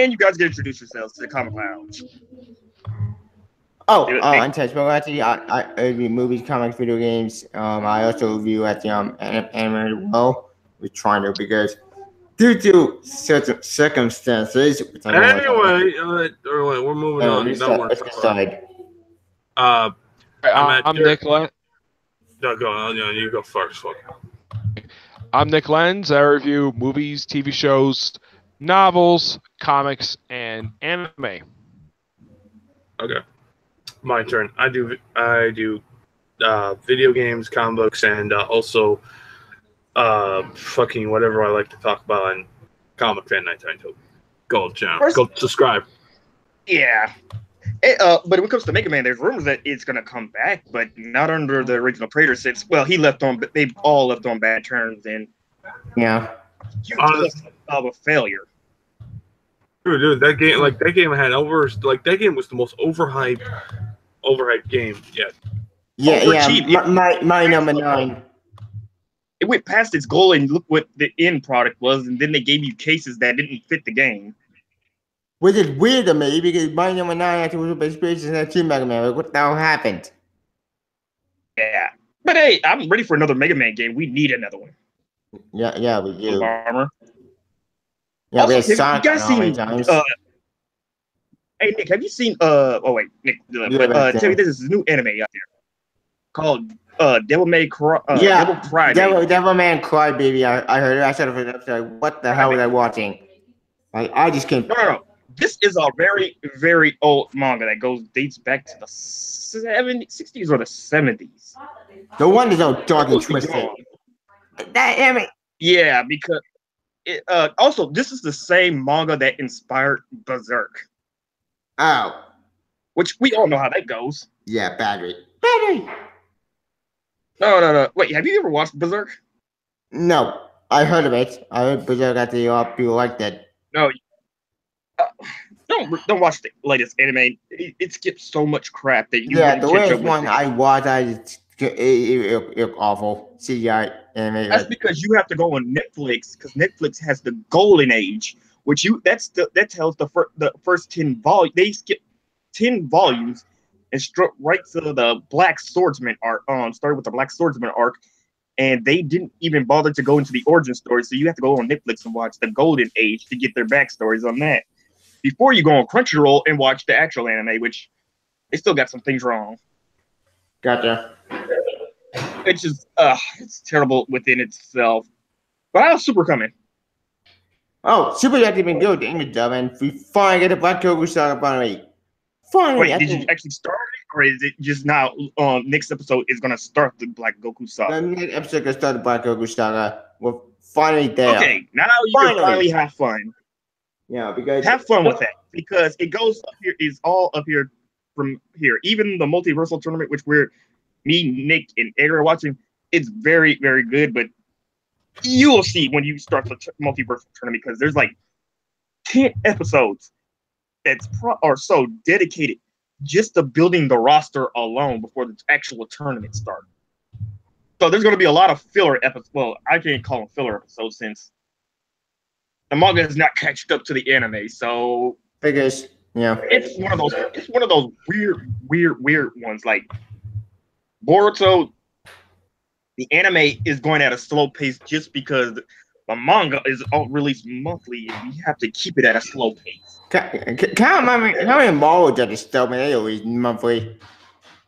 and you guys get to introduce yourselves to the Comic Lounge. I'm Ted Spogatti. I review movies, comics, video games. I also review at the anime as well. We're trying to because due to certain circumstances. Anyway, we're moving on. Let's get started. I'm Nick Lenz. No, go on. You go first. Fuck. I'm Nick Lenz. I review movies, TV shows, novels, comics, and anime. Okay, my turn. I do video games, comic books, and also fucking whatever I like to talk about on Comic Fan 992. Go channel. Go subscribe. Yeah. But when it comes to Mega Man, there's rumors that it's gonna come back, but not under the original creator. Since they've all left on bad terms, and of a failure. Dude, that game had that game was the most overhyped game yet. My number 9. It went past its goal, and look what the end product was, and then they gave you cases that didn't fit the game. Which is weird to me because my number 9 actually was a base basis and 2 Mega Man. What the hell happened? Yeah. But hey, I'm ready for another Mega Man game. We need another one. Yeah, we do. Armor. Yeah, also, we have Sonic. You guys seen, hey Nick, have you seen Nick, tell me this is a new anime out there called Devil May Cry. Devil Cry. Devil May Cry, baby. I heard it. I said it. What the hell was I watching? I just can't. No. This is a very, very old manga that dates back to the 60s or the 70s. The one is all dark and twisted. That anime. Yeah, because also this is the same manga that inspired Berserk. Oh. Which we all know how that goes. Yeah, battery. No. Wait, have you ever watched Berserk? No, I heard of it. I heard Berserk at the people liked it. No, don't watch the latest anime. It skips so much crap that you. Yeah, the latest one I watched, it's awful CGI anime. That's because you have to go on Netflix because Netflix has the golden age, that tells the first 10 volumes. They skip 10 volumes and struck right to the Black Swordsman arc. Started with the Black Swordsman arc. And they didn't even bother to go into the origin story, so you have to go on Netflix and watch the Golden Age to get their backstories on that. Before you go on Crunchyroll and watch the actual anime, which they still got some things wrong. Gotcha. It's just, it's terrible within itself. But how's Super coming? Oh, Super's actually been good in the dub, and we finally get the Black Goku Saga finally. Finally. Wait, did you actually start it, or is it just now? Next episode is gonna start the Black Goku Saga. The next episode gonna start the Black Goku Saga. We're finally there. Okay, now you can finally have fun. Yeah, because have fun with that because it goes up here. Is all up here from here. Even the multiversal tournament, which me, Nick, and Ed are watching, it's very, very good. But you will see when you start the multiversal tournament because there's like 10 episodes are so dedicated just to building the roster alone before the actual tournament starts. So there's going to be a lot of filler episodes. Well, I can't call them filler episodes since the manga has not catched up to the anime. So figures, yeah, it's one of those weird ones. Like Boruto, the anime is going at a slow pace just because the manga is all released monthly, and you have to keep it at a slow pace. Can't remember how many Marvel judges still, man. They always monthly.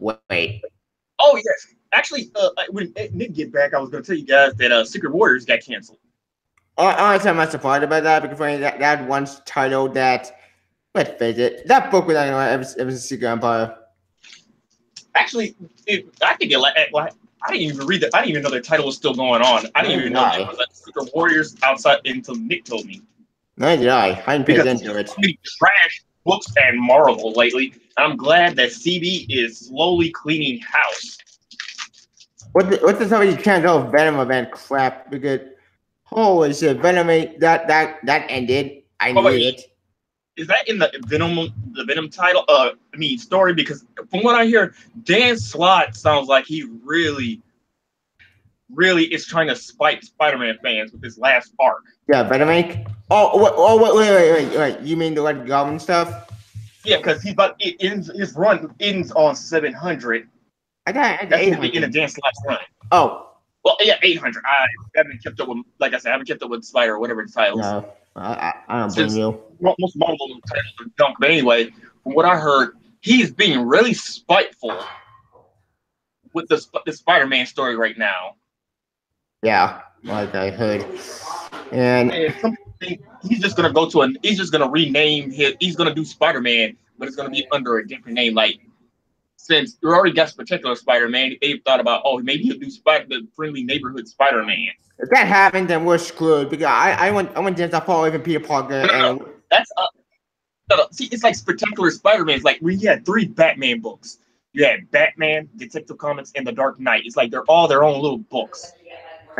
Wait. Oh yes, actually, when Nick get back, I was going to tell you guys that Secret Warriors got canceled. Honestly, I'm not surprised about that because that one's titled that. Let's face it, that book was not going to ever Secret Empire. Actually, I think I didn't even read that. I didn't even know the title was still going on. I didn't even know it was like Secret Warriors outside until Nick told me. Neither did I. I didn't pay attention to it. Trash books and Marvel lately. I'm glad that CB is slowly cleaning house. What's the stuff you can't go Venom event crap? Because holy shit, Venom that ended. I knew it. Is that in the Venom title? Story? Because from what I hear, Dan Slott sounds like he really is trying to spite Spider-Man fans with his last arc. Yeah, Venom Inc. Wait. You mean the Red Goblin stuff? Yeah, because his run ends on 700. I thought it's That's in the 800. dance last run. Oh, Well, yeah, 800. I haven't kept up with, like I said, I haven't kept up with Spider or whatever the titles. no. I don't blame Since you. most Marvel titles are junk. But anyway, from what I heard, he's being really spiteful with the Spider-Man story right now. Yeah, like I heard. And And something he's just gonna he's just gonna rename he's gonna do Spider-Man, but it's gonna be under a different name. Like since you already got particular Spider-Man, they've thought about maybe he'll do the friendly neighborhood Spider-Man. if that happened, then we're screwed. Because I went just to follow even Peter Parker and That's see, it's like spectacular Spider-Man. It's like we had 3 Batman books. You had Batman, Detective Comics, and The Dark Knight. It's like they're all their own little books.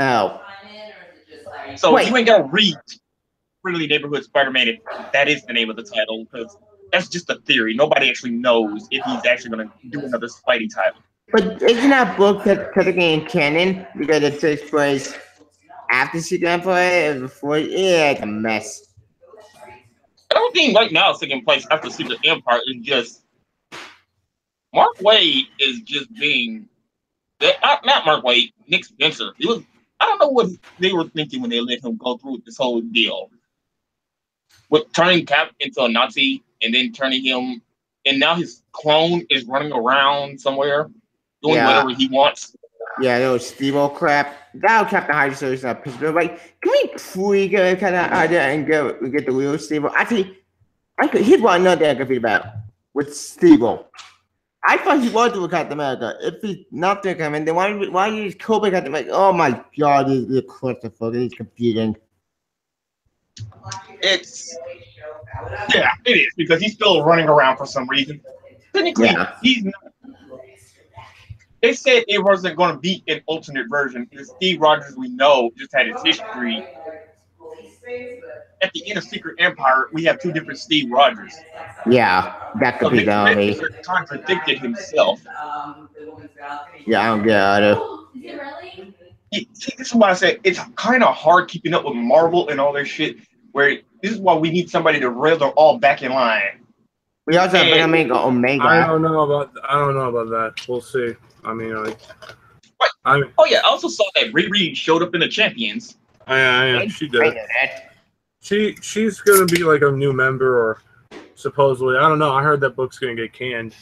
oh. So you ain't gotta read Friendly Neighborhood Spider-Man if that is the name of the title, because that's just a theory. Nobody actually knows if he's actually gonna do another Spidey title. But isn't that book technically in canon because it takes place after Secret Empire and before? Yeah, it's a mess. I don't think right now it's taking place after Secret Empire. It's just Mark Waid is just being not Mark Waid, Nick Spencer. I don't know what they were thinking when they let him go through this whole deal with turning Cap into a Nazi and then turning him, and now his clone is running around somewhere doing whatever he wants. Yeah, that was Steve-O crap. That was Captain Hyde series not pissed me off. Like, can we fully get kind of idea and get the real Steve-O? Actually, here's what I know that I could be about with Steve-O. I thought he was doing Captain America. If he's not doing Captain America, then why you just kill Captain America? Oh my God, this is clusterfuck. It's confusing. It is because he's still running around for some reason. Technically, he's not. They said it wasn't going to be an alternate version. The Steve Rogers we know just had his history. At the end of Secret Empire, we have 2 different Steve Rogers. Yeah, that could be the He contradicted himself. Yeah, I don't get it. This is why I said it's kind of hard keeping up with Marvel and all their shit. Where this is why we need somebody to reel them all back in line. We also have Omega. I don't know about that. We'll see. I mean, oh yeah, I also saw that Riri showed up in the Champions. Yeah, she did. She's gonna be like a new member, or supposedly. I don't know. I heard that book's gonna get canned.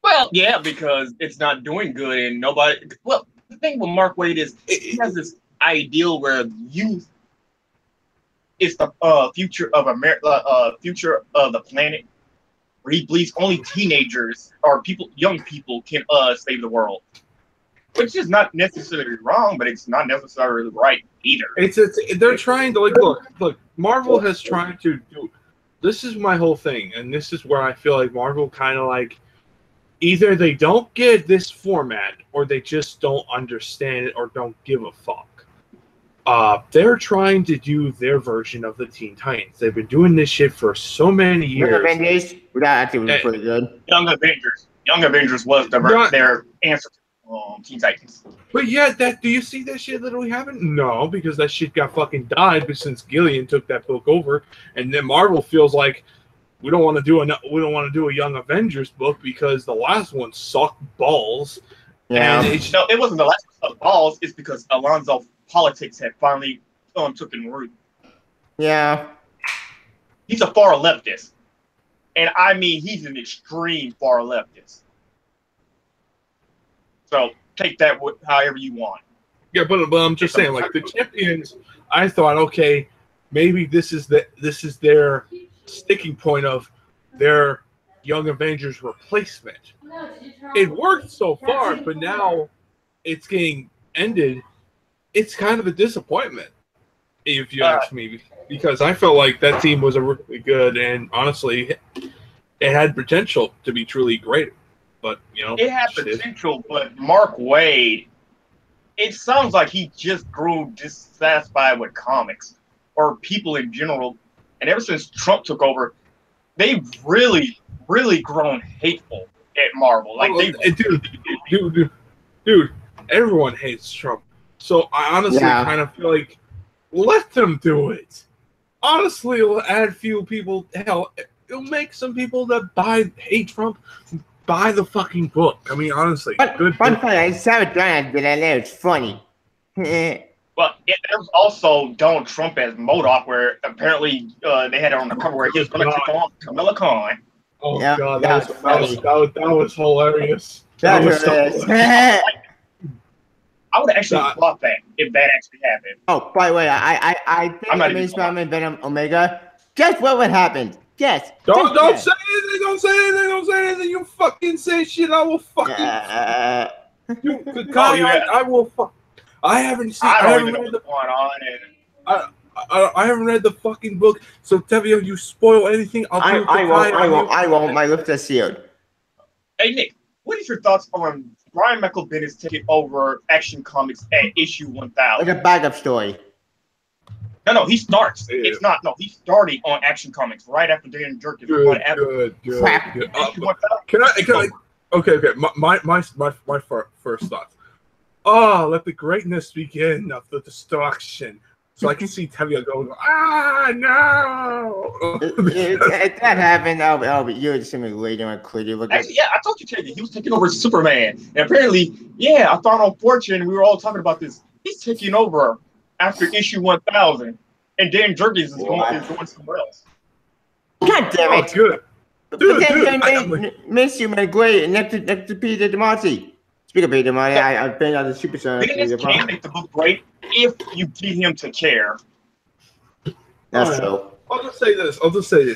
Well, yeah, because it's not doing good, and nobody. Well, the thing with Mark Waid is he has this ideal where youth is the future of America, future of the planet, where he believes only teenagers or young people can save the world. Which is not necessarily wrong, but it's not necessarily right either. They're trying to look. Marvel has tried to do. This is my whole thing, and this is where I feel like Marvel kind of like either they don't get this format or they just don't understand it or don't give a fuck. They're trying to do their version of the Teen Titans. They've been doing this shit for so many years. Young Avengers, that actually was pretty good. Young Avengers was their answer to Teen Titans. But yeah, do you see that shit literally happen? No, because that shit got fucking died since Gillian took that book over, and then Marvel feels like we don't want to do a Young Avengers book because the last one sucked balls. Yeah, and it wasn't the last one sucked balls. It's because Alonzo politics had finally taken root. Yeah, he's a far leftist, and I mean he's an extreme far leftist. So take that however you want. Yeah, but I'm just saying, like the Champions, I thought, okay, maybe this is their sticking point of their Young Avengers replacement. It worked so far, but now it's getting ended. It's kind of a disappointment, if you ask me, because I felt like that team was really good, and honestly, it had potential to be truly great. But it had potential. But Mark Waid, it sounds like he just grew dissatisfied with comics or people in general. And ever since Trump took over, they've really, really grown hateful at Marvel. Like dude, everyone hates Trump. So I honestly kind of feel like let them do it. honestly, it'll add few people. Hell, it'll make some people that hate Trump buy the fucking book. I mean, honestly, But good. funny, I saw it done, but I know it's funny. Well, there's also Donald Trump as MODOK, where apparently they had it on the cover where he was going to take on Kamala Khan. Oh Yeah, god, that that was hilarious. That was was hilarious. I would actually thought that if that actually happened. Oh, by the way, I think I'm not Amazing even Spider-Man Venom Omega. Guess what would happen? Guess. Don't Guess. say anything. Don't say anything. Don't say anything. You fucking say shit. I will fucking. I will. I haven't seen. I don't even know read what's going on. I haven't read the fucking book. So Tevio, you spoil anything, I won't. My lips are sealed. Hey Nick, what is your thoughts on Brian Michael Bendis taking over Action Comics at issue 1000? Like a backup story. No, he starts. Yeah. It's not. No, he's starting on Action Comics right after Dan Jerkins. Good. Can I? Okay. My first thoughts. Oh, let the greatness begin of the destruction. So I can see Tevye going, no! If that happened, you're assuming later on clearly. Actually, yeah, I told you, Tevye, he was taking over Superman. And apparently, yeah, I thought on Fortune, we were all talking about this. He's taking over after issue 1000. And Dan Jerkins is going somewhere else. God damn it. Oh, good. Dude, miss you, man. Great. Next to Peter DeMonte. Speaking of Peter DeMonte, I've been on the Super Show. Bendis can make the book great if you get him to care. That's so. I'll just say this.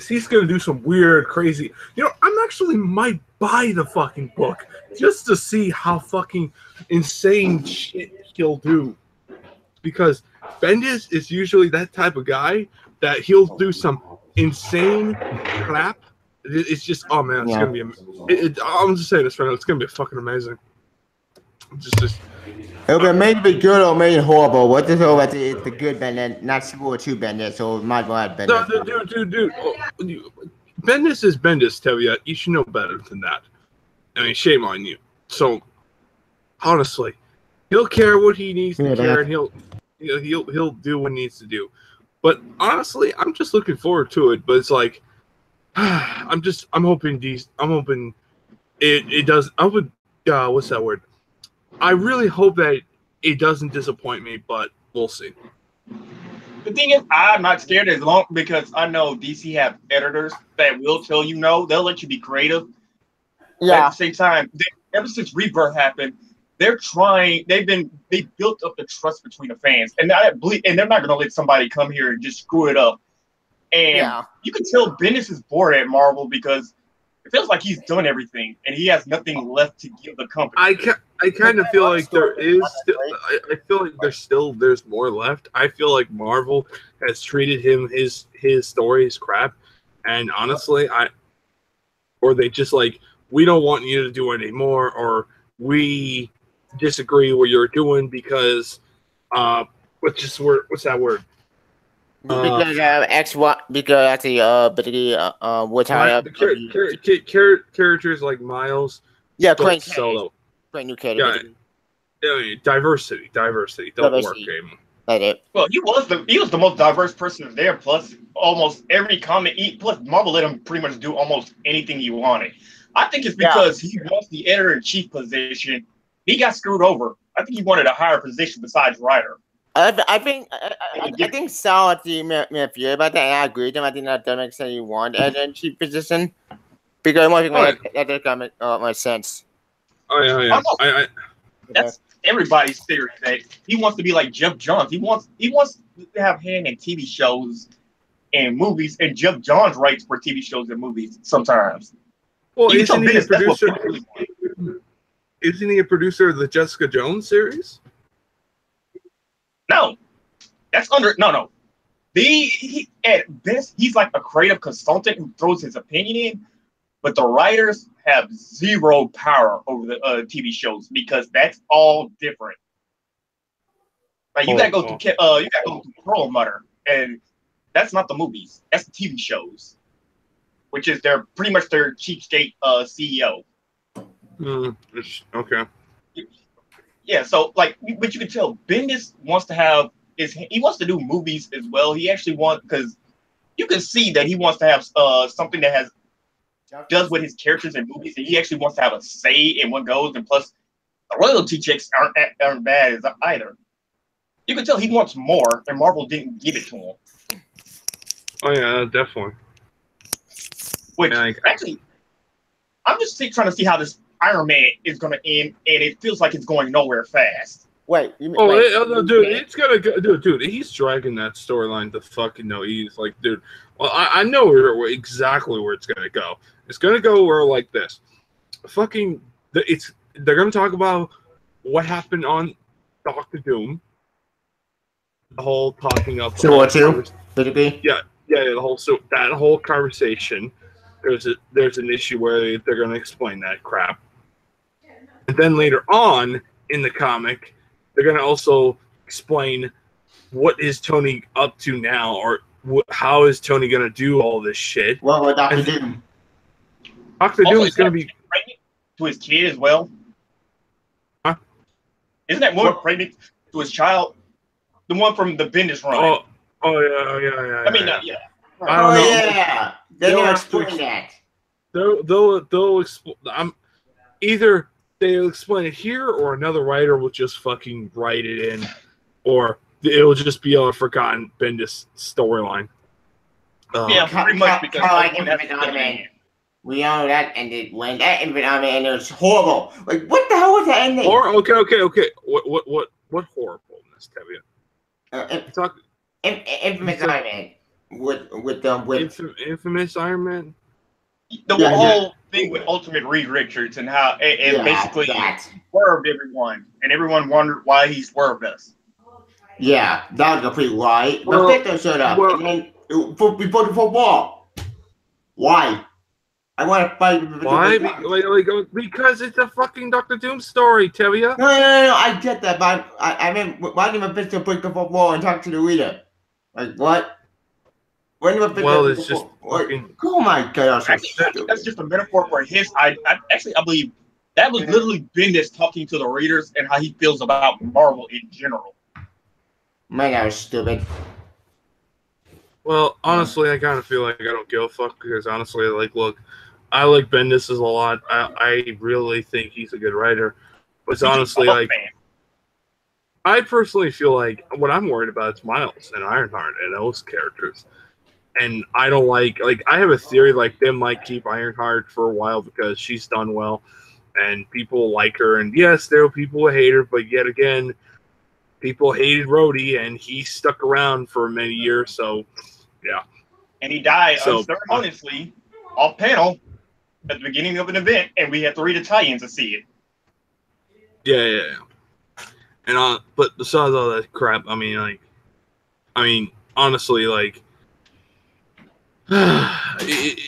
He's going to do some weird, crazy. I'm actually might buy the fucking book just to see how fucking insane shit he'll do. Because Bendis is usually that type of guy that he'll do some insane crap. It's just, oh man, it's going to be. I'm just saying this right now. It's going to be fucking amazing. It'll maybe good or maybe horrible. What the hell? It's the good Bendis, not School 2 Bendis, so it might well have Bendis. No, dude. Bendis is Bendis, Tevye. You should know better than that. I mean, shame on you. So, honestly, he'll care what he needs to care, and he'll do what he needs to do. But honestly, I'm just looking forward to it. But it's like, I'm hoping it does. What's that word? I really hope that it doesn't disappoint me, but we'll see. The thing is, I'm not scared as long because I know DC have editors that will tell you no. They'll let you be creative. Yeah. At the same time, ever since Rebirth happened, they're trying. They built up the trust between the fans, and they're not going to let somebody come here and just screw it up. And you can tell Bendis is bored at Marvel because it feels like he's done everything and he has nothing left to give the company. I kind of feel like there is. I feel like there's more left. I feel like Marvel has treated his stories crap, and honestly, or they just like, we don't want you to do anymore, or we disagree what you're doing because what's that word? Because characters like Miles. Yeah, Clint Solo. Great new category. Yeah, diversity. Don't work, game. Well, he was the most diverse person there. Plus, almost every comic. Plus, Marvel let him pretty much do almost anything he wanted. I think it's because he lost the editor-in-chief position. He got screwed over. I think he wanted a higher position besides writer. I think Sal at the fear about that, and I agree with him. I think that makes sense. You want editor-in-chief position because more people that comic makes sense. Oh yeah. That's everybody's theory that he wants to be like Jeff Johns. He wants to have hand in TV shows and movies, and Jeff Johns writes for TV shows and movies sometimes. Well, isn't he a producer? Isn't he a producer of the Jessica Jones series? No, that's no. He at best he's like a creative consultant who throws his opinion in, but the writers have zero power over the TV shows because that's all different. Like you gotta go through Perlmutter, and that's not the movies. That's the TV shows, which is pretty much their cheapskate CEO. Okay. Yeah, so but you can tell Bendis wants to do movies as well. He actually wants because you can see that he wants to have something that does with his characters and movies, and he actually wants to have a say in what goes. And plus, the royalty checks aren't bad as either. You can tell he wants more, and Marvel didn't give it to him. Oh yeah, definitely. Which actually, I'm just trying to see how this Iron Man is going to end, and it feels like it's going nowhere fast. Wait, dude, it's gonna go, dude. He's dragging that storyline to fucking no ease. Like, dude, well, I know exactly where it's gonna go. It's gonna go where like this, fucking. They're gonna talk about what happened on Doctor Doom. The whole talking up. So what too? Yeah, that whole conversation. There's an issue where they're gonna explain that crap, and then later on in the comic. They're going to also explain what is Tony up to now, or how is Tony going to do all this shit. What would Dr. Doom? Dr. Doom is going to be pregnant to his kid as well. Huh? Isn't that woman pregnant to his child? The one from the Bendis run. Oh yeah. I mean, yeah. I don't know. Yeah. They'll explain that. They'll explain. Either they'll explain it here, or another writer will just fucking write it in, or it'll just be a forgotten Bendis storyline. Yeah, pretty much because we know that ended when that ended, and it was horrible. Like, what the hell was that ending? Okay. What horribleness, Tevye? Infamous Iron Man with Infamous Iron Man. The whole thing with Ultimate Reed Richards and how it basically swerved everyone, and everyone wondered why he swerved us. Yeah, that was a complete lie. But Victor showed up, and then before the football. Why? I want to fight. Why? Because it's a fucking Doctor Doom story, Tevye. No, I get that, but I mean, why didn't Victor break the football and talk to the reader? Like, what? Well, it's just fucking... Oh my gosh! That's just a metaphor for his. I believe that was literally Bendis talking to the readers and how he feels about Marvel in general. Man, that was stupid. Well, honestly, I kind of feel like I don't give a fuck because honestly, like, look, I like Bendis a lot. I really think he's a good writer, but honestly, like, I personally feel like what I'm worried about is Miles and Ironheart and those characters. And I don't like I have a theory like they might keep Ironheart for a while because she's done well and people like her. And yes, there are people who hate her, but yet again, people hated Rhodey and he stuck around for many years. So, yeah. And he died unceremoniously off panel at the beginning of an event, and we had to read a tie-in to see it. Yeah. And but besides all that crap, I mean, honestly, like. There's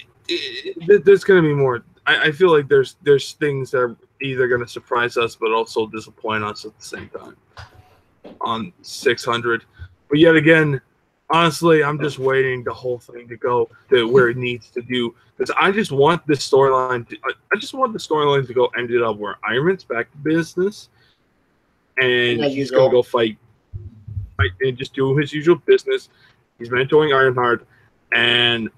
going to be more. I feel like there's things that are either going to surprise us but also disappoint us at the same time on 600. But yet again, honestly, I'm just waiting the whole thing to go to where it needs to do because I just want this storyline. I just want the storyline to go end it up where Iron Man's back to business and he's going to go fight and just do his usual business. He's mentoring Ironheart. And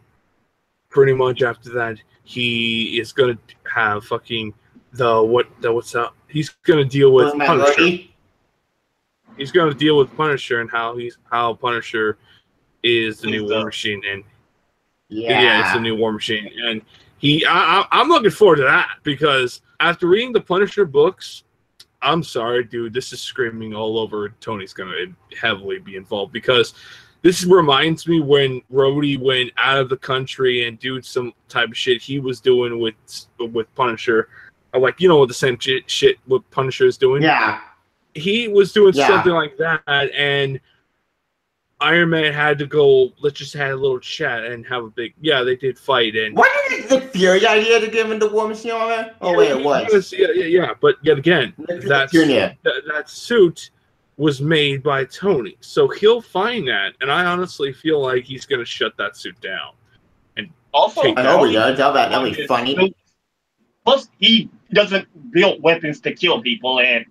pretty much after that, he is gonna have fucking what's up? He's gonna deal with Punisher. He's gonna deal with Punisher and how Punisher is the new War Machine, and it's the new War Machine, and I'm looking forward to that because after reading the Punisher books, I'm sorry, dude, this is screaming all over. Tony's gonna heavily be involved because. This reminds me when Rhodey went out of the country and did some type of shit he was doing with Punisher. Like, the same shit what Punisher is doing. Yeah. He was doing something like that, and Iron Man had to go, let's just have a little chat and have a big, they did fight. And what is the Fury idea to give him the War Machine armor? Oh, wait, it was. Yeah, but yet again, that suit was made by Tony, so he'll find that, and I honestly feel like he's going to shut that suit down. And also, that'll be funny. Plus, he doesn't build weapons to kill people, and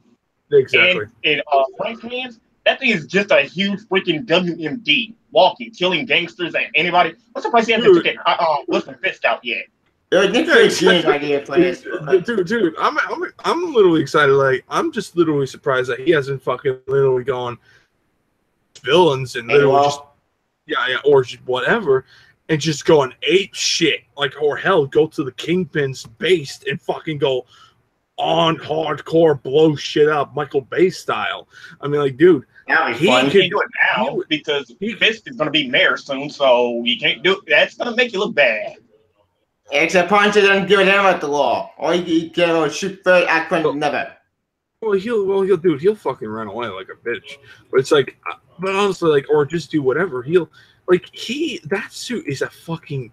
exactly. In Frank's hands, that thing is just a huge freaking WMD. walking, killing gangsters and anybody. I'm surprised he hasn't taken Wilson Fisk out yet. Nick Fury's genius idea for this. Dude, I'm literally excited. Like, I'm just literally surprised that he hasn't fucking literally gone villains and literally just or just whatever, and just going ape shit. Like, or hell, go to the Kingpin's base and fucking go on hardcore, blow shit up, Michael Bay style. I mean, like, dude, he can't do it now because Fisk is going to be mayor soon, so you can't do it. That's going to make you look bad. Except Punisher doesn't give a damn about the law. All he can shoot first, act front, never. Well, he'll fucking run away like a bitch. But it's like, but honestly, like, or just do whatever. That suit is a fucking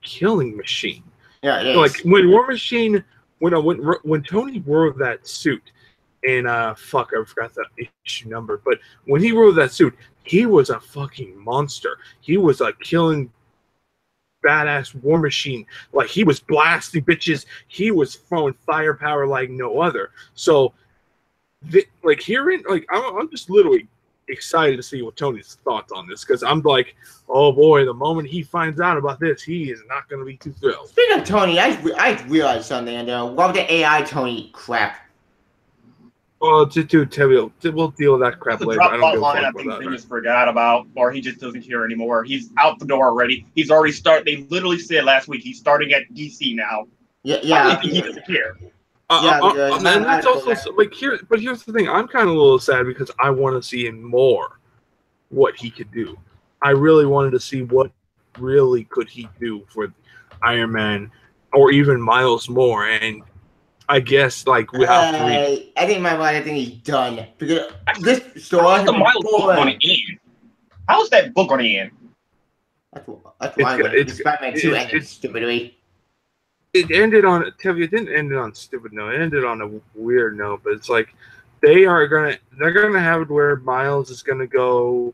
killing machine. Yeah, it is. Like, when War Machine, when Tony wore that suit, and I forgot that issue number, but when he wore that suit, he was a fucking monster. He was a killing badass War Machine. Like, he was blasting bitches. He was throwing firepower like no other. So, I'm just literally excited to see what Tony's thoughts on this, because I'm like, oh boy, the moment he finds out about this, he is not going to be too thrilled. Speaking of Tony, I realized something, and love the AI Tony crap. Well, dude, we'll deal with that crap later. I don't give a fuck about that. He just forgot about, or he just doesn't care anymore. He's out the door already. He's already started. They literally said last week he's starting at DC now. Yeah. He doesn't care. And that's also like but here's the thing. I'm kind of a little sad because I want to see him more. What he could do. I really wanted to see what really could he do for Iron Man, or even Miles more. And I guess like we have to read. I think he's done because this story. How's the Miles book going to end? How's that book going to end? That's why it's Batman 2 ended stupidly. It ended on Tevye. It didn't end on stupid note. It ended on a weird note. But it's like they're gonna have it where Miles is gonna go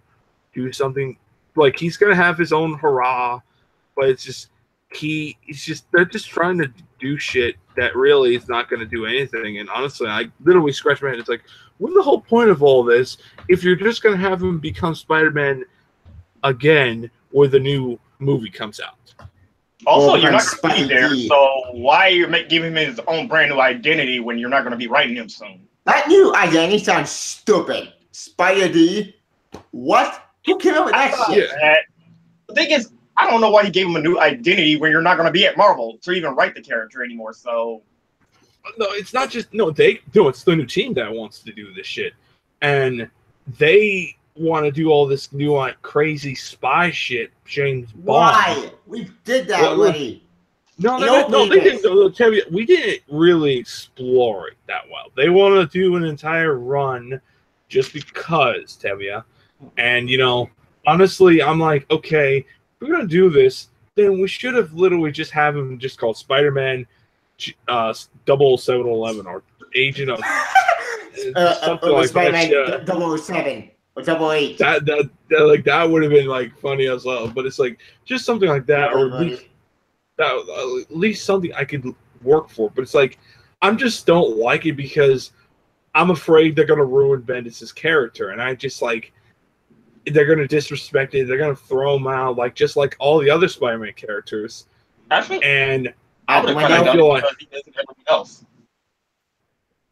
do something. Like, he's gonna have his own hurrah, but it's just they're just trying to do shit that really is not gonna do anything. And honestly, I literally scratch my head. It's like, what's the whole point of all this if you're just gonna have him become Spider-Man again, where the new movie comes out? Also, you're not going to be there, so why are you giving him his own brand new identity when you're not going to be writing him soon? That new identity sounds stupid. Spider-D? What? Who came up with that shit? The thing is, I don't know why he gave him a new identity when you're not going to be at Marvel to even write the character anymore, so... No, it's not just... No, it's the new team that wants to do this shit. And they want to do all this new crazy spy shit, James Bond. Why? We did that already. No, they didn't. We didn't really explore it that well. They want to do an entire run just because, Tevye. And, honestly, I'm like, okay, if we're going to do this, then we should have literally just have him just called Spider-Man 00711 or Agent of... something like Spider-Man 007. Or 008. That would have been like funny as well, but it's like just something like that, or at least something I could work for. But it's like I just don't like it because I'm afraid they're gonna ruin Bendis' character, and I just like they're gonna disrespect it. They're gonna throw him out, like just like all the other Spider-Man characters. Actually, and I would have feel like he doesn't everything else.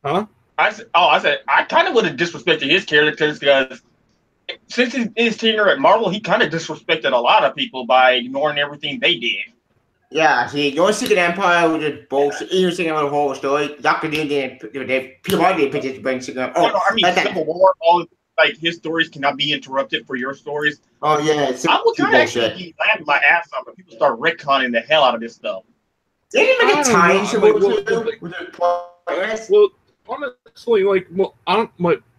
Huh? I said I kind of would have disrespected his characters because since his tenure at Marvel, he kind of disrespected a lot of people by ignoring everything they did. Yeah, see, your Secret Empire was just bullshit. You're thinking about the whole story. Dr. Doom didn't. Peter Parker didn't pitch it to bring Secret Empire. Civil War, his stories cannot be interrupted for your stories. Oh yeah, I would kind of actually be laughing my ass off if people start retconning the hell out of this stuff. They didn't make a tie-in Well, honestly,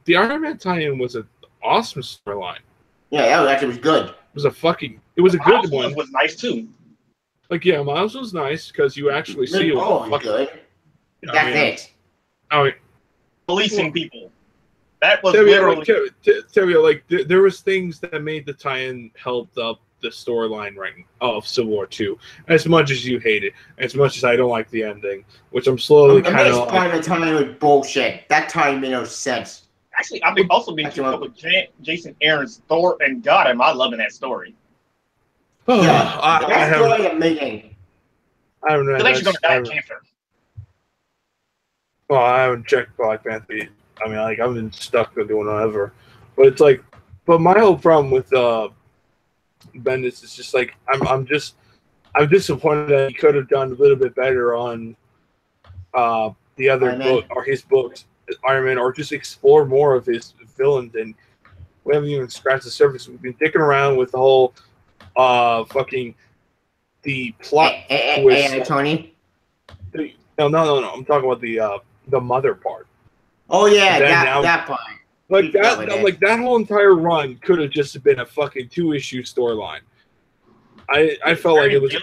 the Iron Man tie-in was an awesome storyline. Yeah, that was good. It was a good one. Was nice too. Like, yeah, Miles was nice because you actually see good. That's it. Oh, policing people. That was literally. There was things that made the tie-in helped up the storyline of Civil War 2. As much as you hate it, as much as I don't like the ending, which I'm slowly kind of. The time was bullshit. That time made no sense. Actually, I've also been keeping up with Jason Aaron's Thor, and God, am I loving that story. Yeah, I that's haven't. really amazing. I haven't read He's actually going to die that. of cancer. Well, I haven't checked Black Panther yet. I mean, like, I've been stuck on doing whatever. But it's like, but my whole problem with Bendis is just like, I'm disappointed that he could have done a little bit better on the other book or his books, Iron Man, or just explore more of his villains. And we haven't even scratched the surface. We've been dicking around with the whole fucking the plot twist. Tony. No. I'm talking about the mother part. Oh yeah, that part. Like that whole entire run could have just been a fucking 2-issue storyline. I felt like it was.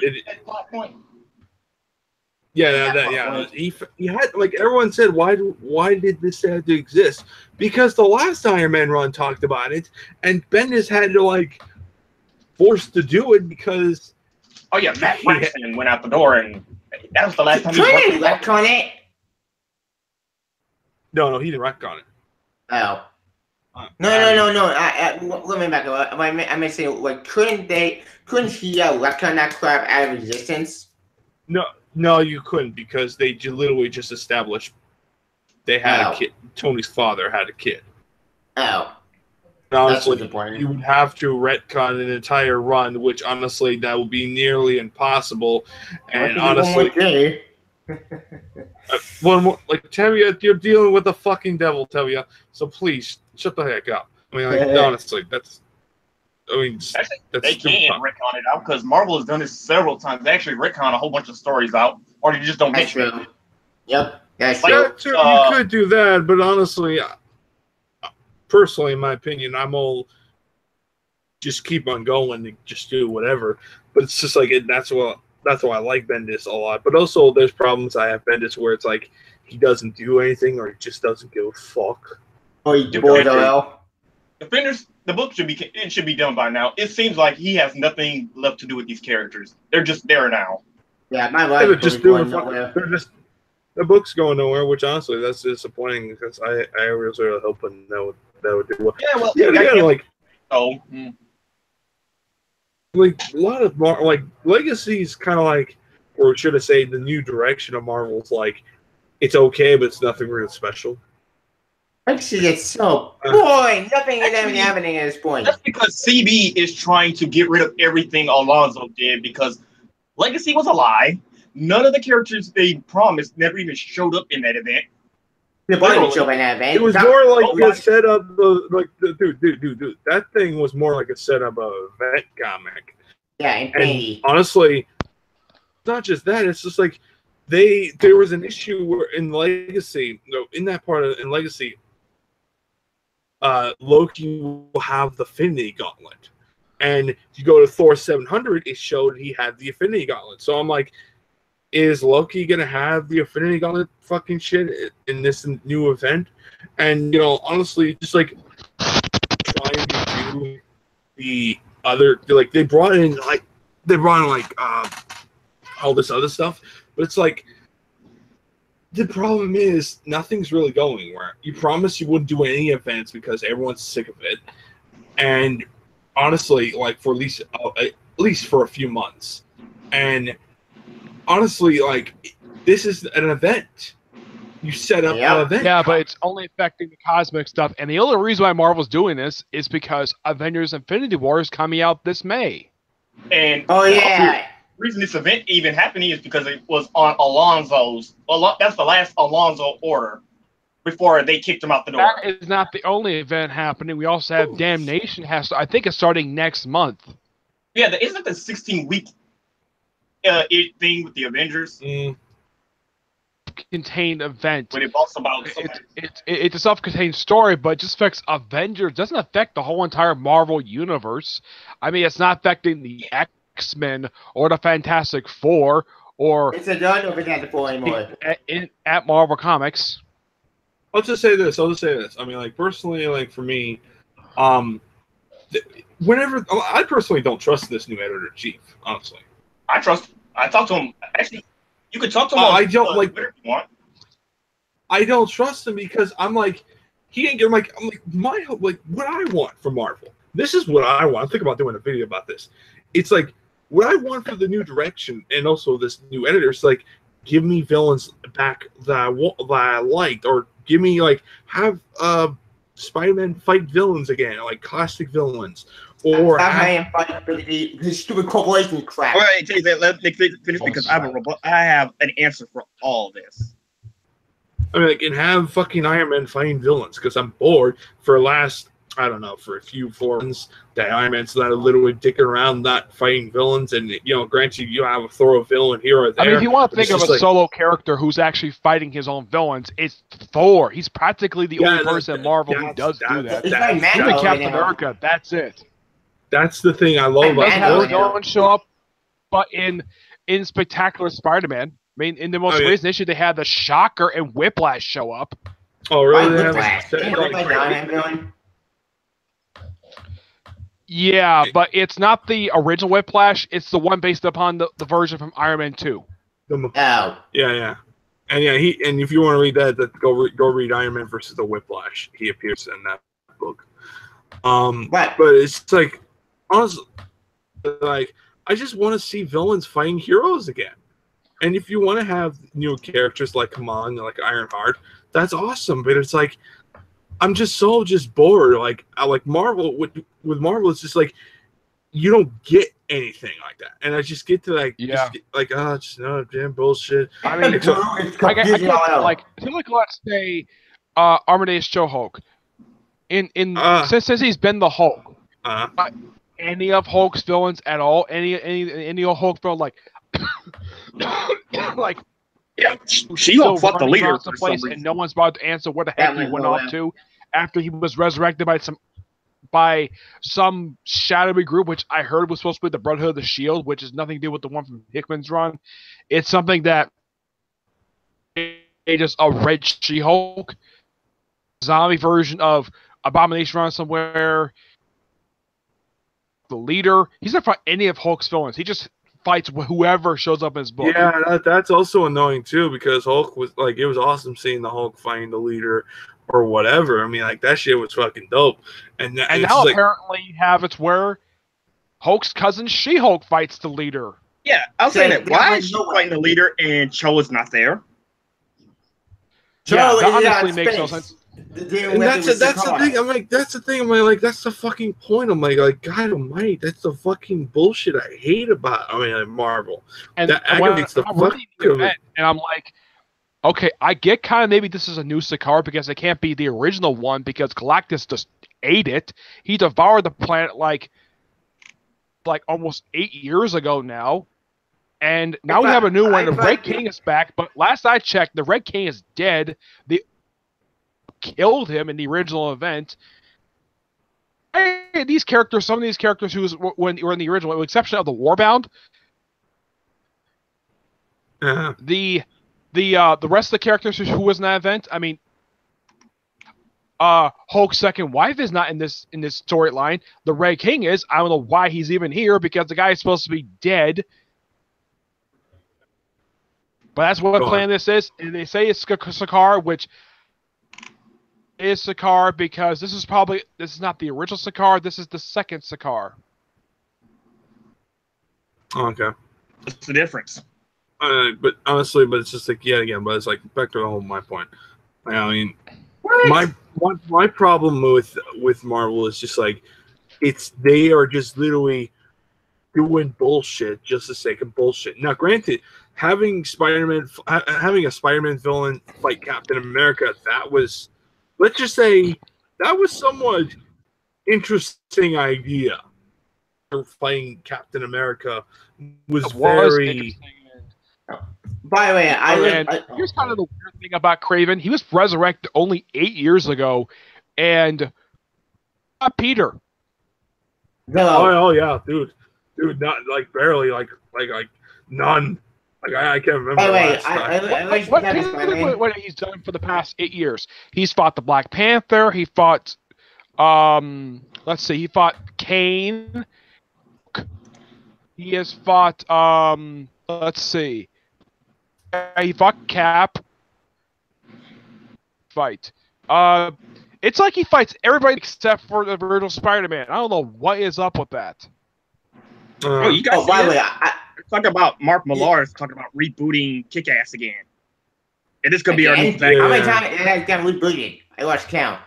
Yeah. He had, like, everyone said, why did this have to exist? Because the last Iron Man run talked about it, and Bendis had to, like, force to do it because. Oh yeah, Matt Braxton went out the door, and that was the last time he worked on it. No, he didn't retcon it. Oh. No. Let me back up. I may say, like, couldn't he retcon that crap out of existence? No, you couldn't, because they literally just established they had a kid. Tony's father had a kid. Oh. Honestly, you would have to retcon an entire run, which honestly that would be nearly impossible. And honestly, one more, like, Tevia, you're dealing with a fucking devil, Tevia. So please shut the heck up. I mean, like, honestly, that's. I mean, they can't retcon it out because Marvel has done this several times. They actually retcon a whole bunch of stories out, or they just don't mention it. Yep, that's true. You could do that, but honestly, personally, in my opinion, I'm all just keep on going and just do whatever. But it's just like that's why I like Bendis a lot. But also, there's problems I have Bendis where it's like he doesn't do anything or he just doesn't give a fuck. Or you bored out. Defenders, the book should be done by now. It seems like he has nothing left to do with these characters. They're just there now. Yeah, my life is just going nowhere. The book's going nowhere, which honestly that's disappointing because I was really hoping that would do well. Yeah, well, like a lot of like Legacy's kind of like, or should I say, the new direction of Marvel's like, it's okay, but it's nothing really special. Actually, it's so boring. Nothing is even happening at this point. That's because CB is trying to get rid of everything Alonso did because Legacy was a lie. None of the characters they promised never even showed up in that event. The body showed in that event. It was more like a setup of dude. That thing was more like a setup of an event comic. Yeah, and honestly, not just that. It's just like there was an issue where in Legacy, in that part in Legacy. Loki will have the Affinity Gauntlet, and if you go to Thor 700, it showed he had the Affinity Gauntlet. So I'm like, is Loki gonna have the Affinity Gauntlet fucking shit in this new event? And honestly, just like trying to do the other, like they brought in all this other stuff, but it's like. The problem is nothing's really going anywhere. You promised you wouldn't do any events because everyone's sick of it, and honestly, like for at least for a few months. And honestly, like this is an event. You set up an event. Yeah, but it's only affecting the cosmic stuff. And the only reason why Marvel's doing this is because Avengers: Infinity War is coming out this May. And the reason this event even happening is because it was on Alonso's. That's the last Alonso order before they kicked him out the door. That is not the only event happening. We also have Damnation I think it's starting next month. Yeah, isn't the 16-week thing with the Avengers? Contained event. When it talks about it's a self-contained story, but it just affects Avengers. It doesn't affect the whole entire Marvel universe. I mean, it's not affecting the X-Men or the Fantastic Four or it's a done over Fantastic Four anymore at Marvel Comics. I'll just say this. I mean, like personally, like for me, whenever I personally don't trust this new editor-in-chief. Honestly, I trust. I talked to him. Actually, you could talk to him. I don't Twitter if you want. I don't trust him because I'm like, he ain't getting I'm like what I want from Marvel. This is what I want. I'm thinking about doing a video about this. It's like what I want for the new direction and also this new editor. It's like give me villains back that I liked, or give me have Spider-Man fight villains again, like classic villains, or have fight for the stupid corporation crap. All right, Jay, let me finish because I have an answer for all this. I mean, and have fucking Iron Man fighting villains because I'm bored for for a few forums that Iron Man's not literally dicking around, not fighting villains, and granted, you have a throw a villain here or there. I mean, if you want to think of a solo character who's actually fighting his own villains, it's Thor. He's practically the only person in Marvel who does do that. Even Captain America, that's it. That's the thing I love about Thor. Villains show up, but in Spectacular Spider-Man, I mean, in the most recent issue, they had the Shocker and Whiplash show up. Oh, really? Yeah, but it's not the original Whiplash. It's the one based upon the version from Iron Man 2. Oh. Yeah. And and if you want to read that, go read Iron Man versus the Whiplash. He appears in that book. But it's like, honestly, I just want to see villains fighting heroes again. And if you want to have new characters like Kaman, like Ironheart, that's awesome. But it's like, I'm just bored. I like Marvel with Marvel. It's just like you don't get anything like that, and I just get to damn bullshit. I mean, let's say Amadeus Joe Hulk. Since he's been the Hulk, any of Hulk's villains at all, any of Hulk villain Yeah, She-Hulk fought the leader for place, and no one's about to answer what the heck he went off to after he was resurrected by some shadowy group, which I heard was supposed to be the Brotherhood of the Shield, which is nothing to do with the one from Hickman's run. It's something that just a red She-Hulk zombie version of Abomination run somewhere. The leader, he's not fight any of Hulk's villains. He just fights whoever shows up in his book. Yeah, that's also annoying too, because Hulk was it was awesome seeing the Hulk fighting the leader or whatever. I mean, that shit was fucking dope. And now apparently you have it where Hulk's cousin She-Hulk fights the leader. Yeah, I'll say that. Why is she fighting the leader and Cho is not there? Yeah, that honestly makes no sense. And that's the thing. I'm like, that's the thing. I'm like, that's the fucking point. I'm like, God Almighty, that's the fucking bullshit I hate about. Marvel. And that aggravates the fuck out of it. And I'm like, okay, I get kind of maybe this is a new Sakaar because it can't be the original one because Galactus just ate it. He devoured the planet like almost 8 years ago now. And now we have a new one. The Red King is back, but last I checked, the Red King is dead. They killed him in the original event. Hey, some of these characters who were in the original, with the exception of the Warbound, the rest of the characters who was in that event, I mean, Hulk's second wife is not in this storyline. The Red King is. I don't know why he's even here because the guy is supposed to be dead. But that's what the plan this is. And they say it's Sakaar, which is Sakaar because this is not the original Sakaar. This is the second Sakaar. Okay. What's the difference? But honestly, it's just yet again. But it's back to the whole my point. I mean, my problem with Marvel is just they are just literally doing bullshit just for the sake of bullshit. Now, granted, having a Spider-Man villain fight Captain America, that was, let's just say, that was somewhat interesting idea. Fighting Captain America was very. By the way, here's kind of the weird thing about Kraven. He was resurrected only 8 years ago, and Peter. No. Oh yeah, dude, not barely, none. I can't remember. By the way, what he's done for the past 8 years? He's fought the Black Panther. He fought, he fought Kane. He has fought, he fought Cap. Fight. It's like he fights everybody except for the original Spider-Man. I don't know what is up with that. Oh, you guys by the way, talking about Mark Millar is talking about rebooting Kick-Ass again. And this could be our new again? thing. How many times it has gotten rebooted? I lost count.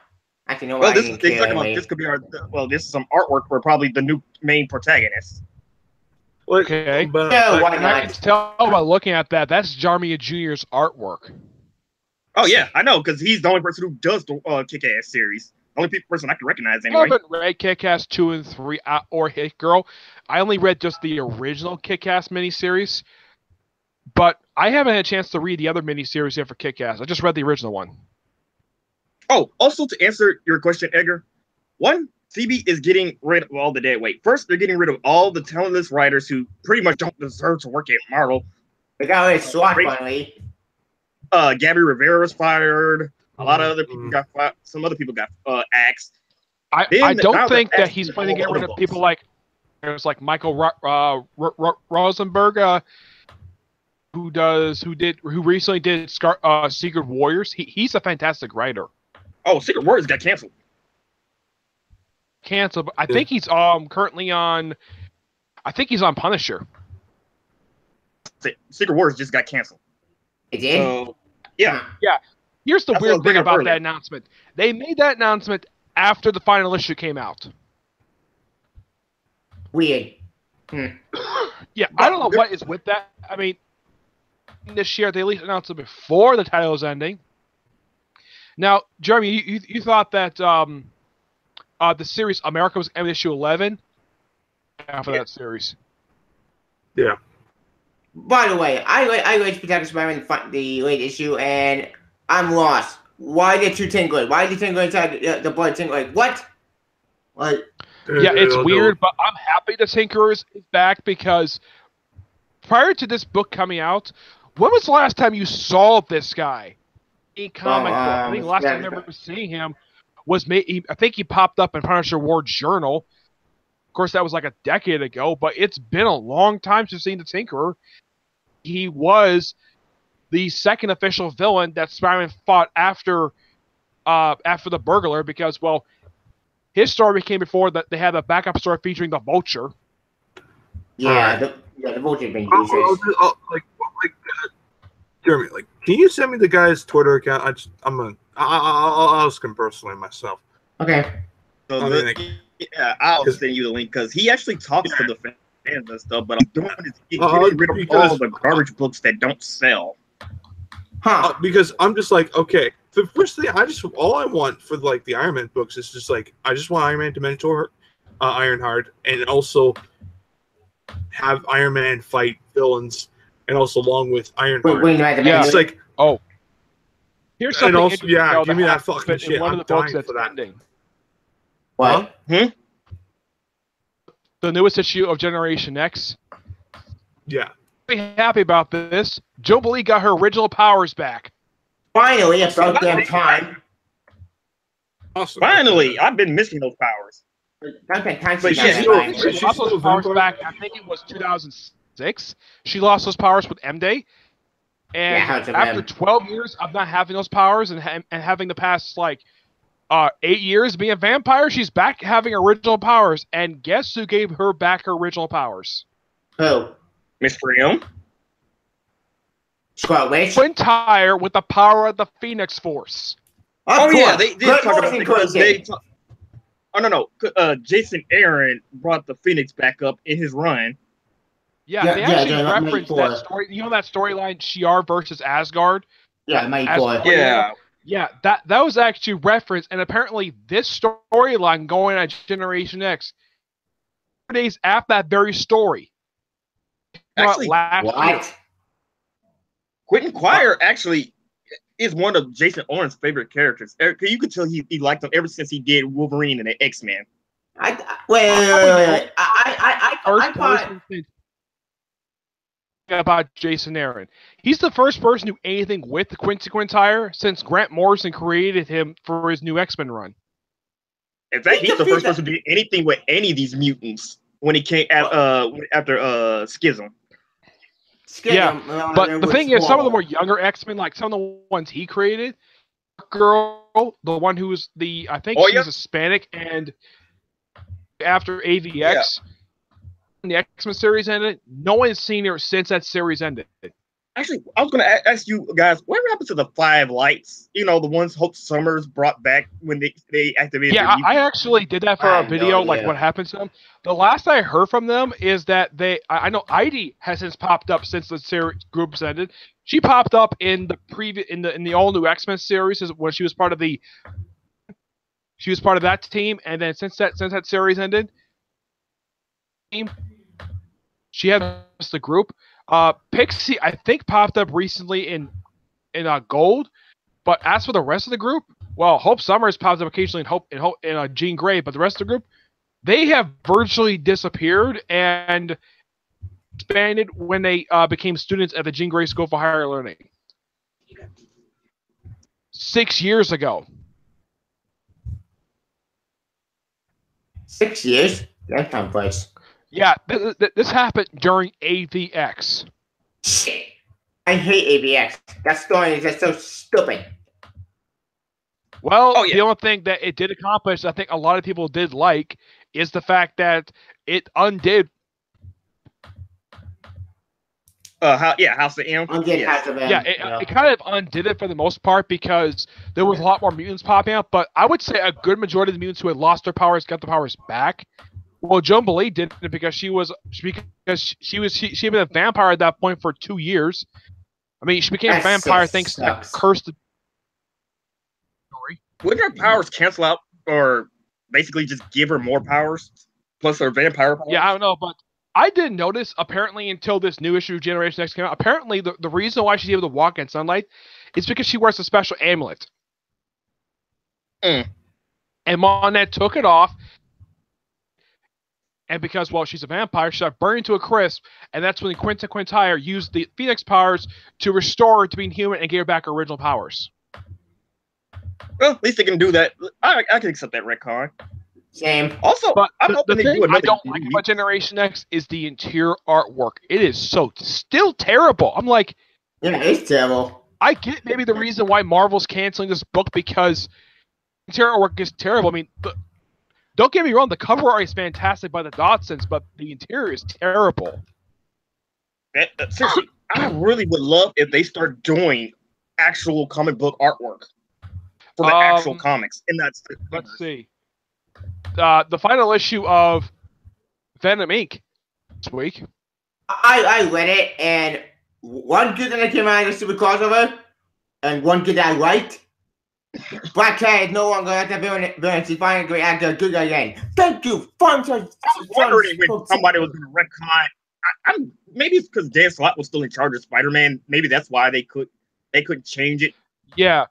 Actually, no, Well, I this didn't they care talking about anyway. this could be our this is some artwork for probably the new main protagonist. Okay. But No, why And I not? can tell by looking at that, that's Jarmia Jr.'s artwork. Oh yeah, I know because he's the only person who does the Kick-Ass series. The only person I can recognize I anyway. haven't read Kick-Ass 2 and 3 or Hit Girl. I only read just the original Kick-Ass miniseries. But I haven't had a chance to read the other miniseries yet for Kick-Ass. I just read the original one. Oh, also to answer your question, Edgar, one, CB is getting rid of all the dead weight. First, they're getting rid of all the talentless writers who pretty much don't deserve to work at Marvel. They got rid of SWAT finally. Gabby Rivera was fired. A lot of other people got fired. Some other people got axed. I don't think that he's asking planning to get all rid other of people like there's like Michael Rosenberg, who recently did Secret Warriors. He's a fantastic writer. Oh, Secret Warriors got canceled. Canceled, but I think he's currently on. I think he's on Punisher. Secret Warriors just got canceled. It did? So, yeah. Here's the That's what I weird was bringing thing up about earlier. that announcement. They made that announcement after the final issue came out. Weird. Yeah, I don't know what is with that. I mean, this year they at least announced it before the title was ending. Now, Jeremy, you thought that the series America was ending issue 11 after that series. Yeah. By the way, I read Spectacular Spider-Man the late issue, and I'm lost. Why did you tingle? Why did you tingle inside the blood tingle? Like, what? Like, yeah, it's weird, but I'm happy the Tinkerer is back because prior to this book coming out, when was the last time you saw this guy in comic book? I think the last time I remember seeing him was I think he popped up in Punisher War Journal. Of course, that was like a decade ago, but it's been a long time since seen the Tinkerer. He was the second official villain that Spider-Man fought after the Burglar because, well, his story came before that they had a backup story featuring the Vulture. yeah, the Vulture being useless. Jeremy, can you send me the guy's Twitter account? I'll ask him personally myself. Okay. So I I'll send you the link because he actually talks to the fans and stuff. But I'm doing is getting rid of all the garbage books that don't sell. Huh? Because I'm just like, okay. The first thing all I want for the Iron Man books is just I just want Iron Man to mentor Ironheart and also have Iron Man fight villains and also along with Ironheart. It's like, oh, here's something. And also, interesting give me that fucking shit. One I'm of the books dying that's for that. ending. What? Huh? The newest issue of Generation X. Yeah. Pretty happy about this. Jubilee got her original powers back. Finally, about damn time. Awesome. Finally, I've been missing those powers. But She lost those powers back. I think it was 2006. She lost those powers with M-Day. And after 12 years of not having those powers and having the past 8 years being a vampire, she's back having original powers. And guess who gave her back her original powers? Who? Miss Freedom. Scarlet Witch. Quintire with the power of the Phoenix Force. Yeah, they did talk about that. No. Jason Aaron brought the Phoenix back up in his run. Yeah, they actually referenced that story. You know that storyline, Shi'ar versus Asgard? Yeah. Yeah, that was actually referenced, and apparently this storyline going on Generation X 4 days after that very story. Actually, what? Quentin Quire actually is one of Jason Aaron's favorite characters. You could tell he liked him ever since he did Wolverine and the X-Men. Wait. About Jason Aaron. He's the first person to do anything with Quincy Quintire since Grant Morrison created him for his new X-Men run. In fact, he's the first person to do anything with any of these mutants when he came after Schism. Yeah, but the thing is, some of the more younger X-Men, like some of the ones he created, girl, the one who's I think Oh, she's yeah. Hispanic, and after AVX, Yeah. the X-Men series ended, no one's seen her since that series ended. Actually, I was going to ask you guys, whatever happened to the Five Lights? You know, the ones Hope Summers brought back when they activated Yeah, their I actually did that for I a have no video, like idea. what happened to them. The last I heard from them is that I know Heidi has since popped up since the series groups ended. She popped up in the in the all new X-Men series when she was part of that team, and then since that series ended, she had the group. Pixie, I think, popped up recently in Gold, but as for the rest of the group, well, Hope Summers pops up occasionally in Jean Grey, but the rest of the group, they have virtually disappeared and expanded when they became students at the Jean Grey School for Higher Learning 6 years ago. 6 years? That's time place. Yeah, this happened during AVX. Shit. I hate AVX. That story is just so stupid. Well, Oh, yeah. the only thing that it did accomplish, I think a lot of people did like, is the fact that it undid. House of M. Undid Yes. House of M. Yeah, it kind of undid it for the most part because there was a lot more mutants popping up. But I would say a good majority of the mutants who had lost their powers got the powers back. Well, Joan Bailey did it because she had been a vampire at that point for 2 years. I mean, she became a vampire thanks to that cursed story. Wouldn't her powers cancel out or basically just give her more powers plus her vampire powers? Yeah, I don't know, but I didn't notice apparently until this new issue of Generation X came out. Apparently, the reason why she's able to walk in sunlight is because she wears a special amulet. Mm. And Monet took it off. And because, well, she's a vampire, she got burned to a crisp, and that's when Quinta Quintire used the Phoenix powers to restore her to being human and give her back her original powers. Well, at least they can do that. I can accept that retcon. Same. Also, But I'm hoping they do another. I don't like about Generation X is the interior artwork. It is still terrible. I'm like, Yeah, it's terrible. I get maybe the reason why Marvel's canceling this book because interior artwork is terrible. I mean, don't get me wrong, the cover art is fantastic by the Dodsons, but the interior is terrible. Seriously, I really would love if they start doing actual comic book artwork for the actual comics. And that's let's see. The final issue of Venom Inc. this week. I read it, and one good that came out of the super crossover, and one good that I liked. Black Cat is no longer at the villain. She's finally going to act good again. Thank you. I was wondering when somebody was going to retcon. Maybe it's because Dan Slott was still in charge of Spider-Man. Maybe that's why they couldn't change it. Yeah.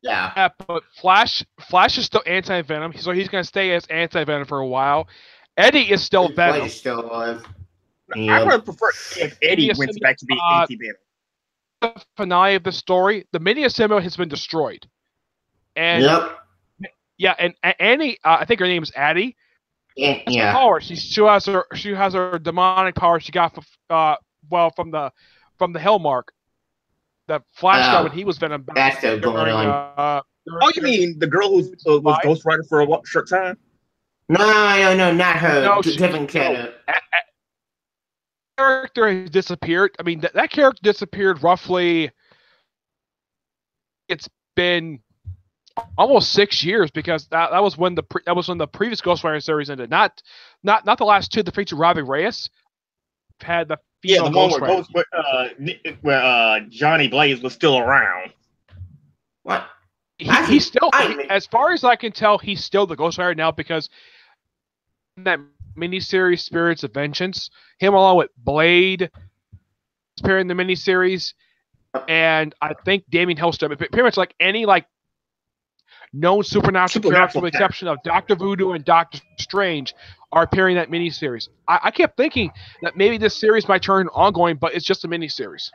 Yeah. But Flash is still anti-Venom, so he's going to stay as anti-Venom for a while. Eddie is still Venom. He's still alive. I would prefer if Eddie went back to being anti-Venom. The finale of the story, the mini symbiote has been destroyed. And yeah, and Annie, I think her name is Addie. Yeah. Power. She has her demonic power she got from the Hellmark that Flash got when he was Venom. That's still going on. You mean the girl who was Ghost Rider for a short time? No, not her. No, different character. Character has disappeared. I mean, that character disappeared roughly. It's been almost 6 years because that was when the previous Ghost Rider series ended. Not the last two. The feature Robbie Reyes had the the one where Johnny Blaze was still around. What? He's still, as far as I can tell, he's still the Ghost Rider now because that miniseries Spirits of Vengeance, him along with Blade appearing in the miniseries, and I think Damien Hellstrom, pretty much like any known supernatural character with the exception of Dr. Voodoo and Doctor Strange are appearing in that miniseries. I kept thinking that maybe this series might turn ongoing, but it's just a miniseries.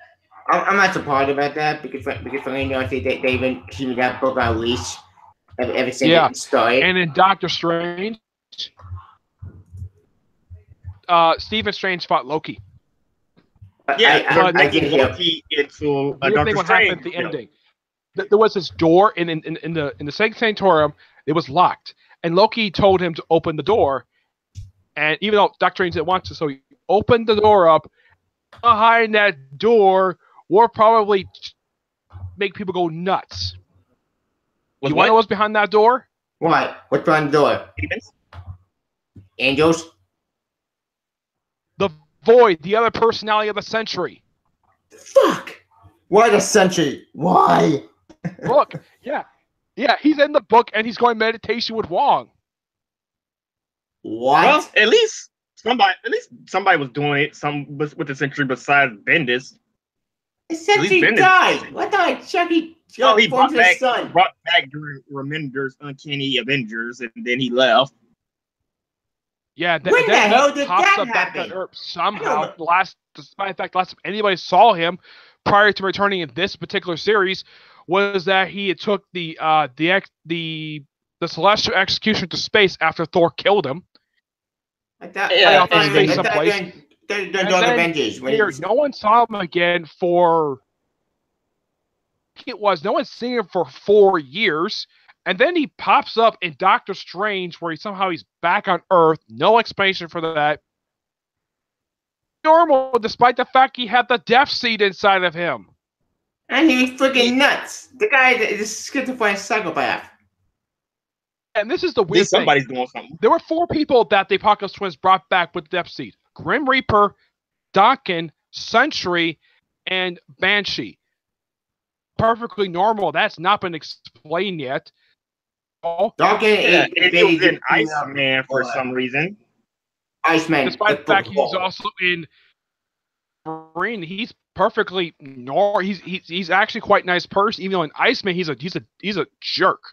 I'm not surprised about that because I know they've been keeping that book on leash ever since it started. And in Doctor Strange, Stephen Strange fought Loki. I did hear Loki into Doctor Strange. The ending. there was this door in the Sanctorium. It was locked, and Loki told him to open the door. And even though Doctor Strange didn't want to, so he opened the door up. Behind that door will probably make people go nuts. You want to know what's behind that door? What? What's behind the door? Angels? The Void, the other personality of the century. Fuck! Why the century? Why? Look, yeah, he's in the book and he's going meditation with Wong. What? Well, at least somebody was doing it. With the century besides Bendis. The century died. What the Chucky? No, he brought back during Remender's Uncanny Avengers, and then he left. Yeah, when the hell did that happen? Somehow, despite the fact last time anybody saw him prior to returning in this particular series, was that he took the Celestial Execution to space after Thor killed him. No one saw him again for. No one's seen him for 4 years. And then he pops up in Doctor Strange, where he's back on Earth. No explanation for that. Normal, despite the fact he had the Death Seed inside of him. And he's freaking nuts. The guy is a schizophrenic psychopath. And this is the weird thing. Somebody's doing something. There were 4 people that the Apocalypse Twins brought back with the Death Seed: Grim Reaper, Daken, Sentry, and Banshee. Perfectly normal. That's not been explained yet. Daken he was in Iceman for some reason. Iceman. Despite the fact he was also in Marine, he's perfectly normal. He's actually quite a nice person. Even though in Iceman, he's a jerk.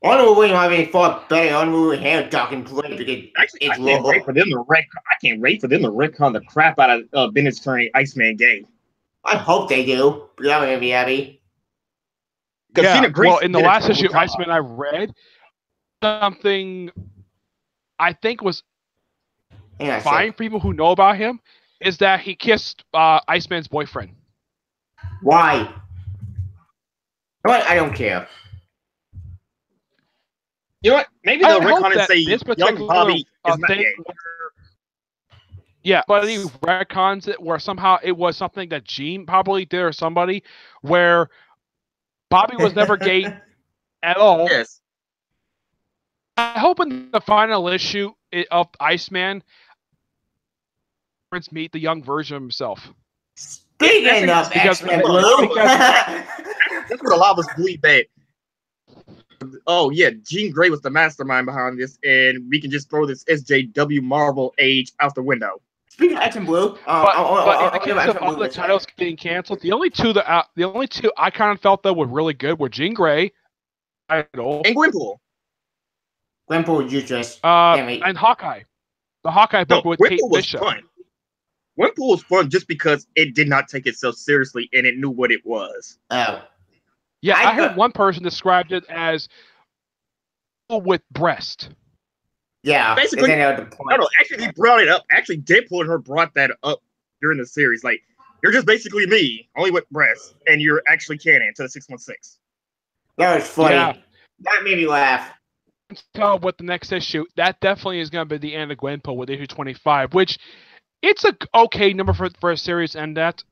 I don't know why they fought better on moving hair Daken play because actually, I can't wait for them to retcon the crap out of Bennett's turning Iceman game. I hope they do. But I'm gonna be happy. Yeah, well, in the last issue of Iceman I read, something I think was fine for people who know about him is that he kissed Iceman's boyfriend. Why? What? I don't care. You know what? Maybe they'll retcon and say young Bobby is not gay. Yeah, but he retcons it where somehow it was something that Gene probably did or somebody where Bobby was never gay at all. Yes. I hope in the final issue of Iceman, meet the young version of himself. Speaking of X-Men, that's what a lot of us believe that. Oh yeah, Jean Grey was the mastermind behind this, and we can just throw this SJW Marvel age out the window. Speaking of X and Blue, but in the case of all the titles getting canceled, the only two I kind of felt that were really good were Jean Grey, title, and Gwenpool. Gwenpool, you just and Hawkeye. The Hawkeye book with Kate Bishop. Fun. Gwenpool was fun just because it did not take itself seriously and it knew what it was. Oh. Yeah, I heard one person described it as with breast. Yeah, basically. No, actually, he brought it up. Actually, Deadpool and her brought that up during the series. Like, you're just basically me, only with breasts, and you're actually canon to the 616. That was funny. Yeah. That made me laugh. Tell what the next issue. That definitely is going to be the end of Gwenpool with issue 25, which it's a okay number for a series, and that.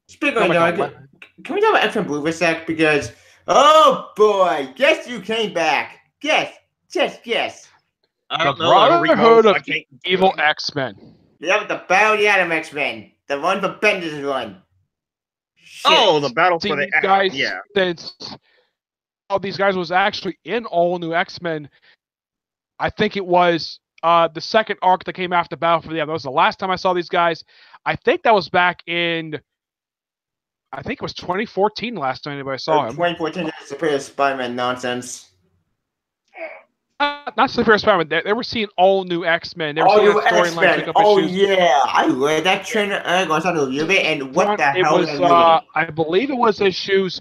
Speaking of that, can we talk about X-Men Blue for a sec? Because, oh boy, guess who came back? Guess. I don't the know. Brotherhood of Evil X-Men. Yeah, the Battle of the Atom X-Men. The one for Bendis run. Shit. Oh, the battle for the guys. Yeah. Since all these guys was actually in All New X-Men, I think it was the second arc that came after Battle for the Atom. That was the last time I saw these guys. I think that was back in. I think it was 2014 last time anybody saw him. 2014 is Superior Spider-Man nonsense. Not Superior Spider-Man. They were seeing all new X-Men. They were all seeing new X-Men. Oh issues. Yeah, I read that trailer. I got to review it, and what the hell was I believe it was issues.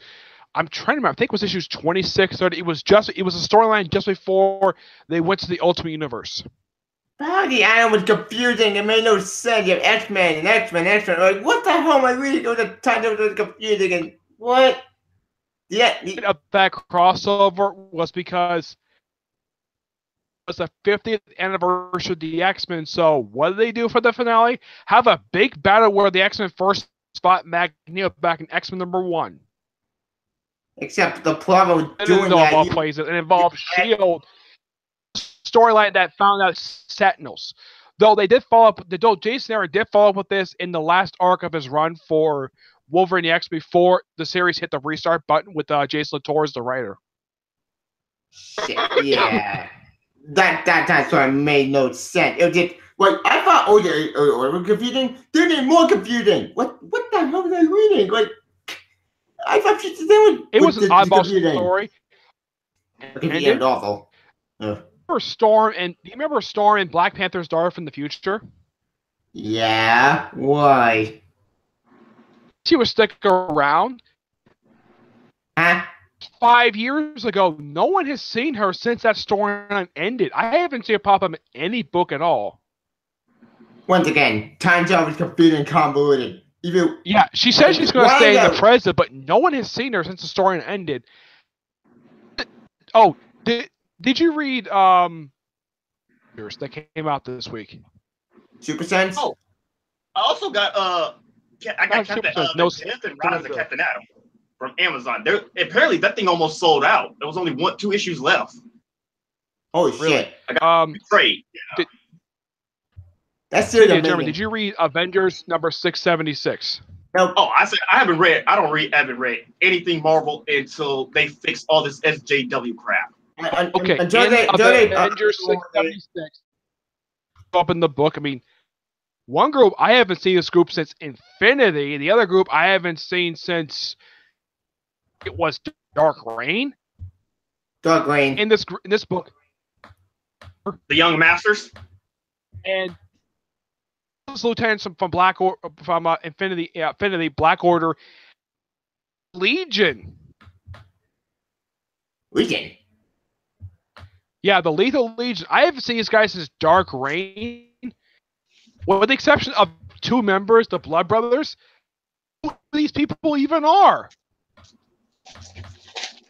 I'm trying to remember. I think it was issues 26, 30. It was a storyline just before they went to the Ultimate Universe. The Atom was confusing. It made no sense. You have X-Men and X-Men. Like, what the hell am I reading? The title was confusing and what? Yeah. of that crossover was because it was the 50th anniversary of the X-Men. So what did they do for the finale? Have a big battle where the X-Men first fought Magneto back in X-Men #1. Except the problem I doing didn't know that. about plays it involved Shield storyline that found out Sentinels. Though they did follow up, though Jason Aaron did follow up with this in the last arc of his run for Wolverine X before the series hit the restart button with Jason Latour as the writer. Shit, yeah. That sort of made no sense. It just like I thought. Oh, they were confusing. They're even more confusing. What the hell were they reading? Like I thought they were. It was an oddball confusing. story. Confusing and awful. Storm and do you remember Storm and Black Panther's daughter from the future? Yeah. Why? She was sticking around. Huh? 5 years ago, no one has seen her since that storyline ended. I haven't seen her pop up in any book at all. Once again, time travel is confusing and convoluted. Yeah, she says she's going to stay in the present, but no one has seen her since the story ended. Oh, did you read that came out this week? Super Sense? Oh, I also got I got Captain Death and Rise of Captain Atom from Amazon. There apparently that thing almost sold out. There was only 2 issues left. Holy shit! I got trade. Yeah. That's serious. German. Did you read Avengers number 676? Nope. Oh, I said I haven't read anything Marvel until they fix all this SJW crap. Okay, Avengers 676 up in the book. I mean, one group I haven't seen this group since Infinity. The other group I haven't seen since it was Dark Reign. Dark Reign. In this book, the Young Masters and lieutenants from Infinity Black Order, Legion. Yeah, the Lethal Legion. I haven't seen these guys since Dark Reign. With the exception of 2 members, the Blood Brothers. Who these people even are?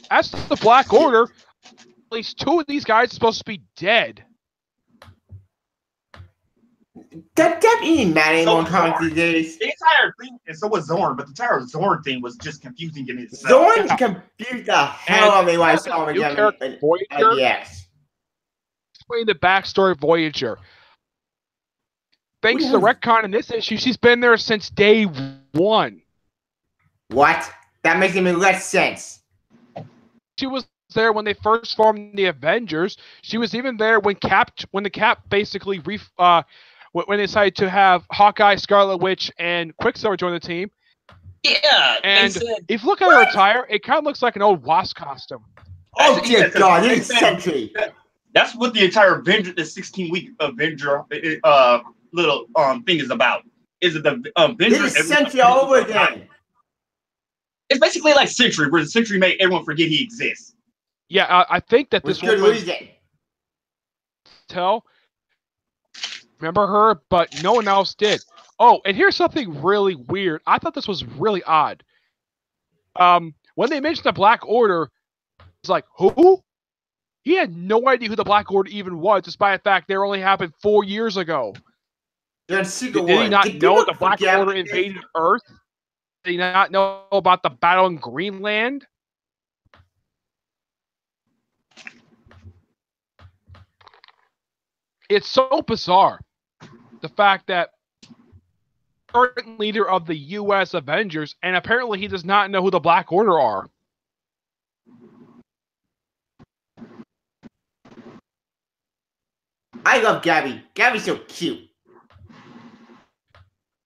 As the Black Order, at least 2 of these guys are supposed to be dead. That doesn't matter anymore in comics these days. The entire thing, and so was Zorn, but the entire Zorn thing was just confusing in itself. Zorn confused the hell out of me when I saw him again. Voyager. Yes. Explain the backstory of Voyager. Thanks to the retcon in this issue, she's been there since day 1. What? That makes even less sense. She was there when they first formed the Avengers. She was even there when the Cap basically when they decided to have Hawkeye, Scarlet Witch, and Quicksilver join the team. Yeah. And if you look at her attire, it kind of looks like an old Wasp costume. Oh dear God! It's Sentry. That's what the entire Avenger, the 16-week Avenger little thing is about. Is it the Avenger? It's Sentry all over again. It's basically like Sentry, where the Sentry made everyone forget he exists. Yeah, I think that this good was remember her, but no one else did. Oh, and here's something really weird. I thought this was really odd. When they mentioned the Black Order, it's like, who? He had no idea who the Black Order even was, despite the fact they only happened 4 years ago. Did he not know the Black Order invaded Earth? Did he not know about the battle in Greenland? It's so bizarre. The fact that current leader of the U.S. Avengers, and apparently he does not know who the Black Order are. I love Gabby. Gabby's so cute.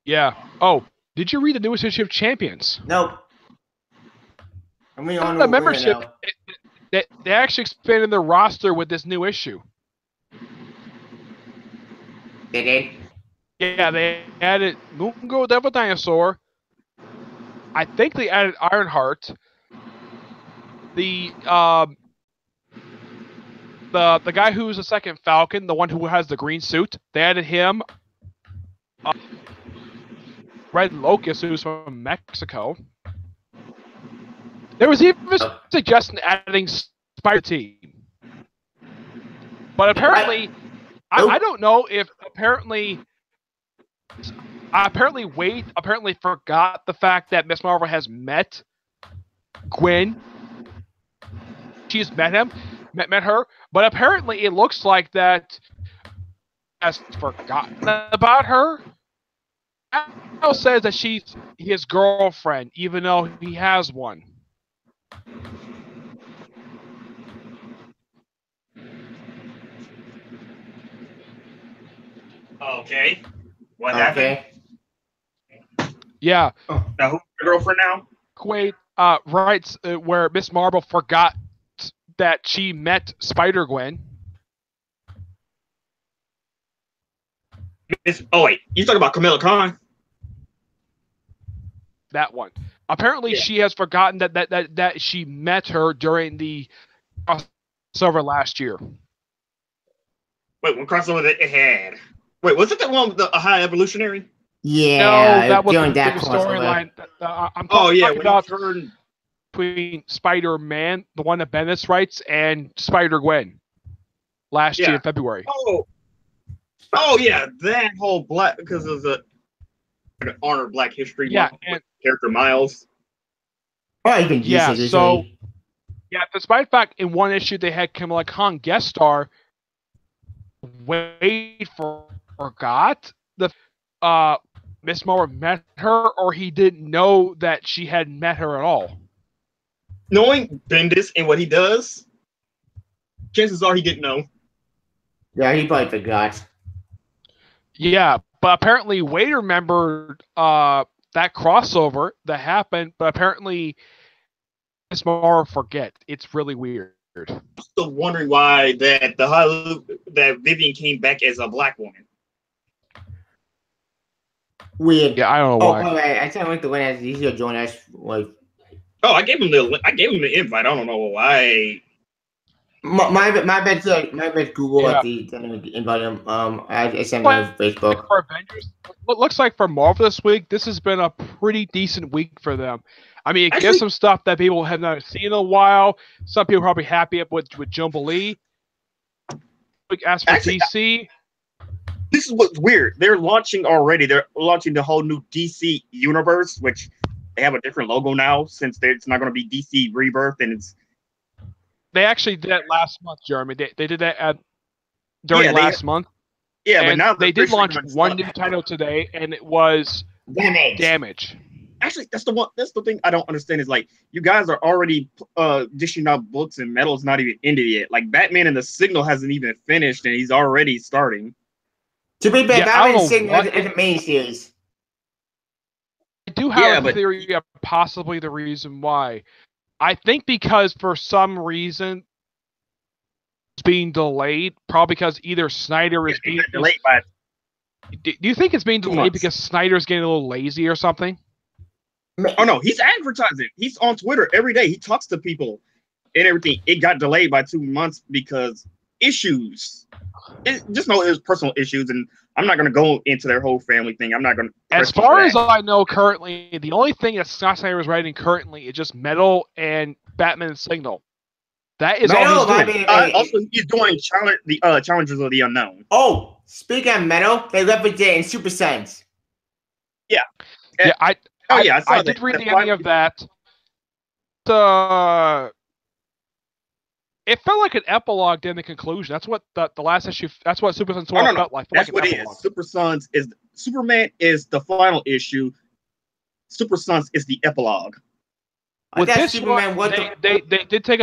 Yeah. Oh, did you read the newest issue of Champions? Nope. I mean, on the membership, they actually expanded their roster with this new issue. They did? Yeah, they added Mungo Devil Dinosaur. I think they added Ironheart. The guy who's the second Falcon, the one who has the green suit, they added him. Red Locust, who's from Mexico. There was even a suggestion adding Spider Team. But apparently, I don't know if apparently Wade forgot the fact that Miss Marvel has met Gwen. She's met her, but apparently it looks like that has forgotten about her. Al says that she's his girlfriend, even though he has one. Okay. What happened? Yeah. Now who's your girlfriend now? Quaid writes where Miss Marvel forgot that she met Spider-Gwen. Oh wait, you talking about Kamala Khan? That one. Apparently, she has forgotten that she met her during the crossover last year. Wait, what crossover that it had? Wait, was it the one with the High Evolutionary? Yeah, no, that was during the that storyline. I'm talking about between Spider-Man, the one that Bendis writes, and Spider-Gwen last year in February. Oh yeah, that whole black because of the honor Black History Month with character Miles. Despite the fact in one issue they had Kamala Khan guest star, Wade forgot the Miss Marvel met her, or he didn't know that she had met her at all. Knowing Bendis and what he does, chances are he didn't know. Yeah, he probably forgot. Yeah, but apparently Wade remembered that crossover that happened, but apparently Miss Marvel forget. It's really weird. I'm still wondering why that Vivian came back as a black woman. Weird. Yeah, I don't know why. Oh, wait, I tell him the one he's gonna join us. Like, I gave him the invite. I don't know why. My bad. Google at the invite him. I sent him on Facebook. For Avengers, what looks like for Marvel this week, this has been a pretty decent week for them. I mean, it gets some stuff that people have not seen in a while. Some people are probably happy with Jubilee. As for DC, this is what's weird. They're launching already. They're launching the whole new DC universe, which they have a different logo now since it's not going to be DC Rebirth, and it's. They actually did that last month, Jeremy. They did that during last month. Yeah, but now they did launch one new title today, and it was Damage. Actually, that's the thing I don't understand is like you guys are already dishing out books and Metal's not even ended yet. Like Batman and the Signal hasn't even finished, and he's already starting. To be fair, Batman and the Signal is the main series. I do have a theory of possibly the reason why. I think because for some reason it's being delayed, probably because either Snyder is being delayed by. Do you think it's being delayed because Snyder's getting a little lazy or something? Oh no, he's advertising. He's on Twitter every day. He talks to people and everything. It got delayed by 2 months because issues. Just know it was personal issues, and I'm not going to go into their whole family thing. I'm not going to. As far as I know, currently the only thing that Scott Snyder is writing currently is just Metal and Batman and Signal. That is all he's doing. Also, he's doing Challengers of the Unknown. Oh, speaking of Metal, they referenced it in Super Sense. Yeah. I did read the ending of that. It felt like an epilogue than the conclusion. That's what the last issue. That's what Super Sons felt like. That's what it is. Super Sons is Superman is the final issue. Super Sons is the epilogue. With this Superman, one, they did take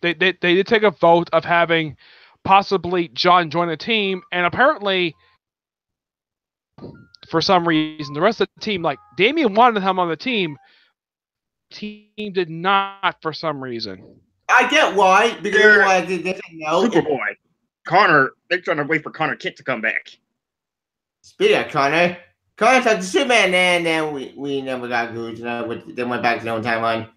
They did take a vote of having possibly John join the team, and apparently, for some reason, the rest of the team, like Damian wanted him on the team did not for some reason. I get why, because they didn't know. Superboy. Connor, they're trying to wait for Connor Kent to come back. Speaking of Connor talked to Superman, and then we never got good. They went back to their own timeline.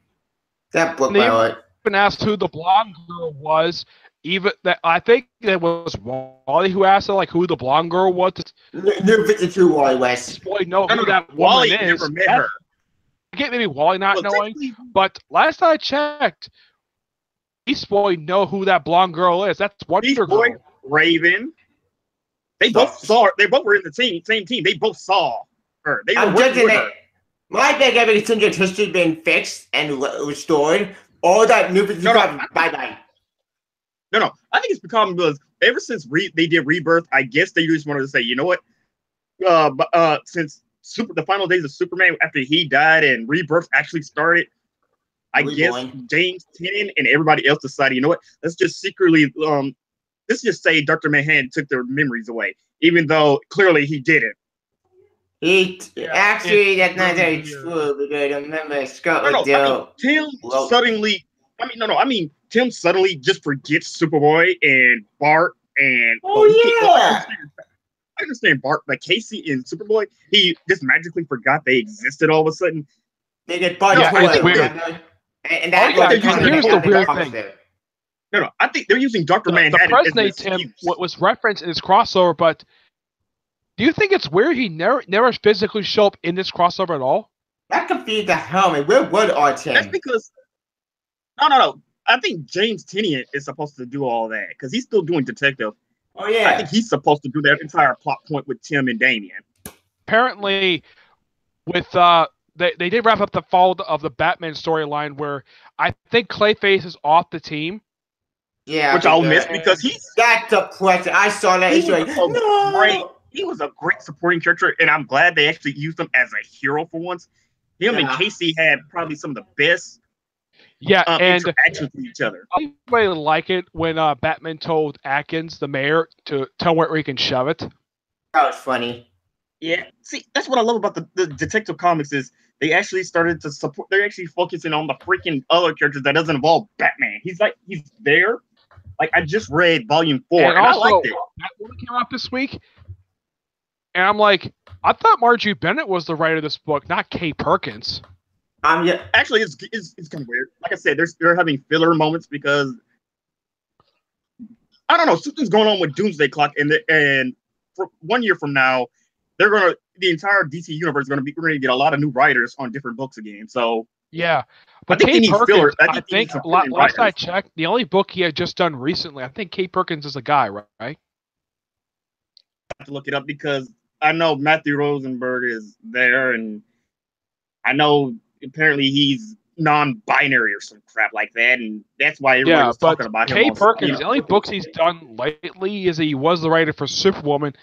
That book, by the way. Even asked who the blonde girl was. Even that, I think it was Wally who asked her, like, who the blonde girl was. New 52 Wally West. Boy, know who that woman Wally is. never met her. get maybe Wally not Well, knowing, technically, but last I checked, Beast Boy know who that blonde girl is. That's Wonder Beast Girl. Boy, Raven, they both saw. They both were in the same team. They both saw her. They were I'm working judging with it. her. My big evidence since its history been fixed and restored. All that new bye-bye. No. I think it's because ever since they did Rebirth, I guess they just wanted to say, you know what? Since the final days of Superman, after he died and Rebirth actually started, I guess James Tynion and everybody else decided, you know what? Let's just secretly, let's just say Dr. Manhattan took their memories away, even though clearly he didn't. Actually, that's not very true because I remember Scott would do. Tim suddenly. Tim suddenly just forgets Superboy and Bart and. I understand Bart, but Casey and Superboy, he just magically forgot they existed all of a sudden. They get Bart it's weird. And here's the weird thing. No, I think they're using Dr. Manhattan. The President Tim was referenced in his crossover, but do you think it's weird he never physically show up in this crossover at all? That confused the hell me. Where would Tim? That's because no. I think James Tynion is supposed to do all that because he's still doing detective. Oh yeah. I think he's supposed to do that entire plot point with Tim and Damian. Apparently, with they did wrap up the fall of the Batman storyline where I think Clayface is off the team. Yeah, which I'll miss because that's the question. I saw that. He was a great supporting character, and I'm glad they actually used him as a hero for once. Him and Casey had probably some of the best and interactions with each other. I really like it when Batman told Atkins, the mayor, to tell where he can shove it. That was funny. Yeah, see, that's what I love about the Detective Comics is they actually started to support. They're actually focusing on the freaking other characters that doesn't involve Batman. He's there. Like I just read Volume 4, and also, I liked it. That one came out this week, and I'm like, I thought Margie Bennett was the writer of this book, not Kay Perkins. Yeah, actually, it's kind of weird. Like I said, they're having filler moments because I don't know, something's going on with Doomsday Clock, and for 1 year from now, the entire DC universe we're gonna get a lot of new writers on different books again. So yeah, but Kay Perkins, I think last I checked, the only book he had just done recently, I think Kay Perkins is a guy, right? I have to look it up because I know Matthew Rosenberg is there, and I know apparently he's non-binary or some crap like that, and that's why everybody was talking about him. Kay Perkins, the only books he's done lately is he was the writer for Superwoman.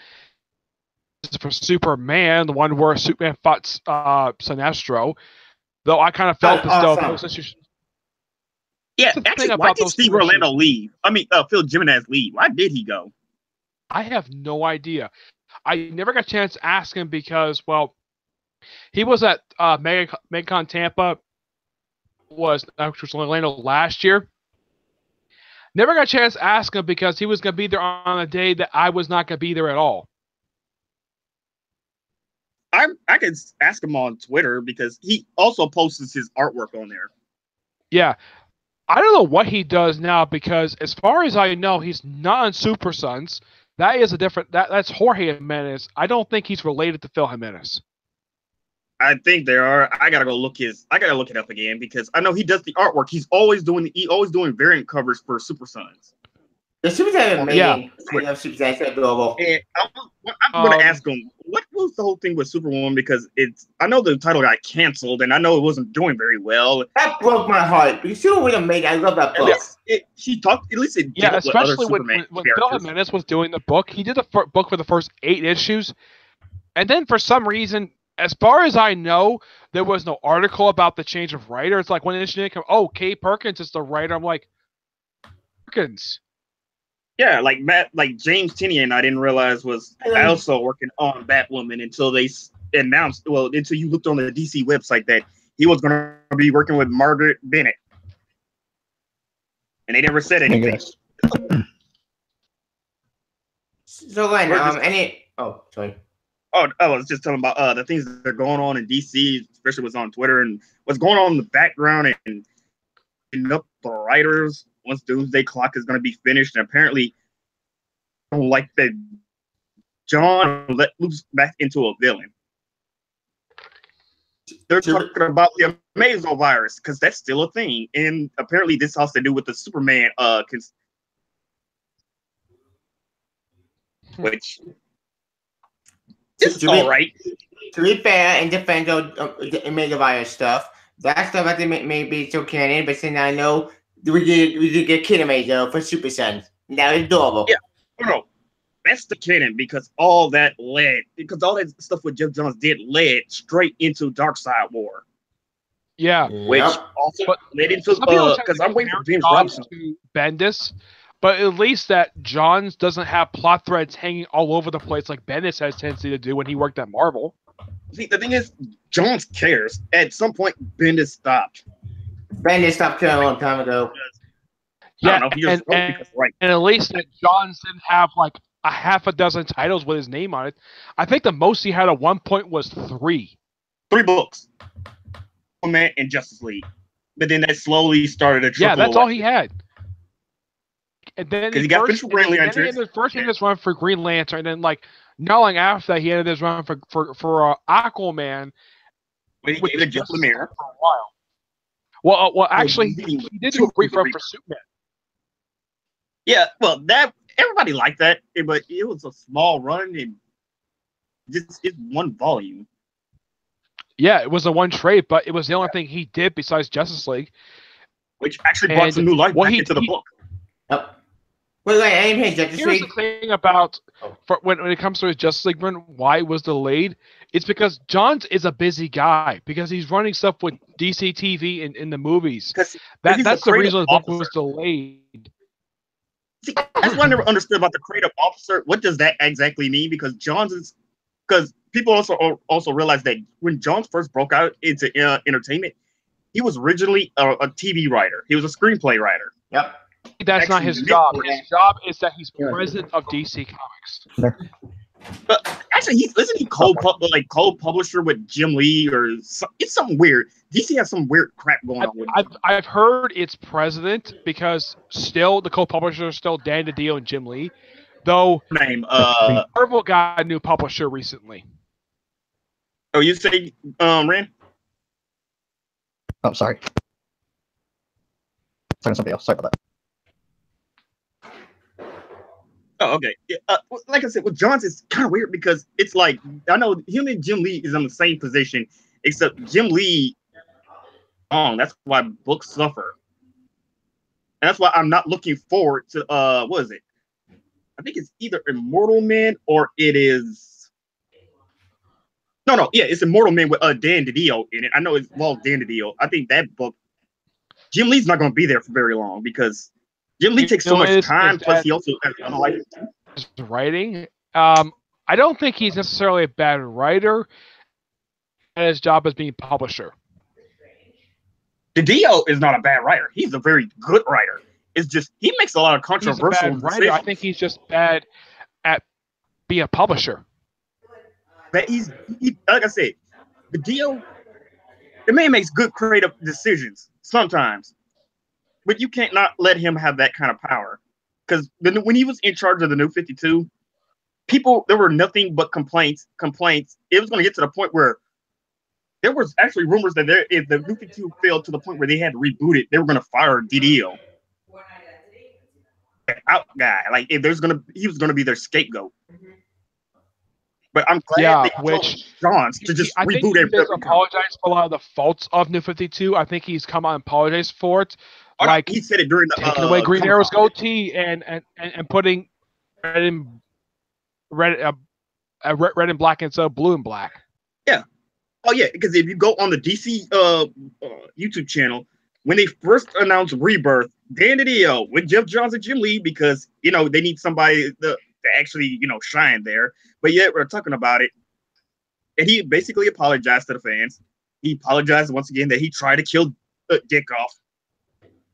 For Superman, the one where Superman fought Sinestro, though I kind of felt as though those issues. Yeah, actually, why did Steve Orlando leave? I mean, Phil Jimenez leave. Why did he go? I have no idea. I never got a chance to ask him because, well, he was at MegaCon Tampa, which was Orlando last year. Never got a chance to ask him because he was going to be there on a day that I was not going to be there at all. I could ask him on Twitter because he also posts his artwork on there. Yeah. I don't know what he does now because as far as I know, he's not on Super Sons. That is a different that's Jorge Jimenez. I don't think he's related to Phil Jimenez. I think there are. I gotta look it up again because I know he does the artwork. He's always doing variant covers for Super Sons. The Super Sons are amazing. I love Super Sons. They're adorable. And I'm going to ask him, what was the whole thing with Superwoman? Because I know the title got canceled, and I know it wasn't doing very well. That broke my heart. Because Superwoman amazing. I love that book. She talked, at least it did especially when Phil Jimenez was doing the book. He did the book for the first 8 issues. And then for some reason, as far as I know, there was no article about the change of writer. It's like when an issue came, Kay Perkins is the writer. I'm like, Perkins. Yeah, like James Tynion, I didn't realize was also working on Batwoman until they announced. Well, until you looked on the DC website that he was going to be working with Margaret Bennett, and they never said anything. So Glenn, sorry. I was just telling about the things that are going on in DC, especially what's on Twitter and what's going on in the background and up the writers. Once Doomsday Clock is going to be finished, and apparently, like that, John let loose back into a villain. they're talking about the Amazo virus because that's still a thing, and apparently this has to do with the Superman which is all right. To be fair, in defense of the Amazo virus stuff, that stuff I think may be still canon, but since I know we did get Kid Amazo for Super Sons. That is adorable. Yeah, no, that's the canon because all that stuff with Jeff Johns did led straight into Darkseid War. Yeah, which also led into because I'm waiting for James Robinson to Bendis, but at least that Johns doesn't have plot threads hanging all over the place like Bendis has tendency to do when he worked at Marvel. See, the thing is, Johns cares. At some point, Bendis stopped. Bendis stopped caring a long time ago. Yeah, and at least that Johns didn't have like a half a dozen titles with his name on it. I think the most he had at one point was 3. 3 books. Man and Justice League, but then that slowly started to trickle. Yeah, that's all he had. And then he got finished with Green Lantern. First, he had his run for Green Lantern, and then like not long after that, he had his run for Aquaman. When he gave it Jeff Lemire for a while. Well, actually, he did do a brief run for Superman. Yeah, well, that everybody liked that, but it was a small run and it's one volume. Yeah, it was a one trade, but it was the only thing he did besides Justice League. Which actually brought some new life back into the book. Wait, I ain't paying Justice Here's League. the thing about when it comes to his Justice League run, why it was delayed. It's because Johns is a busy guy because he's running stuff with DC TV in the movies. That's the reason the book was delayed. See, that's what I never understood about the creative officer. What does that exactly mean? Because Johns is because people also realize that when Johns first broke out into entertainment, he was originally a TV writer. He was a screenplay writer. Yep. That's not his job. His job is that he's president of DC Comics. But actually, isn't he co-publisher with Jim Lee or it's something weird? DC has some weird crap going on with him. I've heard it's president because still the co-publisher is still Dan DiDio and Jim Lee. Though Marvel got a new publisher recently. Oh, you say Rand? Oh, sorry. Talking to somebody else. Sorry about that. Oh, okay. Like I said, with Johns, it's kind of weird because it's like I know him and Jim Lee is in the same position, except Jim Lee. That's why books suffer, and that's why I'm not looking forward to what is it? I think it's either Immortal Men or it is. No, yeah, it's Immortal Men with Dan DiDio in it. I know it's Dan DiDio. I think that book, Jim Lee's not going to be there for very long because Jim Lee takes so much time. Plus, he also has other life. Writing. I don't think he's necessarily a bad writer. His job as being publisher. DiDio is not a bad writer. He's a very good writer. It's just he makes a lot of controversial decisions. I think he's just bad at being a publisher. But like I said, the man makes good creative decisions sometimes, but you can't not let him have that kind of power. Because when he was in charge of the New 52, there were nothing but complaints. It was going to get to the point where there was actually rumors that if the New 52 failed to the point where they had to reboot it, they were going to fire DiDio. Out guy, like if he was going to be their scapegoat. But I'm glad they told Johns to just reboot everything. He's apologized for a lot of the faults of New 52. I think he's come out and apologized for it. Like he said it during the taking away Green Arrow's goatee and putting red and black instead of blue and black. Yeah. Oh yeah, because if you go on the DC YouTube channel, when they first announced Rebirth, Dan DiDio with Jeff Johns and Jim Lee, because they need somebody to actually shine there. But yet we're talking about it, and he basically apologized to the fans. He apologized once again that he tried to kill Dick off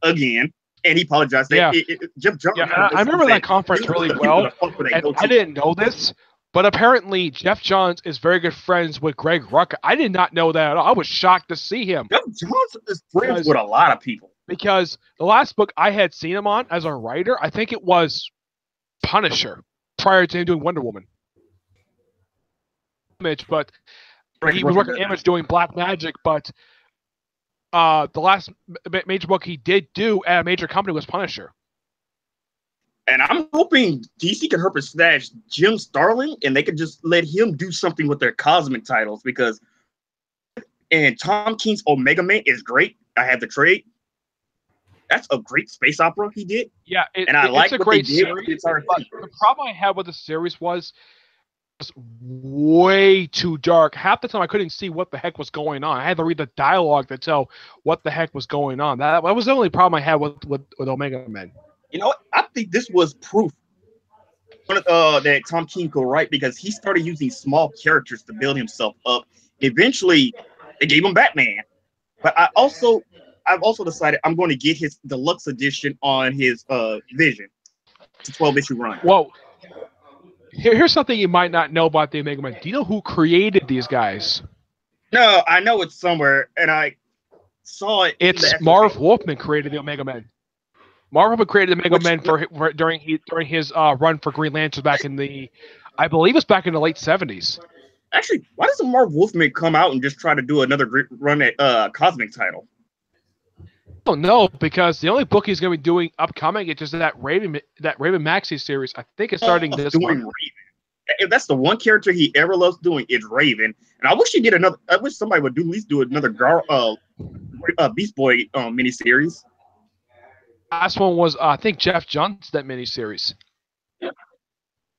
again, and he apologized. Yeah, Jeff Johns. Yeah, I remember that conference really well. And I didn't know this, but apparently Jeff Johns is very good friends with Greg Rucka. I did not know that at all. I was shocked to see him. Jeff Johns is friends with a lot of people. Because the last book I had seen him on as a writer, I think it was Punisher, prior to him doing Wonder Woman. But he was working Image doing Black Magic, but the last major book he did do at a major company was Punisher. And I'm hoping DC can help us snatch Jim Starlin, and they could just let him do something with their cosmic titles, because and Tom King's Omega Man is great. I have the trade. That's a great space opera he did. Yeah, I like it's a what great they did. series. But the problem I had with the series was way too dark. Half the time I couldn't see what the heck was going on. I had to read the dialogue to tell what the heck was going on. That was the only problem I had with Omega Man. You know what? I think this was proof that Tom King could write, because he started using small characters to build himself up. Eventually, they gave him Batman. But I've also decided I'm going to get his deluxe edition on his Vision. It's a 12-issue run. Whoa. Here's something you might not know about the Omega Man. Do you know who created these guys? No, I know it's somewhere, and I saw it. It's Marv Wolfman created the Omega Man. Marv Wolfman created the Omega Man during his run for Green Lantern back in I believe it's back in the late 70s. Actually, why doesn't Marv Wolfman come out and just try to do another run at Cosmic title? I don't know, because the only book he's going to be doing upcoming is just that Raven Maxi series. I think it's starting this month. Raven. If that's the one character he ever loves doing, it's Raven. And I wish he did another. I wish somebody would at least do another Beast Boy miniseries. Last one was I think Jeff Johns, that miniseries.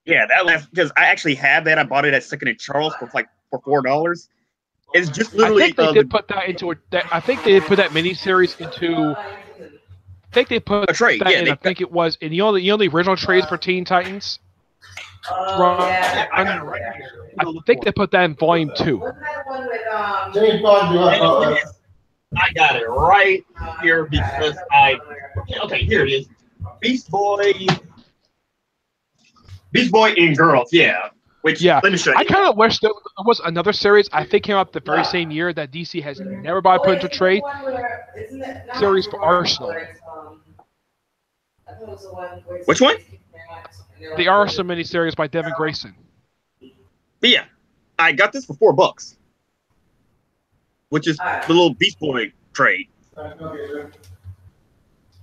Yeah, that was because I actually had that. I bought it at Second and Charles for $4. It's just literally. I think they did put that into I think they did put that miniseries into. I think they put a trade. That Yeah, in, I think it was in the original trades for Teen Titans. I think they put that in volume 2. I got it right here because okay, here it is. Beast Boy and Girls, yeah. Which, yeah, let me show you. I kind of wish there was another series. I think came out the very same year that DC has never bought put into trade. Series for Arsenal. Which one? The Arsenal miniseries by Devin Grayson. But yeah, I got this for $4, which is the little Beast Boy trade.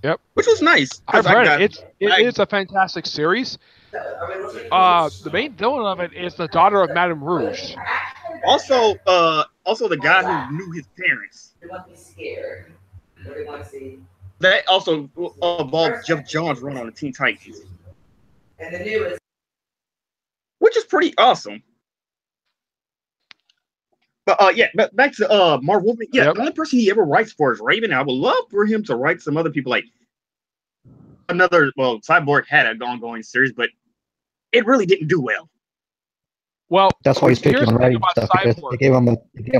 Yep. Which was nice. I've read it. It's a fantastic series. The main villain of it is the daughter of Madame Rouge. Also the guy who knew his parents. That also involved Jeff Johns' run on the Teen Titans. And the newest, which is pretty awesome. But yeah, but back to Marv Wolfman. Yeah, The only person he ever writes for is Raven. I would love for him to write some other people, like Cyborg had an ongoing series, but it really didn't do well. Well, that's why he's picking on writing stuff, because they gave him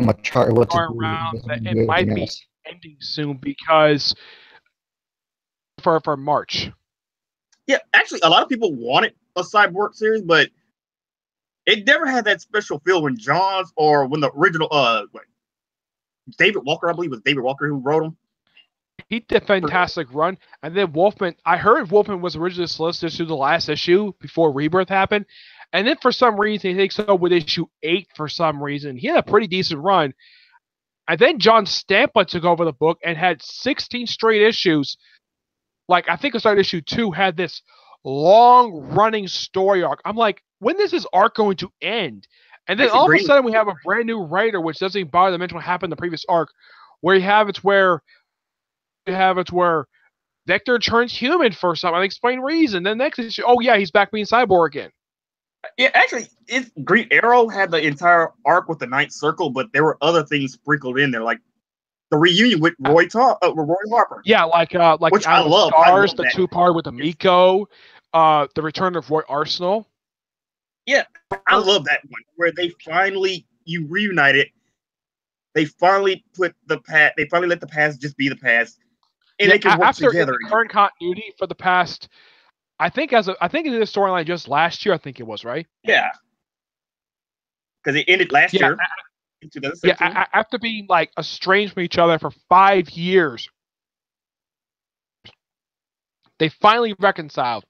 a chart what to do. It might be ending soon because for March. Yeah, actually, a lot of people wanted a Cyborg series, but it never had that special feel when Johns or when the original David Walker, I believe it was David Walker who wrote them. He did a fantastic run, and then Wolfman. I heard Wolfman was originally solicited to the last issue before Rebirth happened, and then for some reason he takes over with issue 8 for some reason. He had a pretty decent run, and then John Stampa took over the book and had 16 straight issues. Like, I think it started issue 2, had this long-running story arc. I'm like, when is this arc going to end? And then all of a sudden we have a brand new writer, which doesn't even bother to mention what happened in the previous arc, where you have it where Vector turns human for some unexplained reason. Then next issue, oh yeah, he's back being Cyborg again. Yeah, actually, Green Arrow had the entire arc with the Ninth Circle, but there were other things sprinkled in there, like the reunion with Roy Harper. Yeah, like which I love. Stars, the 2-part with Amico, the return of Roy Arsenal. Yeah, I love that one where they finally reunited. They finally let the past just be the past, and they can work together. After current continuity for the past, I think in the storyline just last year, I think it was, right? Yeah, because it ended last year. Yeah, after being like estranged from each other for 5 years, they finally reconciled.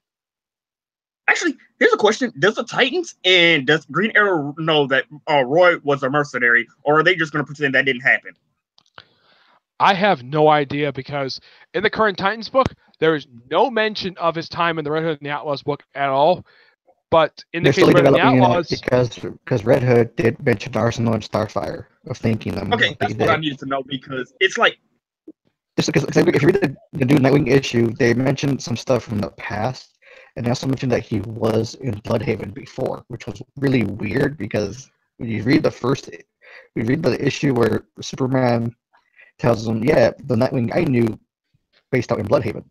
Actually, here's a question: does the Titans and does Green Arrow know that Roy was a mercenary, or are they just going to pretend that didn't happen? I have no idea because in the current Titans book, there is no mention of his time in the Red Hood and the Outlaws book at all. But in the They're case still of Red Hood and the developing Outlaws, it because Red Hood did mention Arsenal and Starfire of thanking them. Okay, What that's they what I did. needed to know because it's like Just because if you read the new Nightwing issue, they mentioned some stuff from the past, and they also mentioned that he was in Bloodhaven before, which was really weird because when you read the issue where Superman tells them, "Yeah, the Nightwing I knew based out in Bloodhaven,"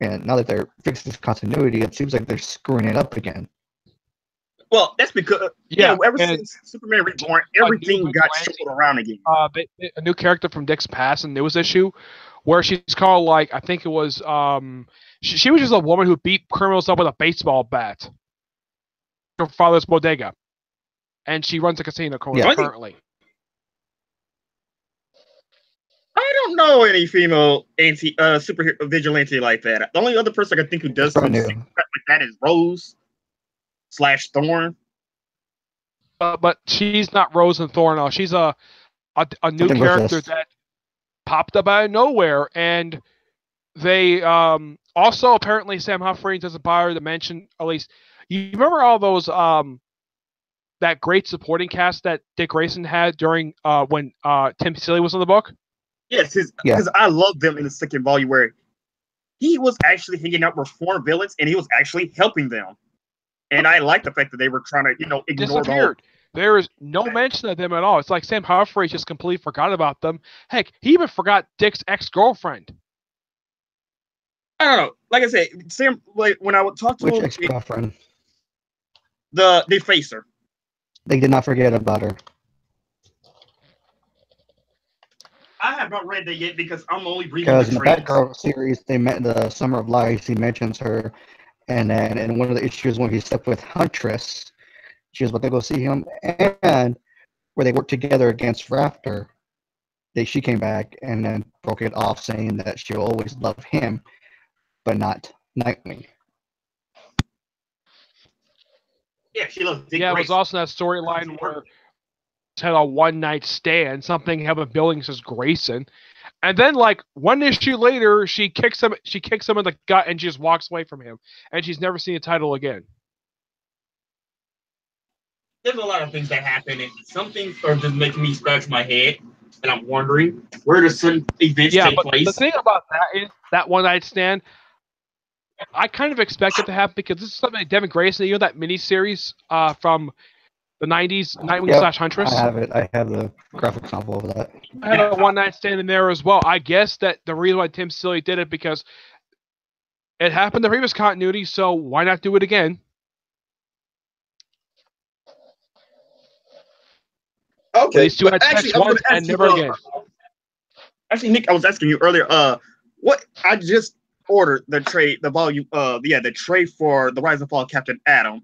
and now that they're fixing this continuity, it seems like they're screwing it up again. well, that's because yeah, ever and since Superman Reborn, a new everything got vigilante, shuffled around again. a new character from Dick's past in the newest issue, where she's called like I think it was she was just a woman who beat criminals up with a baseball bat. Her father's bodega, and she runs a casino Yeah. currently. I don't know any female superhero vigilante like that. The only other person I can think who does some Brand sick new. crap like that is Rose / Thorn. But she's not Rose and Thorn. No, she's a new Something character ruthless. that popped up out of nowhere, and they also apparently Sam Humphrey doesn't bother to mention at least. You remember all those that great supporting cast that Dick Grayson had during when Tim Seeley was in the book? Yes, because I love them in the second volume where he was actually hanging out with foreign villains and he was actually helping them. And I like the fact that they were trying to, ignore Disappeared. There is no mention of them at all. It's like Sam Humphrey just completely forgot about them. Heck, he even forgot Dick's ex-girlfriend. I don't know. Like I said, Sam, like when I would talk to Which him, ex-girlfriend? the Facer. They did not forget about her. I have not read that yet because I'm only reading Because the in the trades. Batgirl series, they met the Summer of Lies. He mentions her, and then in one of the issues when he slept with Huntress, she was about to go see him, and where they worked together against Raptor, she came back and then broke it off, saying that she'll always love him, but not Nightwing. Yeah, she loves Dick Yeah, it was Grayson. also that storyline where had a one-night stand. Something happened with Billings as Grayson, and then like one issue later, she kicks him in the gut and just walks away from him, and she's never seen a title again. There's a lot of things that happen, and some things are just making me scratch my head, and I'm wondering where do some events take but place. the thing about that is that one-night stand, I kind of expect it to happen because this is something like Devin Grayson, that miniseries from the 90s, Nightwing / Huntress. I have it. I have the graphic novel of that. I had a one-night stand in there as well. I guess that the reason why Tim Seeley did it because it happened in the previous continuity, so why not do it again? Okay, these two had sex once and never again. Actually, Nick, I was asking you earlier. What I just ordered the volume. The tray for the Rise and Fall of Captain Atom.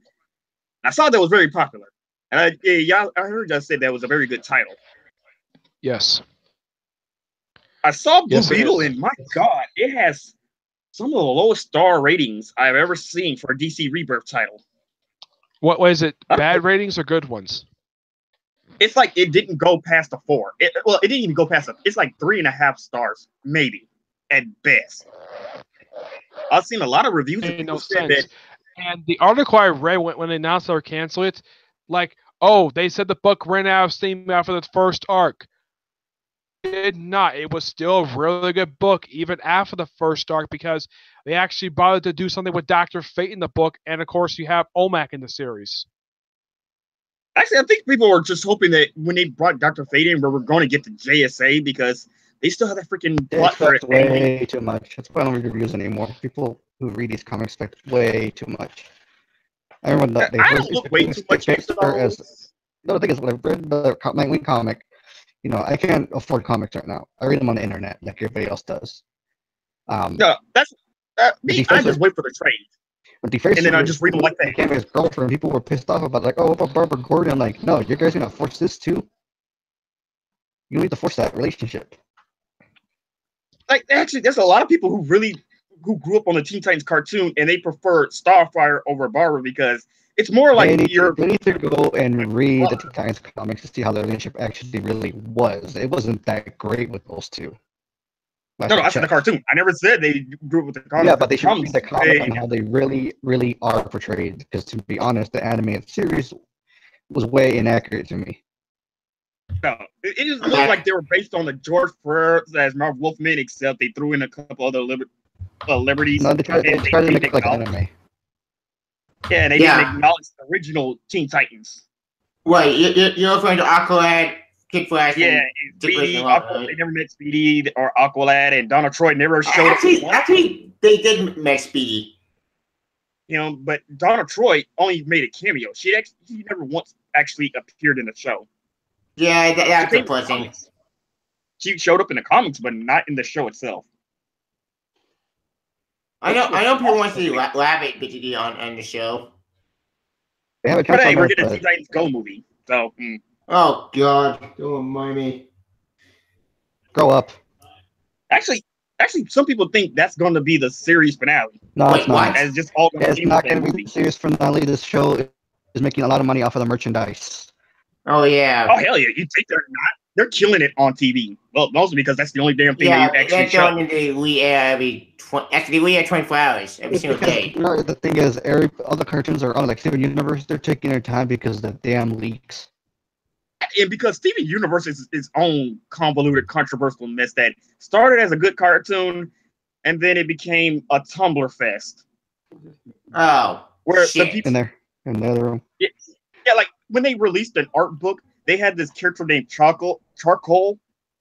I saw that was very popular, and I heard y'all say that was a very good title. Yes. I saw Blue Yes, Beetle, and my God, it has some of the lowest star ratings I've ever seen for a DC Rebirth title. What was it? Bad ratings or good ones? It's like it didn't go past a 4. It didn't even go past it's like 3.5 stars, maybe at best. I've seen a lot of reviews and people said that. And the article I read when they announced they were canceling it, like, oh, they said the book ran out of steam after the first arc. It did not. It was still a really good book even after the first arc because they actually bothered to do something with Dr. Fate in the book, and of course you have OMAC in the series. Actually, I think people were just hoping that when they brought Dr. Fate in, we were going to get the JSA because they still have that freaking plot for it. Way too much. That's why I don't read reviews anymore. People who read these comics expect way too much. I remember that I don't look way too much into those. No, the thing is, when I read the Nightwing comic, I can't afford comics right now. I read them on the internet like everybody else does. No, that's me. I just wait for the trade. But the first and then I just read them like that. Became his girlfriend. People were pissed off about oh, about Barbara Gordon. I'm like, no, you guys gonna force this too? You need to force that relationship. Like, actually, there's a lot of people who really who grew up on the Teen Titans cartoon and they prefer Starfire over Barbara because it's more like they need to go and read the Teen Titans comics to see how the relationship actually really was. It wasn't that great with those two. No, that's in the cartoon. I never said they grew up with the comics. Yeah, but they should read the comic on how they really, really are portrayed. Because to be honest, the animated series was way inaccurate to me. No, it just looked like they were based on the George Ferrer as Marv Wolfman, except they threw in a couple other liberties. No, they tried to make it like anime. Yeah, and they didn't acknowledge the original Teen Titans. Wait, you're referring to Aqualad, Kid Flash, yeah, and Speedy. They never met Speedy or Aqualad, and Donna Troy never showed up. Actually, they did met Speedy. You know, but Donna Troy only made a cameo. She never once actually appeared in the show. Yeah, that's a person. She showed up in the comics, but not in the show itself. I know people want to see Rabbit BGD on the show. But hey, we're getting a Teen Titans Go movie, so. Oh God! Don't remind me. Grow up. Actually, some people think that's going to be the series finale. No, it's not. It's just all. It's not going to be the series finale. This show is making a lot of money off of the merchandise. Oh yeah. Oh hell yeah! You think they're not? They're killing it on TV. Well, mostly because that's the only damn thing they actually show. We air every 24 hours every single day. You know, the thing is, all the cartoons are on like Steven Universe. They're taking their time because of the damn leaks. And because Steven Universe is its own convoluted, controversial mess that started as a good cartoon, and then it became a Tumblr fest. Oh, where shit. The people in the other room. Yeah, like when they released an art book, they had this character named Charcoal,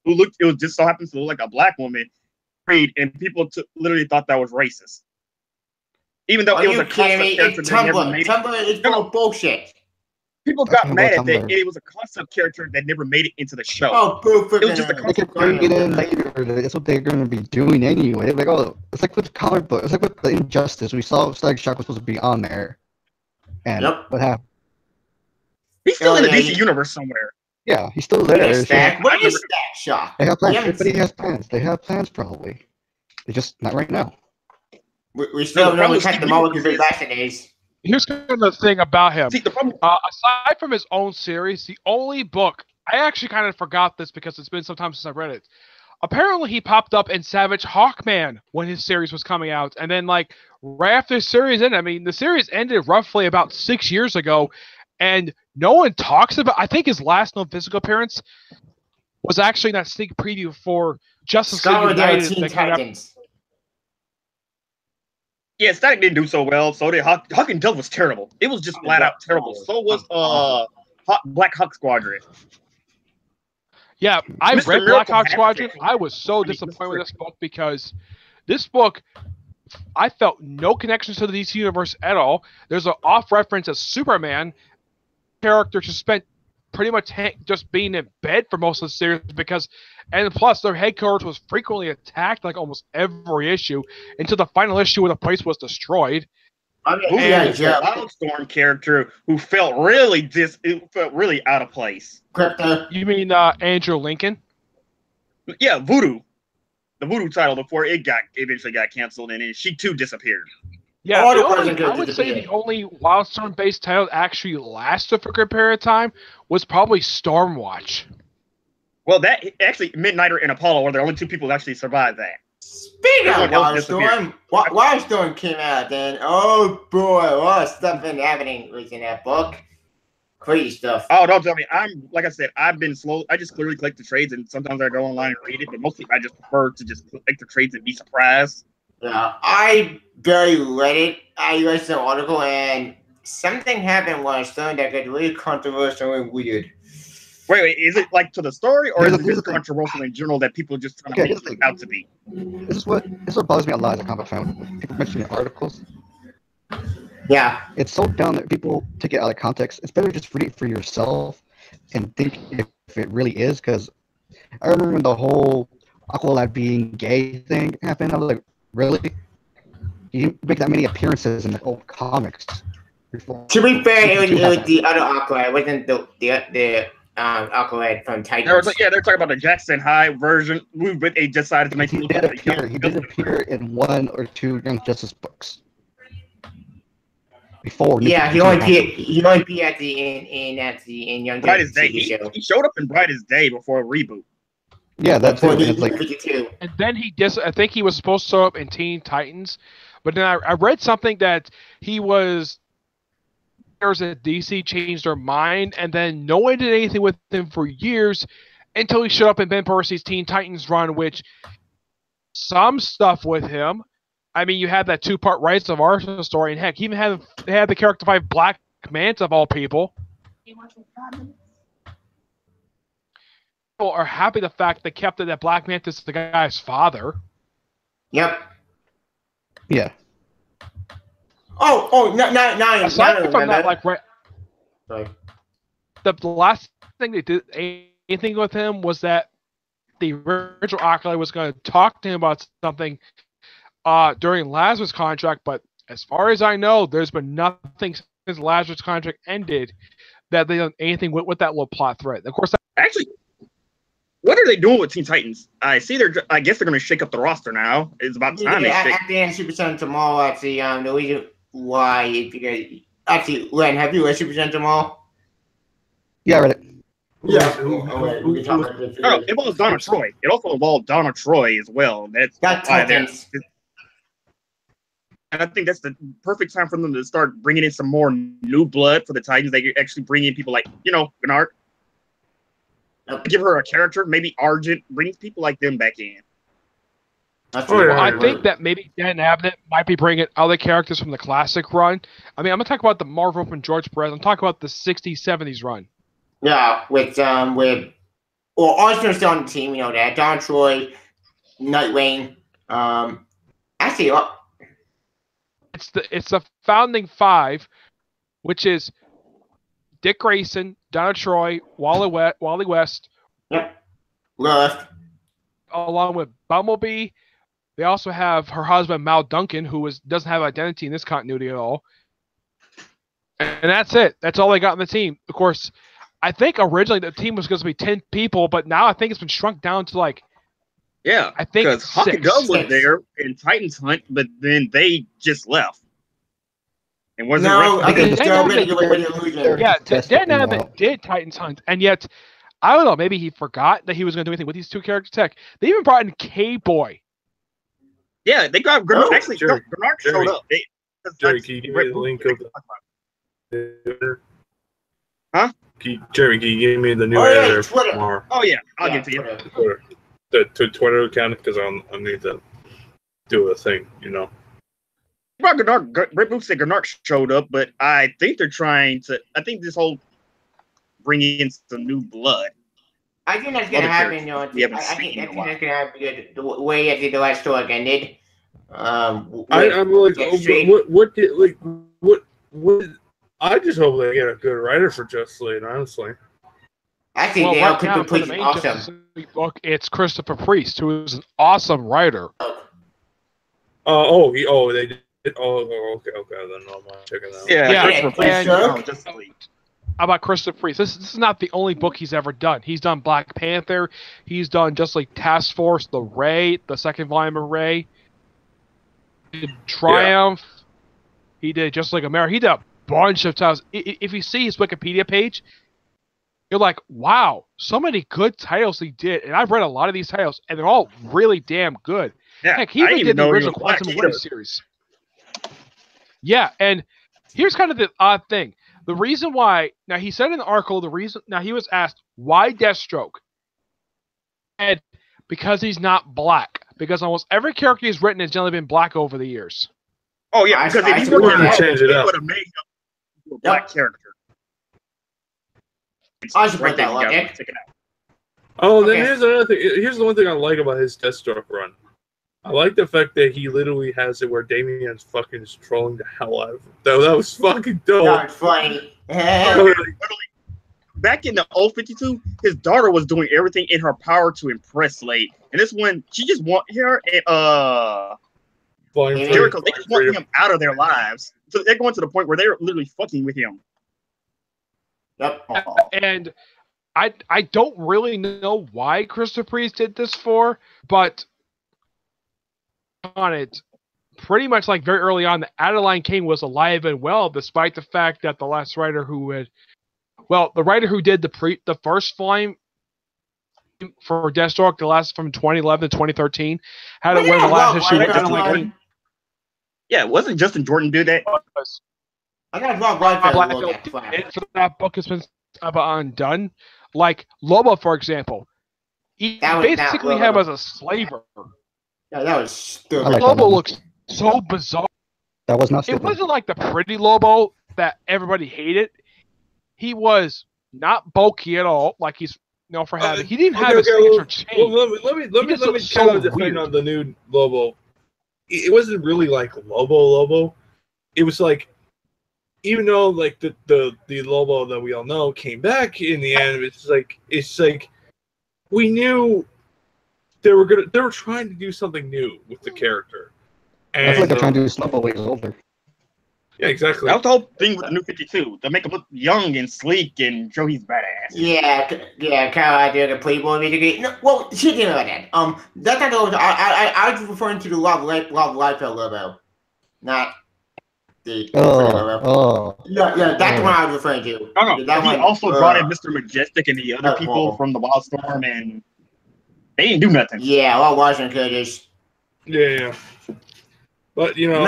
who looked. It was just so happens to look like a black woman. And people literally thought that was racist, even though it was a concept character. Tumblr is full of bullshit. People got mad at that. It was a concept character that never made it into the show. Oh, boo! It was just a concept character. Bring it in later. That's what they're going to be doing anyway. Like, it's like with comic book. It's like with the Injustice. We saw Static Shock was supposed to be on there, and what happened? He's still in the DC universe somewhere. Yeah, he's still there. What is Static Shock? They have plans. Everybody has plans. They have plans probably. They're just not right now. We still know we kept the mulligan for back days. Here's kind of the thing about him. See, aside from his own series, the only book, I actually kind of forgot this because it's been some time since I read it. Apparently, he popped up in Savage Hawkman when his series was coming out. And then, like, right after the series ended, I mean, the series ended roughly about 6 years ago. And no one talks about, I think his last known physical appearance was actually in that sneak preview for Justice League United. Yeah, Static didn't do so well. So did Hawk and Dove was terrible. It was just flat out terrible. So was Black Hawk Squadron. Yeah, I read Black Hawk Squadron. I was so disappointed with this book because this book, I felt no connections to the DC universe at all. There's an off reference as Superman character just spent pretty much just being in bed for most of the series and plus their headquarters was frequently attacked like almost every issue until the final issue where the place was destroyed. Wildstorm character who felt really out of place. You mean Andrew Lincoln? Yeah, Voodoo. The Voodoo title before it eventually got canceled and she too disappeared. Yeah, I would say the only Wildstorm-based title that actually lasted for a good period of time was probably Stormwatch. Well, that actually, Midnighter and Apollo are the only two people that actually survived that. Speaking of Wildstorm, Wildstorm came out then. Oh boy, a lot of stuff been happening in that book. Crazy stuff. Oh, don't tell me. Like I said, I've been slow. I just clearly collect the trades, and sometimes I go online and read it, but mostly I just prefer to just collect the trades and be surprised. Yeah, I barely read it. I read some article, and something happened when I started that got really controversial and weird. Wait, is it like to the story, or is it just controversial in general that people just trying to make it out to be? This is what bothers me a lot as a comic fan. People mentioning articles. Yeah. It's so dumb that people take it out of context. It's better just read it for yourself and think if it really is, because I remember when the whole Aqualad being gay thing happened, I was like, really? He didn't make that many appearances in the old comics before. To be fair, it was the other Aqualad. It wasn't the Aqualad from They're Titans. they're talking about the Jackson High version, but they decided to make He it look did like appear. He did appear in 1 or 2 Young Justice books. Before. Yeah, he only appeared at the in Young Brightest Justice Day. TV show. He showed up in Brightest Day before a reboot. Yeah, that's For it. the It's like, too. And then I think he was supposed to show up in Teen Titans, but then I read something that he was. There's a DC changed their mind, and then no one did anything with him for years until he showed up in Ben Percy's Teen Titans run, which some stuff with him. I mean, you had that 2-part Rights of Arsenal story, and heck, he even had the character by Black Manta of all people. People are happy the fact they kept it that Black Manta is the guy's father. Yep. yeah. Aside from that, like, Sorry. the last thing they did anything with him was that the original Acolyte was going to talk to him about something during Lazarus' contract, but as far as I know, there's been nothing since Lazarus' contract ended that they done anything with that little plot thread. Of course, Actually, what are they doing with Teen Titans? I guess they're going to shake up the roster now. It's about time they shake. At the end of Super Sentai tomorrow, actually, the reason why is because actually, Len, have you read Super Sentai tomorrow? Yeah, I read it. Yeah. No, it involves Donna Troy. It also involved Donna Troy as well. That's why Titans. And I think that's the perfect time for them to start bringing in some more new blood for the Titans. They could actually bring in people like, Bernard. Give her a character. Maybe Argent. Brings people like them back in. I think that maybe Dan Abnett might be bringing other characters from the classic run. I mean, I'm going to talk about the Marvel from George Perez. I'm talking about the 60s, 70s run. Yeah, with Arsenal's still on the team, that. Don Troy, Nightwing. Actually, it's the founding 5, which is Dick Grayson, Donna Troy, Wally West. Yep. Left. Along with Bumblebee. They also have her husband, Mal Duncan, who doesn't have identity in this continuity at all. And that's it. That's all they got in the team. Of course, I think originally the team was going to be 10 people, but now I think it's been shrunk down to I think because Hawk and Dove was 6. there in Titans Hunt, but then they just left. And wasn't I think Dan Abnett did Titans Hunt, and yet I don't know. Maybe he forgot that he was going to do anything with these 2 characters. Tech. They even brought in K-Boy. Yeah, they got Grenard. Actually, Grenard showed up. Jerry, can you give me the link of the... Huh? Jerry, can you give me the new editor for tomorrow? Oh, yeah. I'll give it to you. The Twitter account, because I need to do a thing, Red Book said Grenard showed up, but I think they're trying to... I think this whole bringing in some new blood. I think that's gonna happen. I think that's gonna happen because the way I think the last story ended. I'm like, what? I just hope they get a good writer for Justice League. Honestly, I think they all completely awesome. Book, it's Christopher Priest, who is an awesome writer. They did. Okay. Then I'm checking that. Yeah. Christopher Priest. How about Christopher Priest? This is not the only book he's ever done. He's done Black Panther. He's done just like Task Force, the Ray, the second volume of Ray. He did Triumph. Yeah. He did Just Like America. He did a bunch of titles. If you see his Wikipedia page, you're like, wow, so many good titles he did. And I've read a lot of these titles, and they're all really damn good. Yeah, heck, he even did the original Quantum Wave series. Yeah, and here's kind of the odd thing. The reason why, now he said in the article, he was asked, why Deathstroke? And because he's not black. Because almost every character he's written has generally been black over the years. Oh, yeah, because if you would have change it up, would have made him a black character. I support that logic. Here's another thing. Here's the one thing I like about his Deathstroke run. I like the fact that he literally has it where Damian's fucking just trolling the hell out of him. That was fucking dope. That was funny. Back in the old 52, his daughter was doing everything in her power to impress Slade. And this one, she just want her and Jericho, they just want him out of their lives. So they're going to the point where they're literally fucking with him. Yep. And I don't really know why Christopher Priest did this but on it, pretty much like very early on, Adeline King was alive and well, despite the fact that the last writer the writer who did the first volume for Deathstroke, the last from 2011 to 2013, had it where the last issue was Adeline King. Yeah, wasn't Justin Jordan do that? I got Rob Liefeld for that book has been undone. Like Lobo, for example, he basically had him as a slaver. Yeah, that was stupid. Like Lobo looks so bizarre. That was not stupid. It wasn't like the pretty Lobo that everybody hated. He was not bulky at all, like he's known for having. He didn't have his signature chain. Well, let me try to defend on the new Lobo. It wasn't really like Lobo. It was like, even though like the Lobo that we all know came back in the end, it's like we knew they were trying to do something new with the character. And I feel like they're trying to do Snowball when he's older. Yeah, exactly. That was the whole thing with the New 52, to make him look young and sleek and show he's badass. Yeah, kind of like the Playboy basically. No, well, she didn't know that. That's not the Lobo. I was referring to the Rob Liefeld Lobo, not the Lobo. Yeah, that's the one I was referring to. No. He also brought in Mr. Majestic and the other people from the Wildstorm, and they didn't do nothing. Yeah, all Washington Curtis. Yeah. But you know,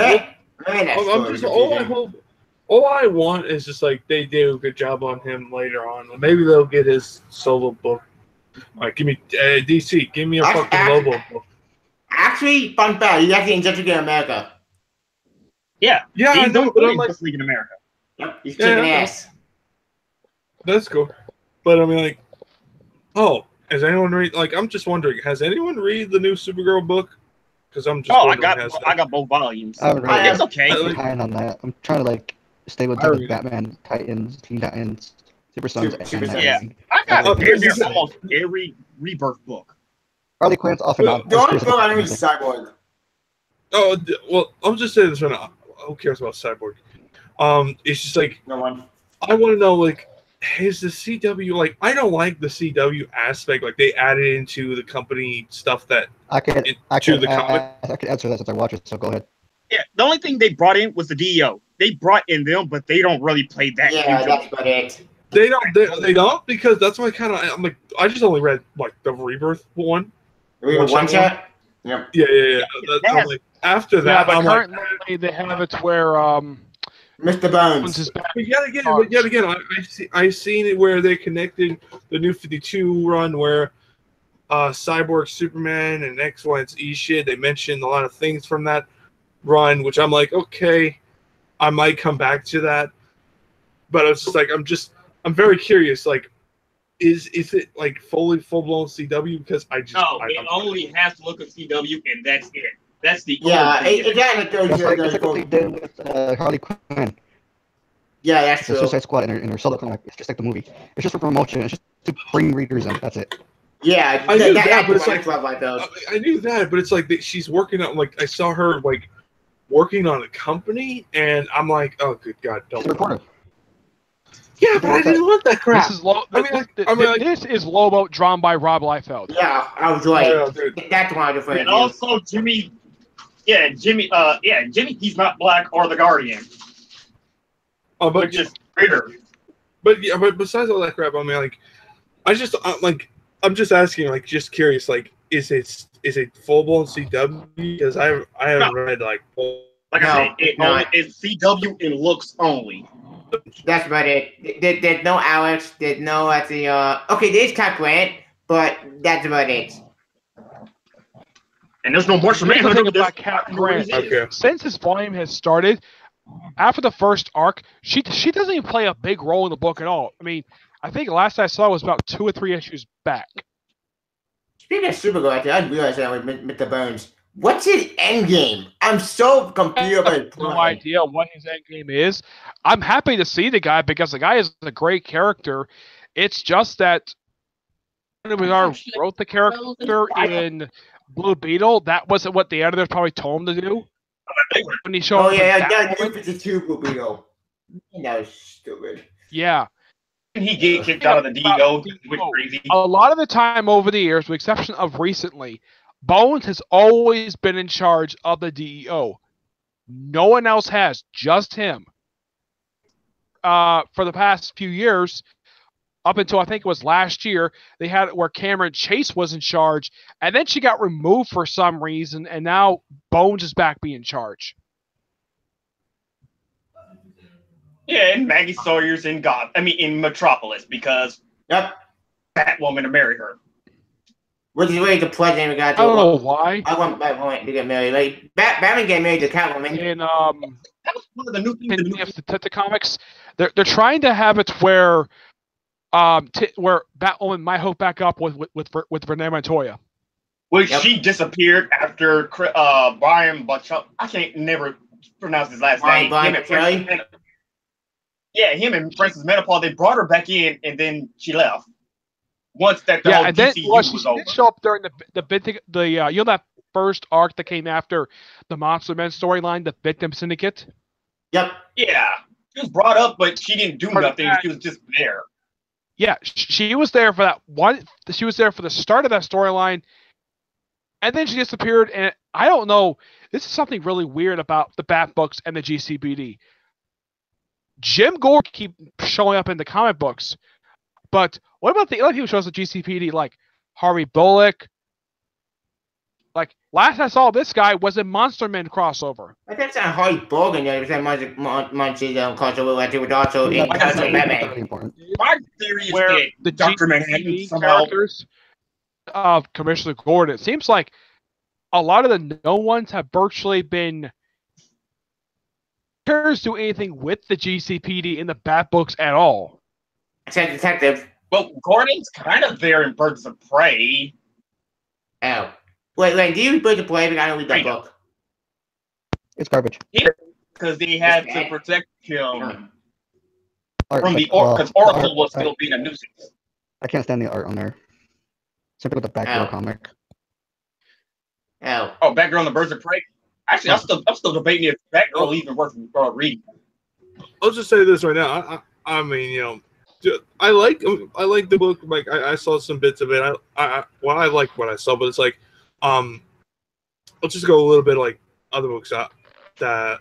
all I want is just like they do a good job on him later on. Maybe they'll get his solo book. Like, give me DC, give me a fucking Lobo book. Actually, fun fact, he's actually in Justice League in America. Yeah, I know, but I'm like Justice League in America. Yep, he's kicking ass. That's cool, but I mean, like, has anyone read? Like, I'm just wondering, has anyone read the new Supergirl book? Because I'm just. I got both volumes. It's okay. I'm behind on that. I'm trying to like stay with Batman, Titans, Teen Titans, Super Sons, and I got almost every Rebirth book. Harley Quinn's off and on. The only book I know is Cyborg. Oh well, I'm just saying this right now. Who cares about Cyborg? It's just like no one. I want to know, like, is the CW like? I don't like the CW aspect. Like, they added into the company stuff that I can answer that since I watch it. So go ahead. Yeah, the only thing they brought in was the DEO. They brought in them, but they don't really play that. Yeah, that's about it. They don't because that's why I'm like I just only read like the Rebirth one. One shot. Yep. Yeah. Like, after that, but I'm currently they have it where Mr. Bones is back. But yet again, I seen it where they connected the New 52 run where Cyborg, Superman, and X, Y, and Z shit. They mentioned a lot of things from that run, which I'm like, okay, I might come back to that. But I was just like, I'm very curious. Like, is it like full blown CW? Because it only has to look at CW, and that's it. That's the That's what they did with Harley Quinn. Yeah, that's true. Suicide Squad in her solo comic. It's just like the movie. It's just for promotion. It's just to bring readers in. That's it. Yeah, I knew that, but it's like I knew that, but it's like she's working on. Like, I saw her like working on a company, and I'm like, oh, good God, don't. She's a reporter. Yeah, but I didn't want that crap. This is Lobo drawn by Rob Liefeld. Yeah, I was right. That's why I And also Jimmy. Jimmy, he's not Black or the Guardian. Oh, but just greater. But besides all that crap, I mean, like, I'm just asking, like, just curious, like, is it full blown CW? Because I haven't read like. I said, it's CW in looks only. That's about it. There's no Alex. There's no okay, there's Cap Grant, but that's about it. And there's no more Manhunter. Think about Cap Grant. Okay. Since his volume has started, after the first arc, she doesn't even play a big role in the book at all. I mean, I think last I saw was about 2 or 3 issues back. Speaking of Supergirl, I didn't realize that with Mr. Burns. What's his end game? I'm so confused. I have no idea what his end game is. I'm happy to see the guy because the guy is a great character. It's just that when wrote the character in Blue Beetle, that wasn't what the editors probably told him to do. When he showed that New 52 Blue Beetle. That was stupid. Yeah. he get kicked out of the DO, which crazy. A lot of the time over the years, with the exception of recently, Bones has always been in charge of the DEO. No one else has, just him. For the past few years, up until I think it was last year, they had it where Cameron Chase was in charge, and then she got removed for some reason, and now Bones is back being in charge. Yeah, and Maggie Sawyer's in in Metropolis because Batwoman to marry her. Which is really the president we got to. I don't know why. I want Batwoman to get married. Like Batman get married to Catwoman. In that was one of the new things. the comics, they're trying to have it where where Batwoman might hook back up with Renee Montoya. Well, she disappeared after Brian Butch. I can't never pronounce his last name. Him and Francis Menopause, they brought her back in, and then she left. Once that whole DCU was over. She did show up during the you know that first arc that came after the Monster Men storyline, the Victim Syndicate. Yep. Yeah, she was brought up, but she didn't do nothing. She was just there. Yeah, she was there for that one. She was there for the start of that storyline, and then she disappeared. And I don't know. This is something really weird about the Bat books and the GCPD. Jim Gordon keep showing up in the comic books, but what about the other people who shows the GCPD, like Harvey Bullock? Like last I saw, this guy was a Monster Men crossover. I think it's not Harvey Bullock in there. It's a Monster crossover with also in Batman. My theory is that the Dr. Manhattan somehow of Commissioner Gordon. It seems like a lot of the no ones have virtually been do anything with the GCPD in the Bat books at all. Except Detective. Well, Gordon's kind of there in Birds of Prey. Oh. Wait, do you read Birds of Prey? I don't read that book. It's garbage. Yeah, because they had to protect him from the because Oracle was still being a nuisance. I can't stand the art on there. Something with the Batgirl comic. Oh, Batgirl on the Birds of Prey? Actually, I'm still debating if Batgirl even worth reading. I'll just say this right now. I mean, you know, I like the book. Like I saw some bits of it. I like what I saw, but it's like, I'll just go a little bit like other books that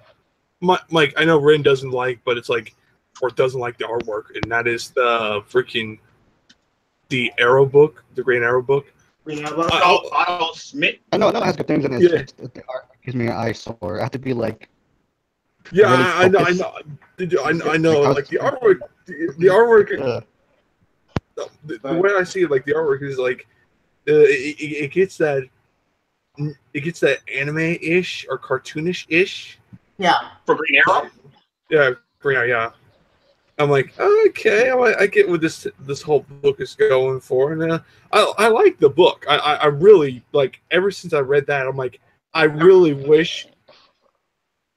like I know Rin doesn't like, but it's like or doesn't like the artwork, and that is the Arrow book, the Green Arrow book. Otto Smith. I know it has good things in it. Yeah. The art gives me an eyesore. I have to be like. Yeah, really I know. Like the artwork, the way I see it, like the artwork is like, it gets that anime-ish or cartoonish-ish. Yeah. For Green Arrow. Yeah, Green Arrow. Yeah. I'm like, okay, I get what this whole book is going for, and I like the book. I really like. Ever since I read that, I'm like, I really wish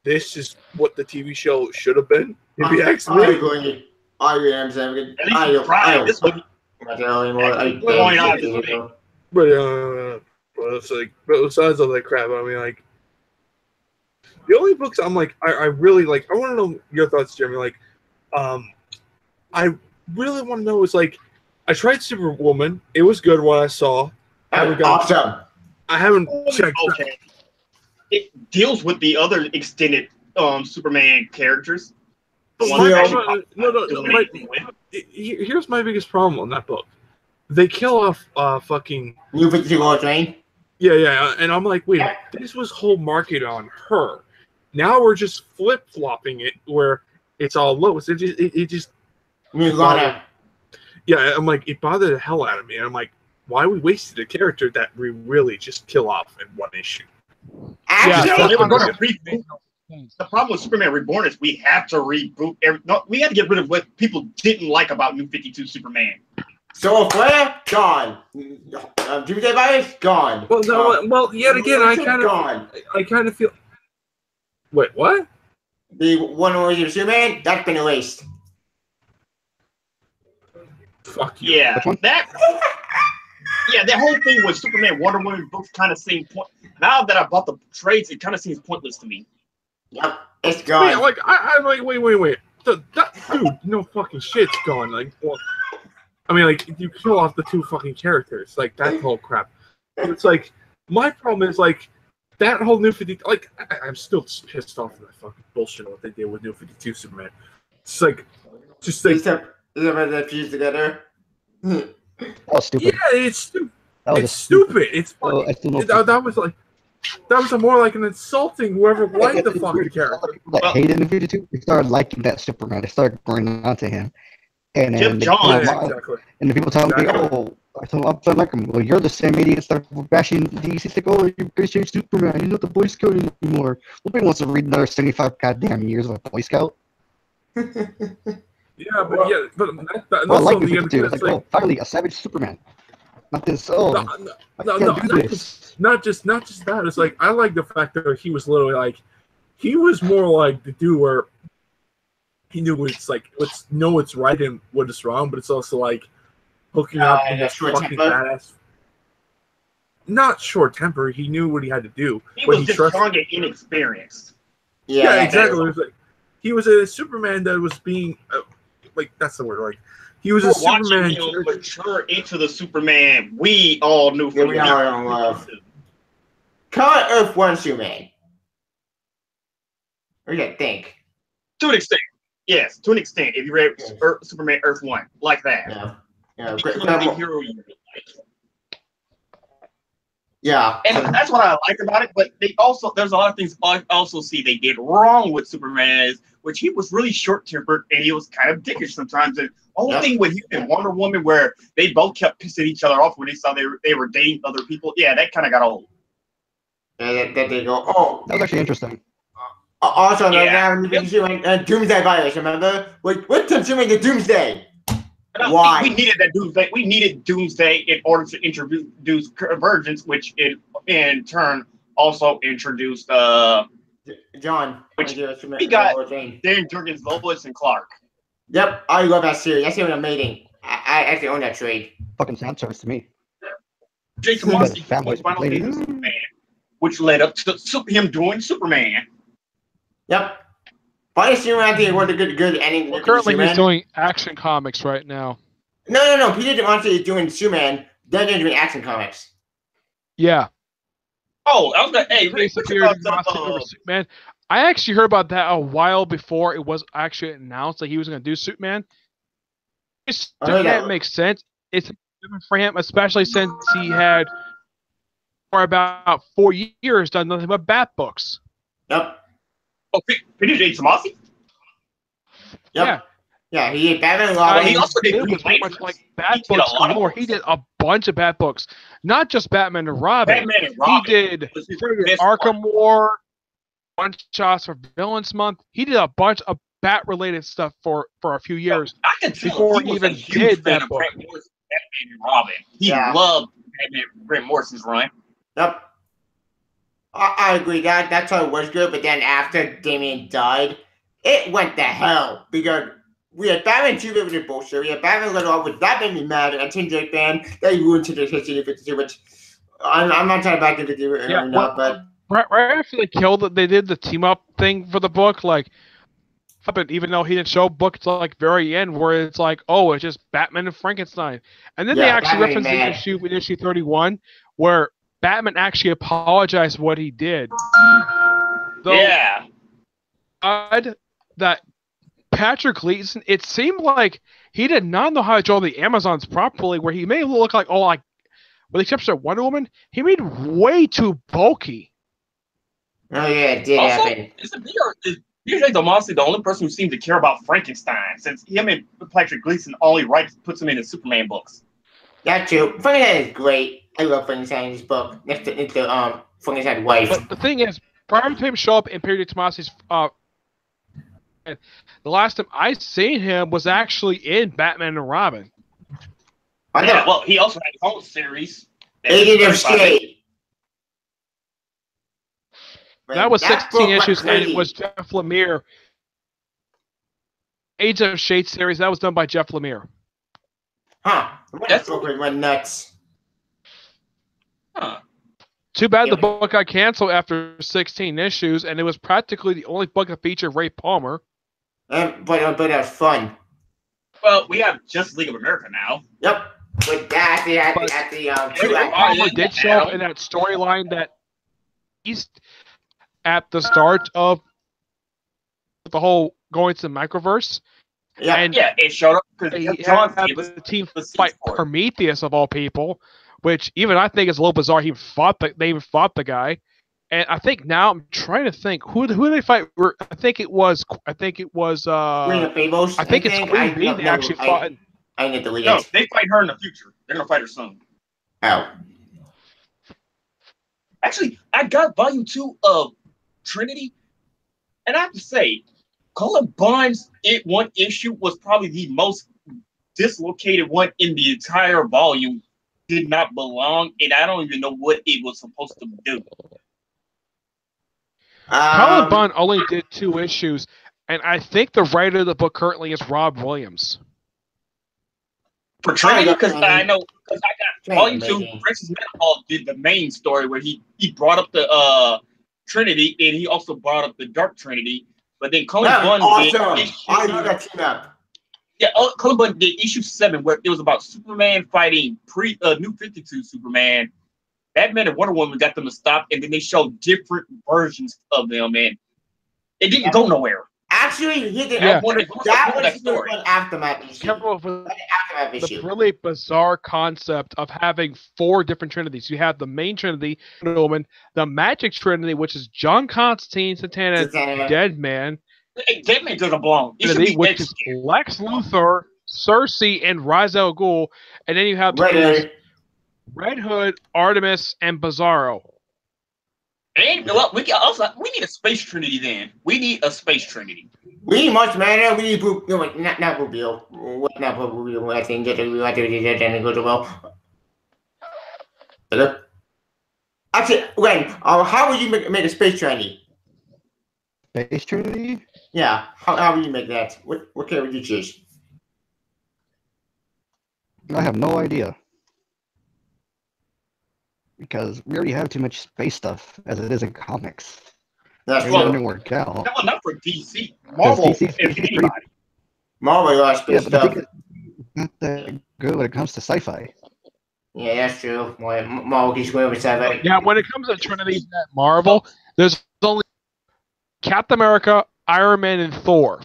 this is what the TV show should have been. If you ask me, but it's like, but besides all that crap, I mean, like, the only books I'm like, I really like. I want to know your thoughts, Jeremy. Like, I really want to know is like, I tried Superwoman. It was good what I saw. Awesome. I haven't checked. Okay. It deals with the other extended Superman characters. Here's my biggest problem on that book. They kill off fucking New 52 Train. Yeah, and I'm like, wait, this was whole market on her. Now we're just flip flopping it where it's all Lois. It just yeah, I'm like, it bothered the hell out of me. And I'm like, why we wasted a character that we really just kill off in one issue? The problem with Superman Reborn is we have to reboot. We had to get rid of what people didn't like about New 52 Superman. So Flare gone. Doomsday Virus gone. Well, yet again, I kind of feel. Wait, what? The one origin of Superman that's been erased. Fuck you. Yeah, that whole thing with Superman, Wonder Woman books kind of seem now that I bought the trades, it kind of seems pointless to me. Yep, it's gone. Wait, like I'm like, wait. Dude, no fucking shit's going. Like, well, I mean, like, you kill off the two fucking characters. Like, that whole crap. It's like, my problem is, like, that whole New 52... Like, I'm still pissed off at that fucking bullshit what they did with New 52 Superman. It's like... Just like... Is that fused together? That was stupid. Yeah, it's stupid. That was It's stupid. It's Oh, I still know that was like... That was more like an insulting whoever liked the fucking character. People that hated the 52, they started liking that Superman. They started going on to him. And then Jim Johns. Yeah, exactly. and the people telling me, oh, I told him, I'm like him. Well, you're the same idiot that started bashing DC. It's like, oh, you appreciate Superman. You're not the Boy Scout anymore. Nobody wants to read another 75 goddamn years of a Boy Scout. But Well, I also like the the other 52. thing It's that's like, like, oh, finally, a savage Superman. Not this, oh, I can't do this. not just that. It's like I like the fact that he was literally like, he was more like the dude where he knew what's right and what is wrong, but it's also like hooking up with this fucking badass. Not short temper. He knew what he had to do. He was just young and inexperienced. Yeah, exactly. It was like, he was a Superman that was being like, that's the word. Like, he was a Superman. Him mature into the Superman we all knew from we all love. Call it Earth 1 Superman. What do you think? To an extent. Yes, to an extent. If you read Superman Earth 1, like that. Yeah. The hero you like. Yeah. And that's what I like about it, but there's a lot of things I also see they did wrong with Superman, which he was really short-tempered and he was kind of dickish sometimes. And the whole thing with him and Wonder Woman where they both kept pissing each other off when they saw they were dating other people, yeah, that kind of got old. That they go, oh. That was actually interesting. Also, Doomsday violation, remember? What took Superman to Doomsday? Why? We needed that Doomsday. We needed Doomsday in order to introduce Convergence, which in turn also introduced John. Which we got Dan Jurgens, Lois, and Clark. Yep, I love that series. That series was amazing. I actually own that trade. Fucking sound service to me. Jason Moss was final days of Superman, which led up to him doing Superman. Yep. Funny Superman, I think it was a good ending. Well, currently, he's doing Action Comics right now. No. Peter honestly is doing Superman. Then they're doing Action Comics. Yeah. Oh, I was like, hey, Superman. I actually heard about that a while before it was actually announced that he was going to do Superman. That makes sense. It's different for him, especially since he had for about 4 years done nothing but Bat books. Yep. Oh, Peter J. Tomasi? Yep. Yeah, he did Batman and Robin. He also did pretty much like Bat books galore. He did a bunch of Bat books, not just Batman and Robin. He did Arkham War, one shots for Villains Month. He did a bunch of Bat-related stuff for a few years before he even did that book. Batman and Robin. He loved Batman, Grant Morrison's run. Yep. I agree that why it was good, but then after Damian died, it went to hell because we had Batman 2 with the bullshit. We had Batman Little Off, which that made me mad. And Tim Drake fan, they ruined to the history of 52, which I'm not trying to back into do it now, but right after they killed it, they did the team up thing for the book, like even though he didn't show book to like very end where it's like, oh, it's just Batman and Frankenstein. And then they actually referenced the issue 31 where Batman actually apologized for what he did. Odd that Patrick Gleason, it seemed like he did not know how to draw the Amazons properly, where he made it look like, with the exception of Wonder Woman, he made way too bulky. Oh, yeah, it did happen. Is Peter Tomasi the only person who seems to care about Frankenstein, since him and Patrick Gleason only puts him in his Superman books? That too. Frankenstein is great. I love Frankenstein's book. Next to Frankenstein's wife. But the thing is, prior to him show up in Peter Tomasi's the last time I seen him was actually in Batman and Robin. Yeah, well, he also had his own series. Agent of Shade. That was 16 issues, and it was Jeff Lemire. Agent of Shade series, that was done by Jeff Lemire. Huh. That book went nuts. Huh. Too bad the book got canceled after 16 issues, and it was practically the only book that featured Ray Palmer. But that was fun. Well, we have Justice League of America now. Yep. But that Palmer did show up in that storyline that he's at the start of the whole going to the microverse. Yeah, and Yeah, it showed up because he John had gave us the team the scenes fight for it. Prometheus of all people, which even I think is a little bizarre. They even fought the guy, and I think now I'm trying to think who did they fight. I think it was Queen of Fables. I think it's Queen Bee they actually fought. I need to delete No, it. they fight her in the future. They're gonna fight her soon. Oh. Actually, I got volume 2 of Trinity, and I have to say, Cullen Bunn's one issue was probably the most dislocated one in the entire volume. Did not belong, and I don't even know what it was supposed to do. Cullen Bunn only did 2 issues, and I think the writer of the book currently is Rob Williams. For Trinity, because I know, because I got volume 2, Amazing. Francis Mendenhall did the main story where he brought up the Trinity, and he also brought up the Dark Trinity. But then Cullen Bunn awesome. did I know that team up. Yeah, Cullen Bunn did issue 7, where it was about Superman fighting New 52 Superman. Batman and Wonder Woman got them to stop, and then they showed different versions of them, and it didn't go nowhere. Actually, he did. Yeah. That was an aftermath issue. Careful with Aftermath the issue. really bizarre concept of having 4 different trinities. You have the main trinity, Wonder Woman, the magic trinity, which is John Constantine, Satana, Deadman, Hey, Deadman doesn't belong. It should trinity, be which is Lex Luthor, Cersei, and Ra's al Ghul, and then you have the Red Hood, Artemis, and Bizarro. And well, we need a space trinity then. We need a space trinity. We need much matter. We need not Rubio. What not Rubio? I think that we want to do that and go to well. Hello. Actually, when how would you make a space trinity? Space Trinity? Yeah. How would you make that? What care would you choose? I have no idea. Because we already have too much space stuff as it is in comics. That's It true. wouldn't work out. No, not for DC. Marvel, DC's if pretty- anybody. Marvel lost Yeah, space but I stuff. think it's not that good when it comes to sci-fi. Yeah, that's true. Marvel keeps going with sci-fi. Yeah, when it comes to trinities at Marvel, there's only Captain America, Iron Man, and Thor.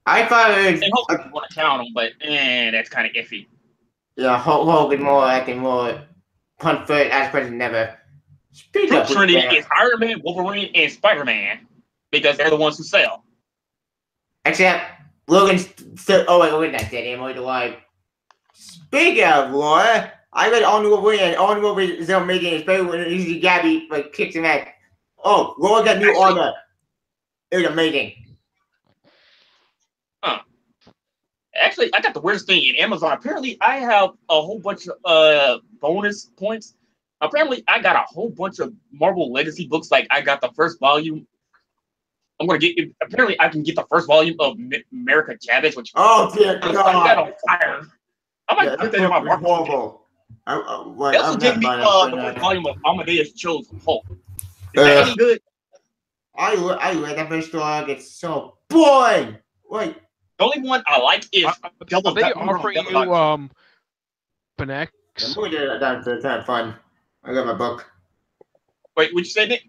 I thought it was And hopefully you want to count them, but that's kind of iffy. yeah, Hogan more acting more punt foot as president never. Speak up, Trinity man. is Iron Man, Wolverine, and Spider-Man because they're the ones who sell. Except Logan's still. Oh wait, Logan's not dead anymore. He's alive. Speaking of Laura, I read all new Wolverine and all new Wolverine is amazing. Especially when usually Gabby like kicks him out. Oh, Laura got new armor. It was amazing. Actually, I got the weirdest thing in Amazon. Apparently, I have a whole bunch of bonus points. Apparently, I got a whole bunch of Marvel Legacy books. Like, I got the first volume. I'm gonna get. Apparently, I can get the first volume of America Chavez, which Oh dear I got God! on fire. I might put that in my market. horrible. They also gave me the first volume of Amadeus Cho's Hulk. Is that any good? I read that first dog. It's so boring. Wait. The only one I like is Double. Are they offering you Benex? That's fun. I got my book. Wait, would you say Nick?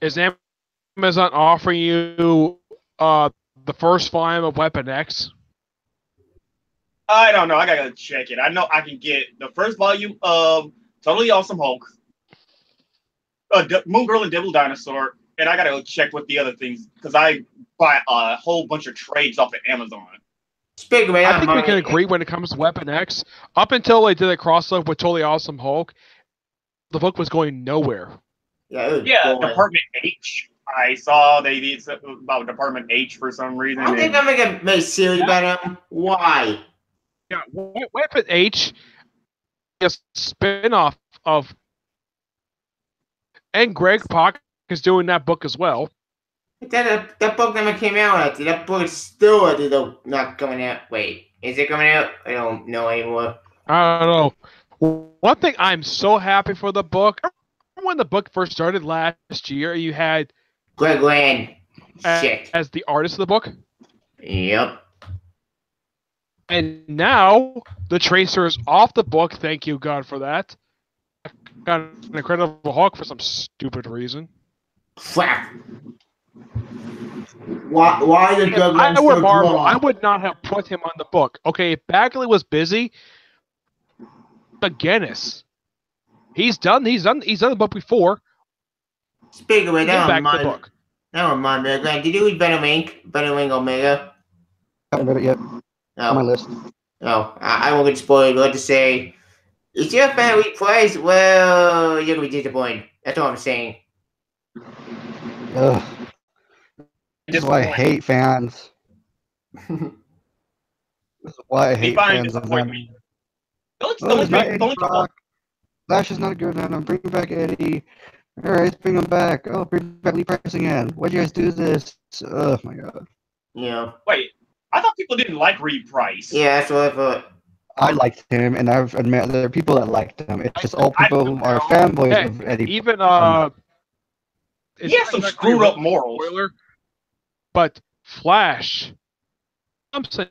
Is Amazon offering you the first volume of Weapon X? I don't know. I gotta check it. I know I can get the first volume of Totally Awesome Hulk, Moon Girl and Devil Dinosaur, and I gotta go check with the other things because I buy a whole bunch of trades off of Amazon. Speaking of I think we can agree when it comes to Weapon X. Up until they did a crossover with Totally Awesome Hulk, the book was going nowhere. Yeah, Department H. I saw they did something about Department H for some reason. I think I'm making a series about him. Why? Yeah, Weapon H is a spin-off of, and Greg Pak is doing that book as well. That book never came out. That book is still not coming out. Wait, is it coming out? I don't know anymore. I don't know. One thing I'm so happy for the book. When the book first started last year, you had Greg Land. Shit. as the artist of the book. Yep. And now the Tracer is off the book. Thank you, God, for that. Got an Incredible Hulk for some stupid reason. Crap. Why the If government I were so Marvel, draw? I would not have put him on the book. Okay, if Bagley was busy, McGinnis. He's done the book before. Speaking of it, Get back to the book. That was my Grant. Did you read Venom Inc? Venom Inc. Omega? I haven't read it yet. No. On my list. No, I won't get spoiled. I'll just say, if you're a fan of Weak Price, well, you're going to be disappointed. That's all I'm saying. Ugh. This is why I hate fans. This is why I hate fans of them. Don't Flash is not good enough. Bring back Eddie. Alright, let's bring him back. Oh, bring back Lee Price again. Why'd you guys do this? Oh my god. Yeah. Wait, I thought people didn't like Reed Price. Yeah, that's what I thought. I liked him, and I've admitted there are people that liked him. It's just all people who are fanboys of Eddie. Even he has some screwed up morals. Spoiler, but Flash Thompson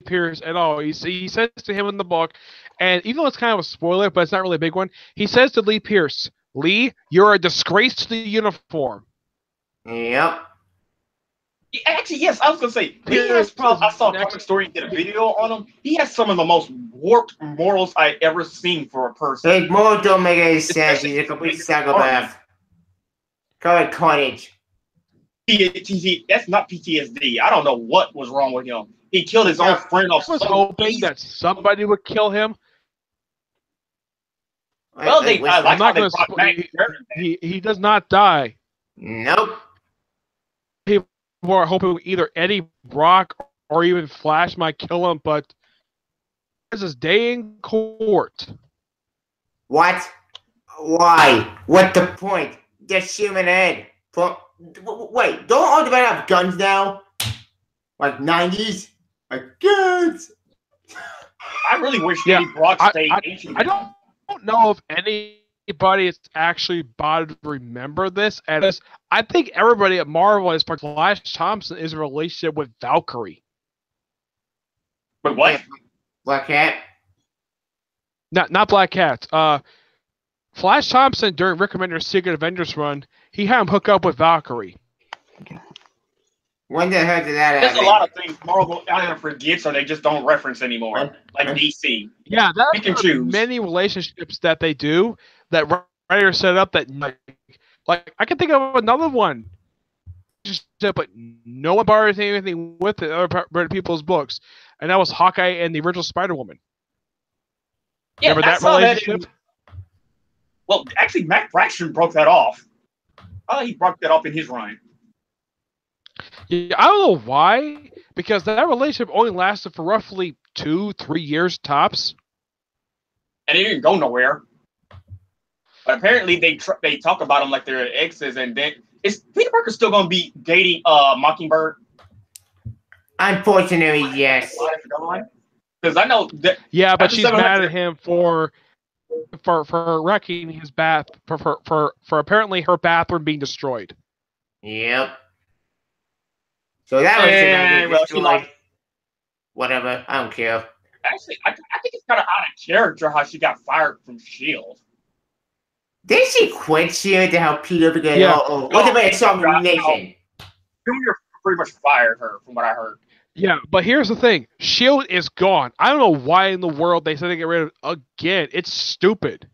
appears at all. He says to him in the book, and even though it's kind of a spoiler, but it's not really a big one, he says to Lee Pierce, "Lee, you're a disgrace to the uniform." Yep. Actually, yes, I was gonna say Lee has I saw a comic story, did a video on him. He has some of the most warped morals I ever seen for a person. His morals don't make any sense. He's a complete psychopath. Call it carnage. That's not PTSD. I don't know what was wrong with him. He killed his own friend off. I was hoping that somebody would kill him. Well, I'm not going to. He does not die. Nope. People are hoping either Eddie Brock or even Flash might kill him, but there's his day in court. What? Why? What the point? Just shoot him in the head. Wait, don't all the men have guns now? Like 90s? Like guns? I really wish Eddie Brock stayed ancient. I don't know if anybody has actually bothered to remember this. And I think everybody at Marvel, as part of Flash Thompson, is in a relationship with Valkyrie. But what? Black Cat? Not Black Cat. Flash Thompson, during Rick Remender's Secret Avengers run, he had him hook up with Valkyrie. When the heck did that happen? There's a lot of things Marvel either forgets or they just don't reference anymore, like DC. Yeah, that's many relationships that they do that writers set up that, like I can think of another one, but no one borrows anything with it other people's books, and that was Hawkeye and the original Spider-Woman. Yeah, remember that relationship? Well, actually, Matt Fraction broke that off. He broke that off in his run. Yeah, I don't know why, because that relationship only lasted for roughly 2-3 years tops, and it didn't go nowhere. But apparently, they talk about them like they're exes, and then is Peter Parker still going to be dating Mockingbird? Unfortunately, yes. Because I know that. Yeah, but she's mad at him for wrecking his bath for apparently her bathroom being destroyed. Yep. So that was like whatever. I don't care. Actually, I think it's kind of out of character how she got fired from S.H.I.E.L.D. Did she quit S.H.I.E.L.D. to help Peter begin? What about Assassination? Junior pretty much fired her, from what I heard. Yeah, but here's the thing: S.H.I.E.L.D. is gone. I don't know why in the world they said to get rid of it again. It's stupid.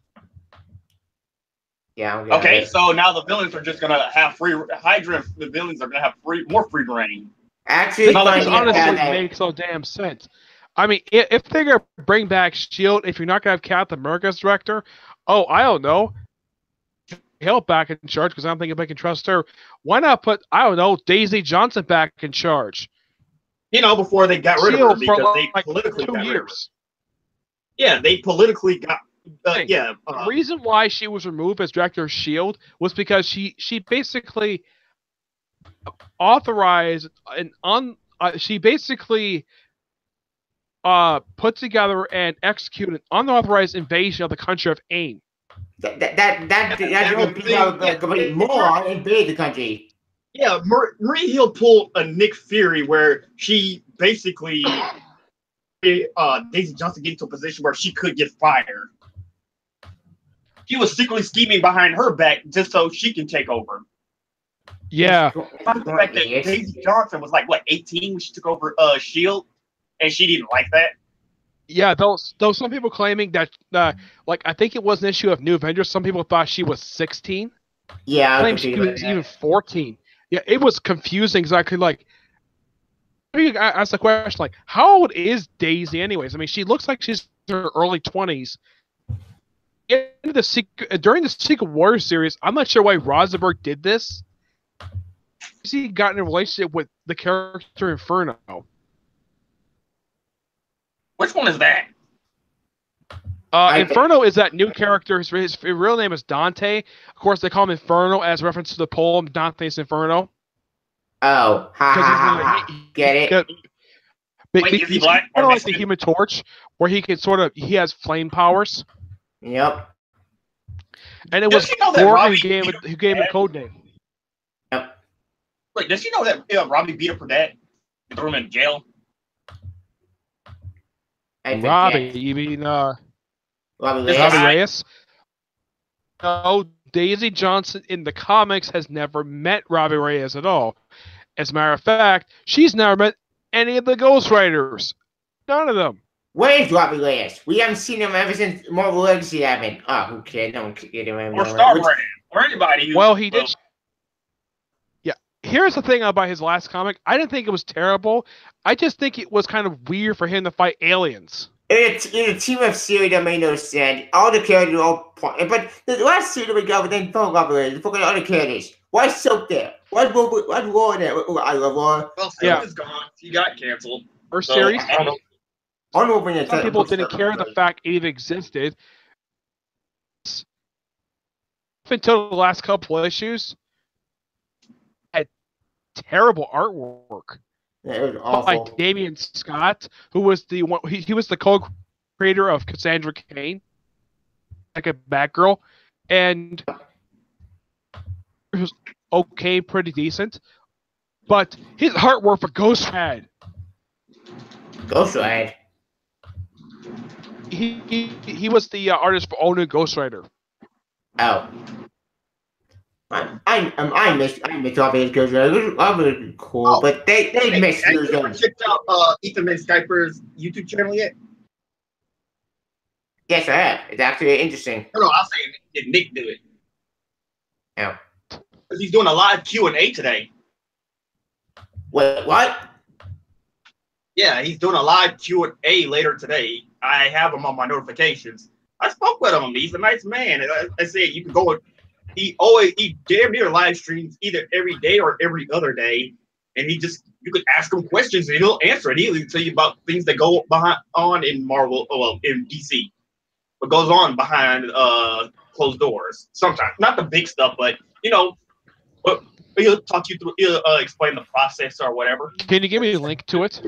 Yeah. Okay, so now the villains are just gonna have free Hydra. The villains are gonna have more free reign. Actually, this honestly makes no damn sense. I mean, if they're gonna bring back S.H.I.E.L.D., if you're not gonna have Captain America as director, I don't know, help back in charge because I don't think if I can trust her. Why not put Daisy Johnson back in charge? Before they got rid of her because they politically 2 years. Yeah, they politically got. The reason why she was removed as director of S.H.I.E.L.D. was because she basically authorized she basically put together and executed an unauthorized invasion of the country of AIM. That people invade the country. Yeah, Marie Hill pulled a Nick Fury where she basically Daisy Johnson get into a position where she could get fired. She was secretly scheming behind her back just so she can take over. Yeah. The fact that Daisy Johnson was like, what, 18 when she took over S.H.I.E.L.D., and she didn't like that? Yeah, though some people claiming that, like, I think it was an issue of New Avengers, some people thought she was 16. Yeah, Claimed she was even 14. Yeah, it was confusing because I could, like, ask the question, like, how old is Daisy anyways? I mean, she looks like she's in her early 20s. During the Secret Warrior series, I'm not sure why Rosenberg did this. He got in a relationship with the character Inferno. Which one is that? Inferno is that new character. His real name is Dante. Of course, they call him Inferno as reference to the poem Dante's Inferno. Oh, get it? Wait, is he black? Kind of like the Human Torch, where he has flame powers. Yep. And it was Morgan who gave him the code name. Yep. Wait, does she know that Robbie beat her for that? And threw him in jail? Robbie, you mean Robbie Reyes? No, Daisy Johnson in the comics has never met Robbie Reyes at all. As a matter of fact, she's never met any of the Ghost Riders. None of them. Where is Robbie Reyes? We haven't seen him ever since Marvel Legacy happened. Oh, who cares? No one cares. Or Star Brand. Or anybody. Well, he did. Yeah. Here's the thing about his last comic. I didn't think it was terrible. I just think it was kind of weird for him to fight aliens. In a team of series that made no sense. All the characters all but the last series we got with then phone Robbie Reyes. Look at all the characters. Why Silk there? Why's Laura there? I love Laura. Well, Silk is gone. She got canceled. First series. Some people didn't care the fact it even existed. Until the last couple of issues, had terrible artwork. Yeah, it was awful. By Damian Scott, who was the one. He was the co-creator of Cassandra Cain, like a Batgirl, and it was okay, pretty decent. But his artwork for Ghost Rider. Ghost Rider. He was the artist for All New Ghost Rider. Oh. I miss Robbie Ghost Rider. It was really cool, but they missed it. Have you ever checked out Ethan Van Sciver's YouTube channel yet? Yes, I have. It's actually interesting. No, I'll say did Nick do it? Yeah. Because he's doing a live Q&A today. Wait, what? Yeah, he's doing a live Q&A later today. I have him on my notifications. I spoke with him. He's a nice man. And I said you can go. He damn near live streams either every day or every other day, and you could ask him questions and he'll answer it. He'll tell you about things that go on in Marvel, in DC, what goes on behind closed doors. Sometimes not the big stuff, but he'll talk you through. He'll explain the process or whatever. Can you give me a link to it?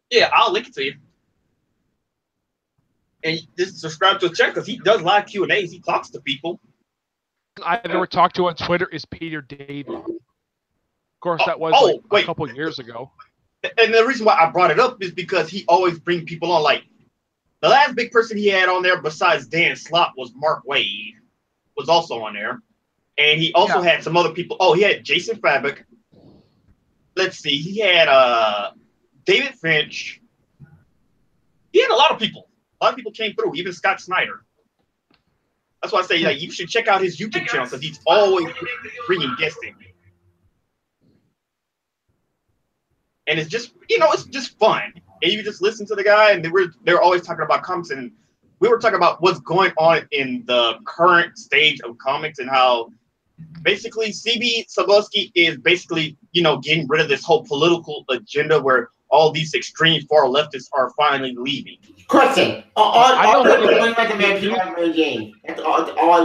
Yeah, I'll link it to you. And just subscribe to his channel because he does live Q&As. He talks to people. I've never talked to on Twitter is Peter David. Of course, that was a couple years ago. And the reason why I brought it up is because he always brings people on. Like, the last big person he had on there besides Dan Slott was Mark Waid, was also on there. And he also had some other people. Oh, he had Jason Fabok. Let's see. He had David Finch. He had a lot of people. A lot of people came through, even Scott Snyder. That's why I say you should check out his YouTube channel because he's always bringing guests in. And it's just, it's just fun. And you just listen to the guy, and they're always talking about comics, and we were talking about what's going on in the current stage of comics and how basically C.B. Cebulski is basically, getting rid of this whole political agenda where all these extreme far leftists are finally leaving. Question. That's all I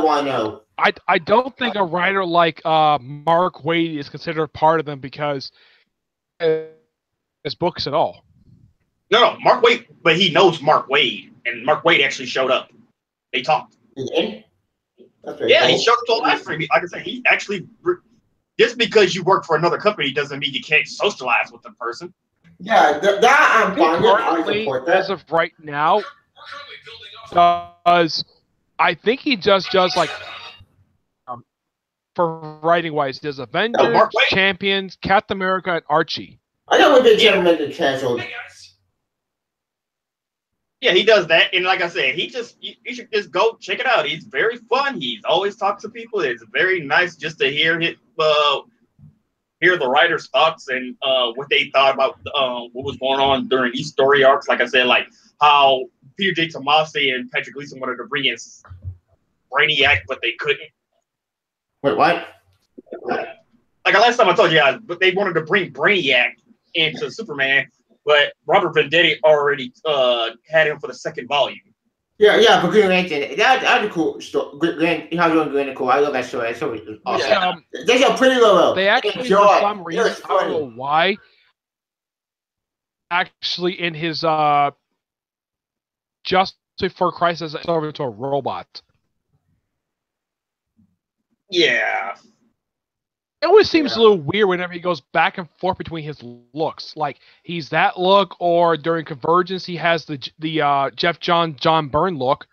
want to know. I don't think a writer like Mark Waid is considered part of them because his books at all. No, Mark Waid, but he knows Mark Waid, and Mark Waid actually showed up. They talked. Yeah, cool. He showed up to a live stream. Like I said, he just because you work for another company doesn't mean you can't socialize with the person. Yeah, that I'm fine with. I Currently, support as that. of right now, does I think he just does like for writing wise, he does Avengers, Mark Waid. Champions, Captain America, and Archie. I know when they Yeah. gentlemen get canceled. Yeah, he does that, and like I said, you should just go check it out. He's very fun. He's always talks to people. It's very nice just to hear the writers' thoughts and what they thought about what was going on during each story arcs. Like I said, like how Peter J. Tomasi and Patrick Gleason wanted to bring in Brainiac, but they couldn't. Wait, what? Like last time I told you guys, but they wanted to bring Brainiac into Superman, but Robert Venditti already had him for the second volume. Yeah, for Green Lantern. That's a cool story. How you doing, Green? Cool. I love that story. That story is awesome. That's a pretty low. They actually, for some reason, I don't know why, actually in his Just Before Crisis, it's over to a robot. Yeah. It always seems a little weird whenever he goes back and forth between his looks. Like he's that look, or during Convergence he has the John Byrne look.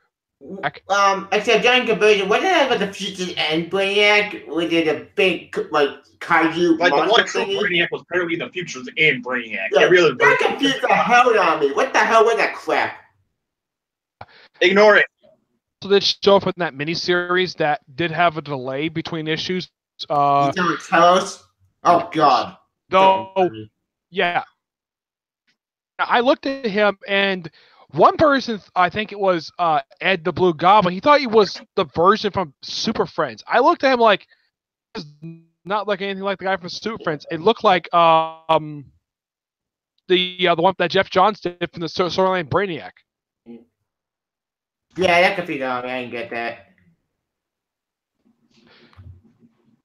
Except during Convergence, wasn't that about the future and Brainiac? Was it a big like kaiju like monster the one true thingy? Brainiac was apparently the futures in Brainiac. Yeah, It really that confused the hell out of me. What the hell was that crap? Ignore it. So this show up in that miniseries that did have a delay between issues. You trying to tell us? Oh God. Though, yeah. I looked at him, and one person, I think it was Ed the Blue Goblin, he thought he was the version from Super Friends. I looked at him like, this is not like anything like the guy from Super Friends. It looked like the one that Jeff Johns did from the storyline Brainiac. Yeah, that could be dumb. I didn't get that.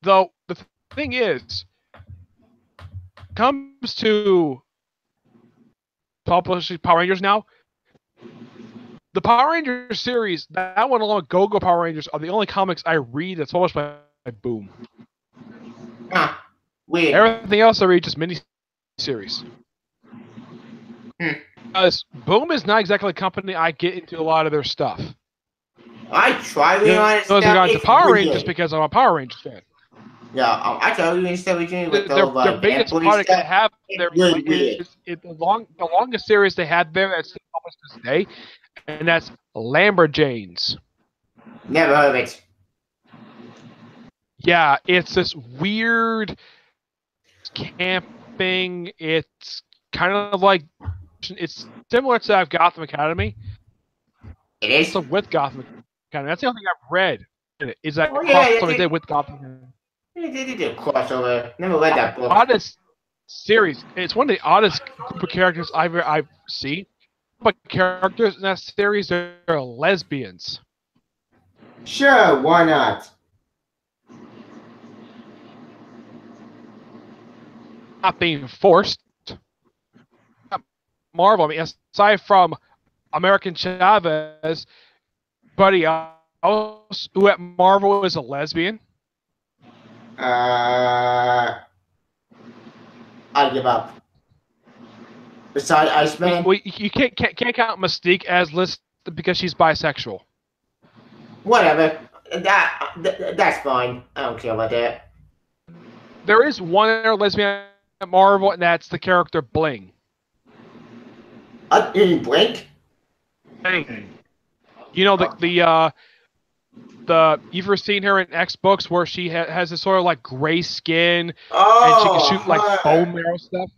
Though the thing is, comes to publishing Power Rangers now, the Power Rangers series, that one along with Go-Go Power Rangers, are the only comics I read that's published by Boom. Huh. Weird. Everything else I read just mini-series. Because Boom is not exactly a company I get into a lot of their stuff. I try to be honest. Those are going to Power Rangers because I'm a Power Rangers fan. Yeah, I try to be instead with Their biggest product they have there is the longest series they had there that's published to this day, and that's Lumberjanes. Never heard of it. Yeah, it's this weird camping. It's kind of like it's similar to Gotham Academy. It is. So with Gotham Academy, that's the only thing I've read in it. Is that crossover did with Gotham Academy. They did a crossover. Never read that book. Oddest series. It's one of the oddest group of characters I've seen. But characters in that series are lesbians. Sure, why not? Not being forced. Marvel. I mean, aside from American Chavez, buddy else who at Marvel is a lesbian. I give up. Besides Iceman? You can't count Mystique as listed because she's bisexual. Whatever. That's fine. I don't care about that. There is one other lesbian at Marvel, and that's the character Bling. In Blink? Bling. You know the you've ever seen her in X books where she has this sort of like gray skin and she can shoot like bone marrow stuff?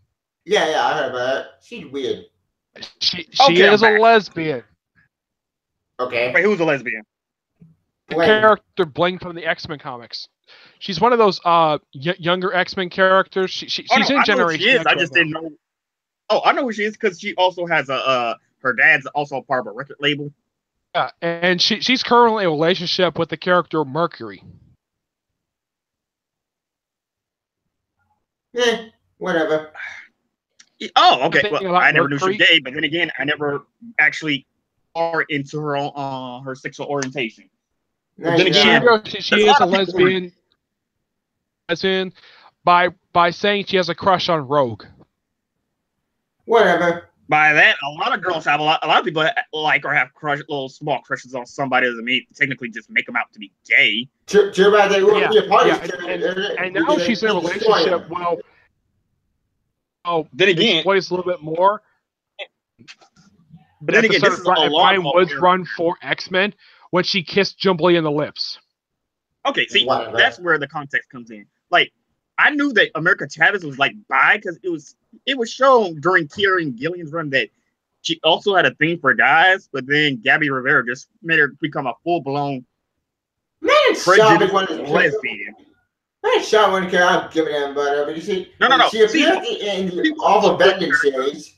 Yeah, I heard about that. She's weird. She is a lesbian. Okay. Wait, who's a lesbian? The character Bling from the X-Men comics. She's one of those younger X-Men characters. She's in Generation X. I just didn't know. Oh, I know who she is because she also has her dad's also part of a record label. Yeah, and she's currently in a relationship with the character Mercury. Whatever. Oh, okay. Well, I never knew she Mercury? was gay, but then again, I never actually are into her her sexual orientation. But then again, She is a lesbian. as in by saying she has a crush on Rogue. Whatever. By that, a lot of girls have a lot of people like or have little small crushes on somebody that may technically just make them out to be gay. True about that. And now she's in a relationship. Well, then again, explains a little bit more. But then again, this is Brian Woods run for X-Men when she kissed Jubilee in the lips. Okay, see, that's where the context comes in. Like, I knew that America Chavez was like bi because it was shown during Kieran Gillian's run that she also had a thing for guys, but then Gabby Rivera just made her become a full-blown prejudiced lesbian. Man, Sean wouldn't care. I'm giving him, but you see, no. She appeared in the Awful Bending series.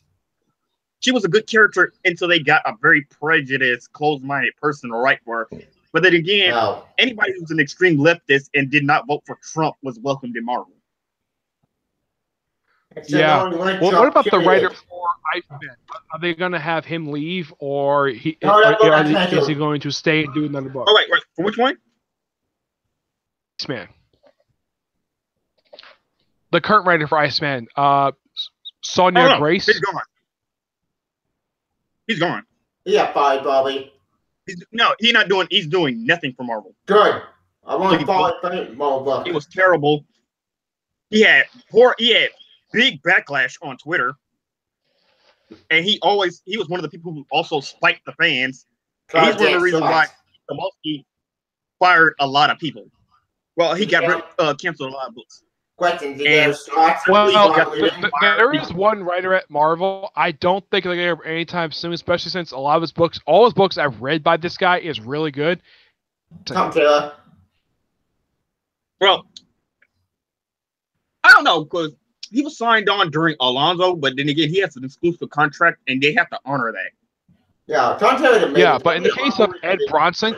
She was a good character until they got a very prejudiced, closed-minded person to write for her. But then again, anybody who's an extreme leftist and did not vote for Trump was welcomed in Marvel. Yeah. Well, what about the writer for Iceman? Are they going to have him leave, or is he going to stay and do another book? Oh, right. For which one? Iceman. The current writer for Iceman, Sonia Grace. He's gone. He's gone. Yeah, bye, Bobby. He's not doing. He's doing nothing for Marvel. Good. I want to follow Marvel. It was terrible. He had big backlash on Twitter, and he was one of the people who also spiked the fans. He's one of the reasons why Tomowski fired a lot of people. Well, he got canceled a lot of books. Questions. There is one writer at Marvel. I don't think they're going to anytime soon, especially since all his books I've read by this guy is really good. Tom Taylor. Well, I don't know, because he was signed on during Alonzo, but then again, he has an exclusive contract, and they have to honor that. Yeah, Tom Taylor. Yeah, but in the case of Ed Bronson,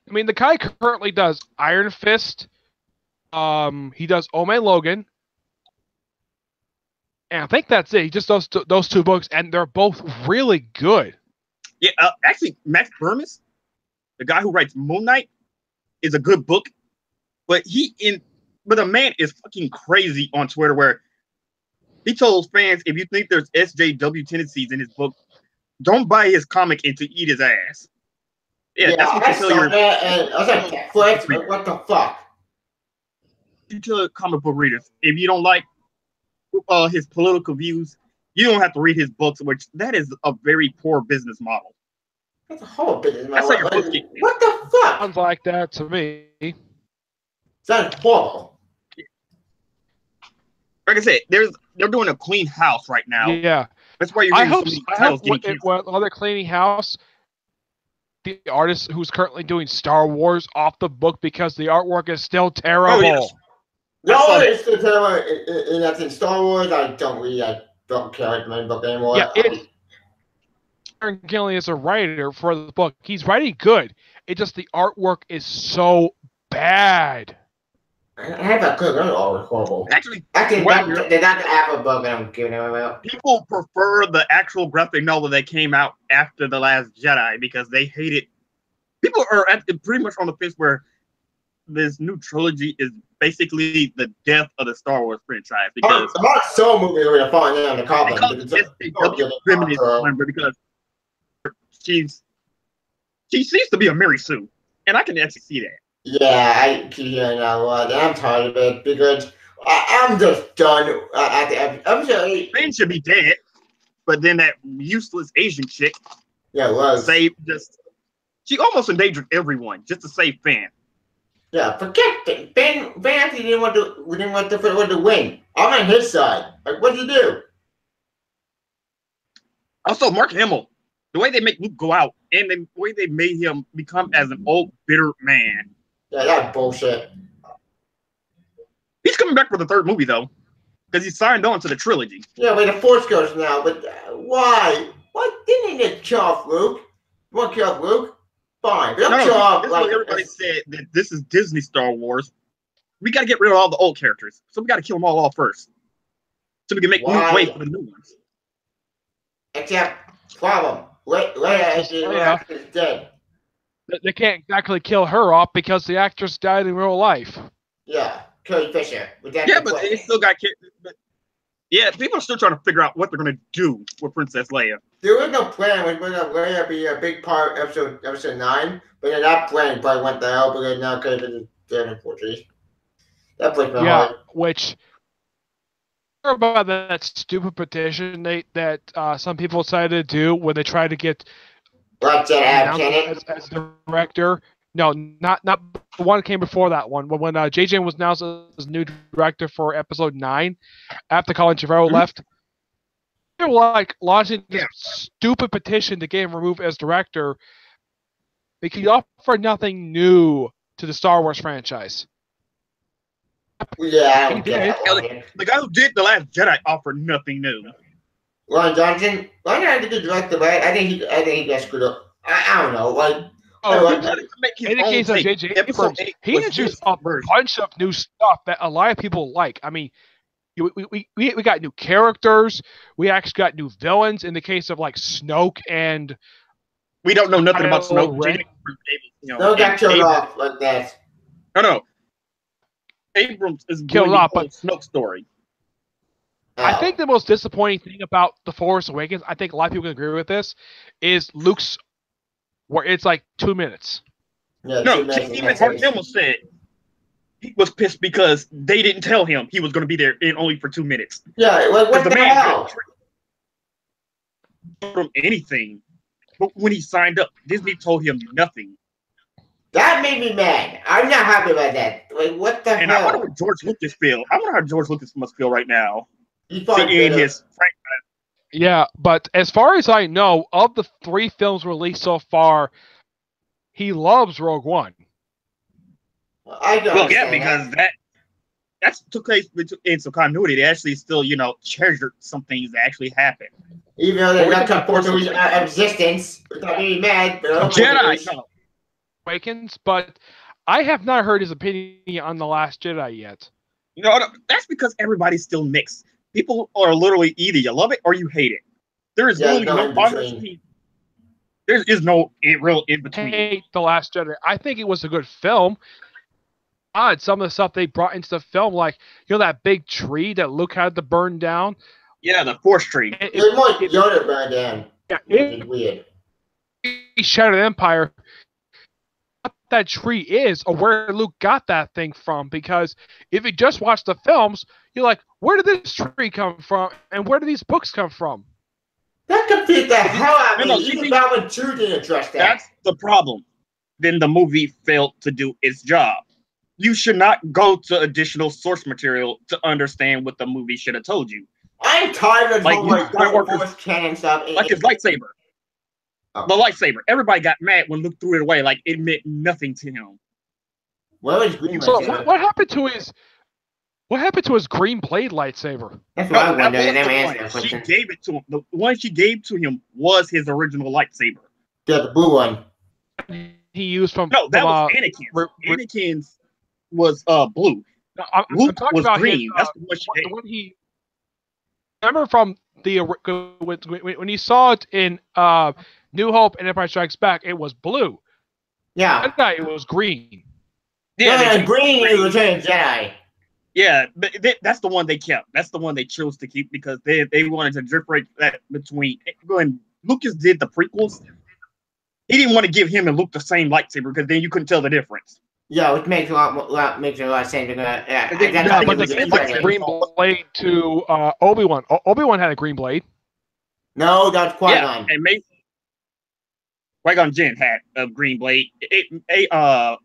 I mean, the guy currently does Iron Fist. He does Old Man Logan, and I think that's it. He just does those two books, and they're both really good. Yeah, actually, Max Burmis, the guy who writes Moon Knight, is a good book, but the man is fucking crazy on Twitter, where he told fans, if you think there's SJW tendencies in his book, don't buy his comic and to eat his ass. Yeah, that's what you tell your. And I was like, Flex, what the fuck? You tell comic book readers, if you don't like his political views, you don't have to read his books, which that is a very poor business model. That's a whole business model. That's how your books get. What the fuck? Sounds like that to me. Sounds horrible. Like I said, they're doing a clean house right now. Yeah, that's why you're. I hope while they're cleaning house, the artist who's currently doing Star Wars off the book because the artwork is still terrible. Oh, yes. No, it's still terrible. And that's in Star Wars. I don't care about the book anymore. Yeah, Aaron Gillian is a writer for the book. He's writing good. It just the artwork is so bad. I have a good artwork. Horrible. Actually, they're not the Apple book that I'm giving them out. People prefer the actual graphic novel that came out after The Last Jedi because they hate it. People are pretty much on the fence where this new trilogy is basically the death of the Star Wars franchise because the Mark Soul movie is going to fall down the coffin because she seems to be a Mary Sue, and I can actually see that. Yeah, I keep hearing that a lot, and I'm tired of it because I'm just done. I'm sorry. Finn should be dead, but then that useless Asian chick, she almost endangered everyone just to save Finn. Yeah, forget it. Ben actually didn't want to win. I'm on his side. Like, what'd you do? Also, Mark Hamill, the way they make Luke go out and the way they made him become as an old, bitter man. Yeah, that's bullshit. He's coming back for the third movie, though, because he signed on to the trilogy. Yeah, but the Force Ghost now, but why? Why didn't they kill off Luke? You want to kill off Luke? Fine. Everybody said that this is Disney Star Wars. We got to get rid of all the old characters. So we got to kill them all off first. So we can make way for the new ones. Except, problem. Leia is dead. They can't exactly kill her off because the actress died in real life. Yeah, Carrie Fisher. With that Yeah, but they still got characters. Yeah, people are still trying to figure out what they're gonna do with Princess Leia. There was no plan when Leia be a big part of episode 9, but then that plan probably went to hell because now Carrie Fisher's dead, unfortunately. That breaks my Yeah, heart. which about that stupid petition that some people decided to do when they tried to get Like Jedi announced Planet. as director. No, not the one that came before that one. When JJ was announced as new director for episode 9, after Colin Trevorrow left, they were like launching this stupid petition to get him removed as director because he offered nothing new to the Star Wars franchise. Yeah, I He don't get did. that one. The guy who did The Last Jedi offered nothing new. Ron Johnson, Ron Johnson did director, but I think he got screwed up. I don't know. Like, Oh, He wanted to make his in the own case of take. J.J. Episode Abrams, 8 he was introduced his a version. bunch of new stuff that a lot of people like. I mean, we got new characters. We actually got new villains. In the case of like Snoke and We don't know nothing about Kylo Snoke. Ren. J.J. Abrams, no got killed Abrams- off like that. No. Abrams is Killed doing the off, whole but- Snoke story. I think the most disappointing thing about The Force Awakens, I think a lot of people can agree with this, is Luke's, where it's like 2 minutes. Yeah, No, even even Mark Hamill said he was pissed because they didn't tell him he was going to be there in only for 2 minutes. Yeah, like what the hell? From anything, but when he signed up, Disney told him nothing. That made me mad. I'm not happy about that. Like, what the And I wonder hell? what George Lucas feel. I wonder how George Lucas must feel right now. He probably Seeing bitter. his franchise. Yeah, but as far as I know, of the 3 films released so far, he loves Rogue One. I don't Well, yeah, understand because that's took place in some continuity. They actually still, treasured some things that actually happened. Even though they're Well, not come forth to existence, without being mad. Jedi, no. Awakens, but I have not heard his opinion on The Last Jedi yet. That's because everybody's still mixed. People are literally either you love it or you hate it. There is really no no in between. honesty. There is no real in between. Hate The Last Jedi. I think it was a good film. Odd, some of the stuff they brought into the film, like that big tree that Luke had to burn down. Yeah, the Force tree. It's more like Yoda burned down. Yeah, It's weird. Shattered Empire. What that tree is, or where Luke got that thing from? Because if you just watch the films, you're like, where did this tree come from, and where did these books come from? That confused the hell out of No, me. you Even see, Batman 2 didn't address that. That's the problem. Then the movie failed to do its job. You should not go to additional source material to understand what the movie should have told you. I'm tired of Like, whole like Star Wars Force canon stuff. Like his lightsaber. Oh. The lightsaber. Everybody got mad when Luke threw it away. Like it meant nothing to him. Where was Green So lightsaber? what happened to his green blade lightsaber? That's what I that wonder. wasn't Let me the answer one. that She question. gave it to him. The one she gave to him was his original lightsaber. Yeah, the blue one. He used from No, that from, was Anakin's. Anakin's was blue. No, I'm Luke talking was about green. his, That's the one she the gave. one he. Remember from the when he saw it in New Hope and Empire Strikes Back, it was blue. Yeah. That guy, it was green. Yeah, they no, changed green it. is Return of the Jedi. Yeah, but that's the one they kept. That's the one they chose to keep because they wanted to differentiate that between when Lucas did the prequels. He didn't want to give him and Luke the same lightsaber because then you couldn't tell the difference. Yeah, which makes a lot of sense. Yeah, I think- that's yeah, how but they the would same do it. Green blade to Obi-Wan. Obi-Wan had a green blade. No, that's Yeah, Qui-Gon. and Qui-Gon Jinn had a green blade.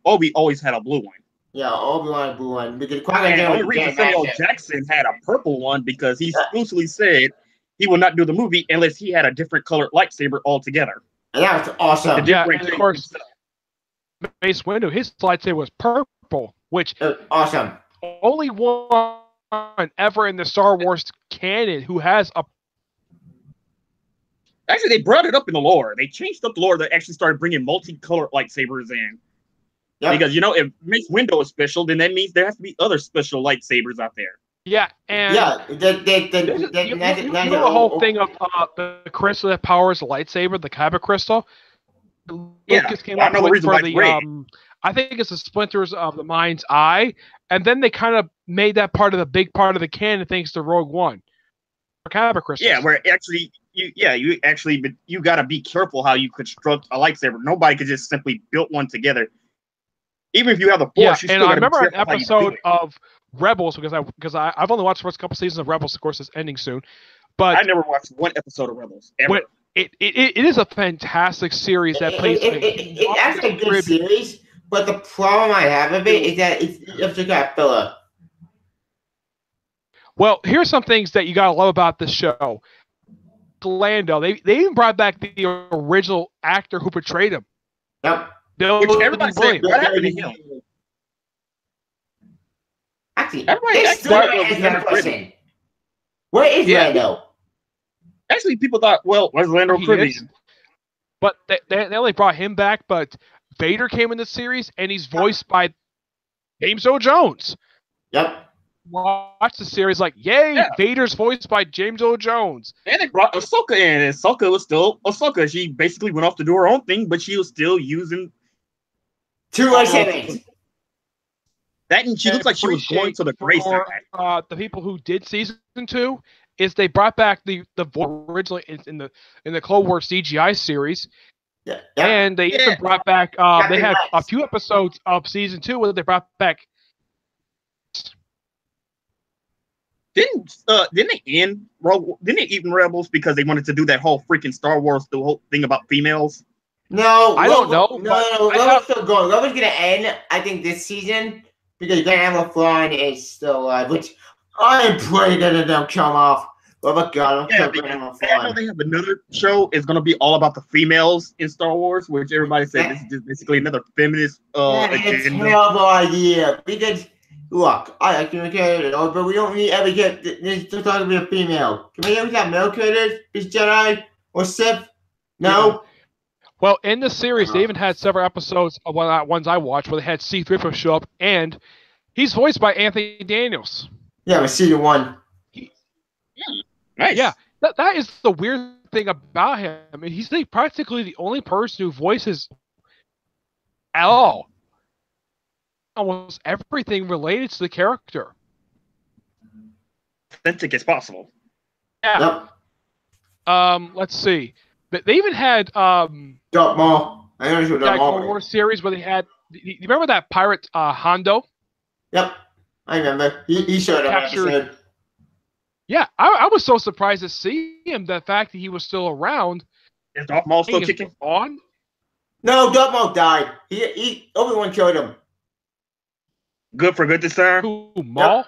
Obi always had a blue one. Yeah, Obi-Wan blue one. Because Qui-Gon And the Jinn only was reason Jedi Samuel Master. Jackson had a purple one because he exclusively said he would not do the movie unless he had a different colored lightsaber altogether. And that was awesome. Yeah, and Differentiate of course, himself. Mace Windu, his lightsaber was purple, which Awesome. only one ever in the Star Wars canon who has a. Actually, they brought it up in the lore. They changed up the lore that actually started bringing multicolored lightsabers in. Yep. Because, if Mace Windu is special, then that means there has to be other special lightsabers out there. Yeah, and Yeah, you know the whole thing of the crystal that powers the lightsaber, the kyber crystal. Yeah, Lucas came I up know the with reason for why it's the red. I think it's the splinters of the mind's eye. and then they kind of made that part of the big part of the canon thanks to Rogue One. Kyber crystals. Yeah, where actually you gotta be careful how you construct a lightsaber. Nobody could just simply build one together. Even if you have the Force, you still I gotta be remember an careful how you do episode it. of Rebels because I've only watched the first couple seasons of Rebels. Of course, it's ending soon, but I never watched one episode of Rebels ever. It is a fantastic series that plays. It's actually a good series, but the problem I have of it is that it's just got filler. Well, here's some things that you gotta love about this show. Lando, they even brought back the original actor who portrayed him. Yep. Which everybody said, what happened to him? Actually, Everybody this actually thought it story was is my Leonard question. Where is Lando? Actually, people thought, well, where's Lando He Calrissian? is. But they only brought him back, but Vader came in the series, and he's voiced by James Earl Jones. Yep. Watch the series, like, yay, Yeah. Vader's voiced by James Earl Jones. And they brought Ahsoka in, and Ahsoka was still Ahsoka. She basically went off to do her own thing, but she was still using Two lightsabers. that, and she looked like she was going to the gray side. The people who did season 2 is they brought back the voice originally in the Clone Wars CGI series, Yeah. and they even brought back. They had a few episodes of season 2 where they brought back. Didn't they end didn't they even Rebels because they wanted to do that whole freaking Star Wars the whole thing about females? No, I don't know. No, Rebels still going. Rebels gonna end, I think, this season because Grand Admiral Thrawn is still alive, which I am praying that it don't come off. Oh my God, Yeah, because I know they have another show. It's gonna be all about the females in Star Wars, which everybody said this is just basically another feminist it's a agenda. terrible idea because look, I like female characters, but we don't need every character to talk about a female. Can we always have male characters? Is Jedi or Sith? No. Well, in the series, they even had several episodes of ones I watched where they had C-3PO show up, and he's voiced by Anthony Daniels. Yeah, but season 1. Nice. Yeah, that is the weird thing about him. I mean, he's practically the only person who voices at all almost everything related to the character. Authentic as possible. Yeah. Yep. Let's see. They even had Darth Maul. I know what that Darth Clone Maul. Wars series where they had. You remember that pirate Hondo? Yep, I remember. He showed up. Captured. Yeah, I was so surprised to see him. The fact that he was still around. Is Darth Maul still He is kicking? on? No, Darth Maul died. He Obi-Wan killed him. Good for good this time? Who, Maul?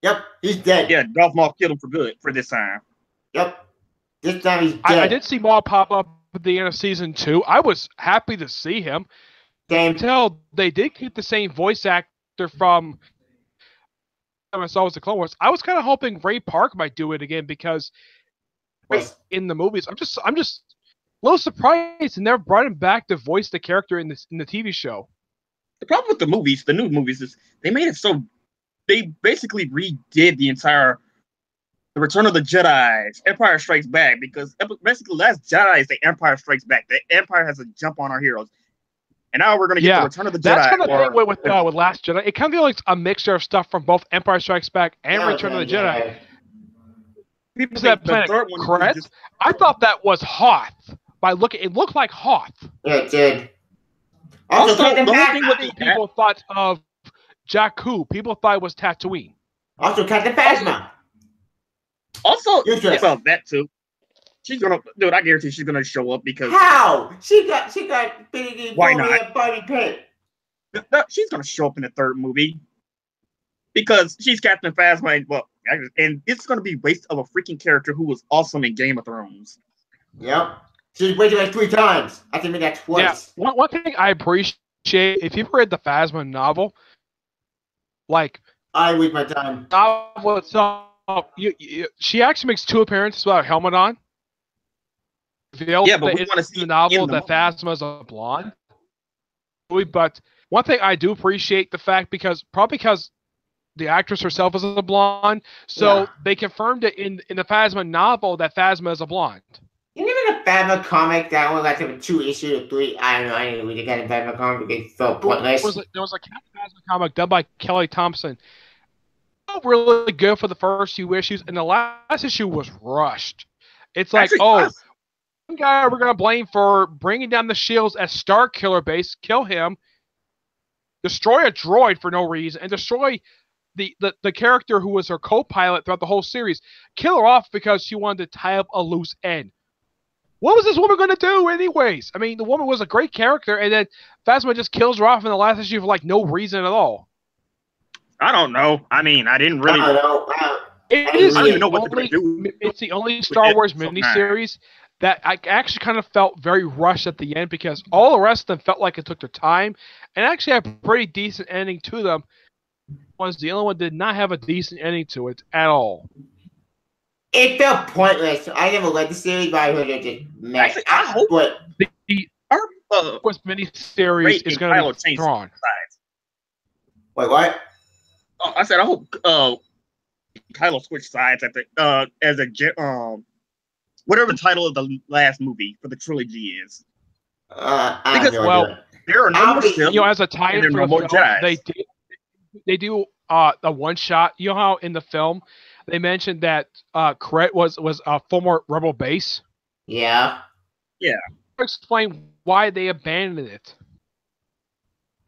Yep, he's dead. Yeah, Darth Maul killed him for good for this time. Yep. This time he's dead. I did see Maul pop up at the end of season 2. I was happy to see him. Same. Until they did keep the same voice actor from I saw was the Clone Wars. I was kind of hoping Ray Park might do it again because in the movies, I'm just a little surprised they never brought him back to voice the character in the TV show. The problem with the movies, the new movies, is they made it so they basically redid the entire The Return of the Jedi, Empire Strikes Back, because basically Last Jedi is the Empire Strikes Back. The Empire has a jump on our heroes. And now we're going to get The Return of the Jedi. That's kind of the thing with Last Jedi. It kind of feels like a mixture of stuff from both Empire Strikes Back and Return of the Jedi. People Is that planet Kret? I thought that was Hoth. It looked like Hoth. Yeah, it did. Also, Captain the only Phasma. thing with the People thought of Jakku. People thought it was Tatooine. Also, Captain Phasma. Also, Interesting. about that too. She's gonna, dude. I guarantee she's gonna show up because How? She got big. Why not? Body pit. She's gonna show up in the third movie because she's Captain Phasma, and it's gonna be based of a freaking character who was awesome in Game of Thrones. Yep. She's waited like 3 times. I think that twice. Yeah. One thing I appreciate, if you've read the Phasma novel, like I waste my time. novel itself, she actually makes 2 appearances without a helmet on. Yeah, but we want to see the novel in the that Phasma's a blonde. But one thing I do appreciate the fact because the actress herself is a blonde, so they confirmed it in the Phasma novel that Phasma is a blonde. You never got a Phasma comic that was like 2 issues or 3. I don't know. I didn't really get a Phasma comic because it felt pointless. There was a Captain Phasma comic done by Kelly Thompson. Really good for the first few issues, and the last issue was rushed. It's like, Actually, one guy we're gonna blame for bringing down the shields at Star Killer Base, kill him, destroy a droid for no reason, and destroy the character who was her co-pilot throughout the whole series. Kill her off because she wanted to tie up a loose end. What was this woman going to do anyways? I mean, the woman was a great character, and then Phasma just kills her off in the last issue for like no reason at all. I don't know. I mean, I didn't really. I don't know. It's I don't even know what they're only, gonna do. it's the only Star Wars episode miniseries that I actually kind of felt very rushed at the end because all the rest of them felt like it took their time and actually had a pretty decent ending to them. The only one did not have a decent ending to it at all. It felt pointless. I never read the series, but I heard it just mess. Actually, I hope The our Wars miniseries is going to be drawn. Wait, what? Oh, I said I hope Kylo switched sides at the as a whatever the title of the last movie for the trilogy is. Because there are no more Sith, as a tie-in for no more Jedi. They do a one shot. You know how in the film they mentioned that Kret was a former rebel base. Yeah. Explain why they abandoned it.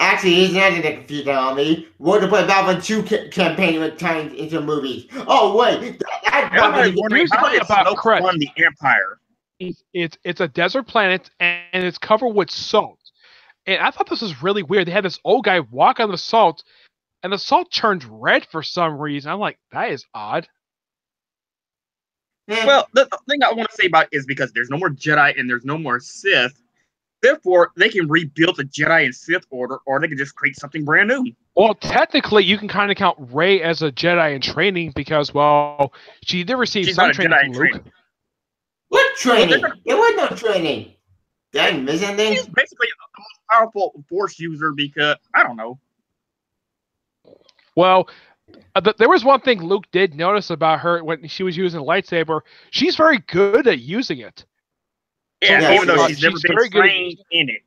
Actually, he's not going to confuse that on me. We're going to put Battlefront 2 campaign with times into movies. Oh, wait. Everybody's wondering how did Snoke won the Empire? It's a desert planet, and it's covered with salt. And I thought this was really weird. They had this old guy walk on the salt, and the salt turned red for some reason. I'm like, that is odd. Well, the thing I want to say about it is because there's no more Jedi and there's no more Sith, therefore they can rebuild the Jedi and Sith order, or they can just create something brand new. Well, technically, you can kind of count Rey as a Jedi in training because, well, she did receive some training from Luke. What training? There was no training. Did I miss anything? She's basically the most powerful Force user because, I don't know. Well, there was one thing Luke did notice about her when she was using a lightsaber. She's very good at using it. Yeah, even though she's never been trained in it.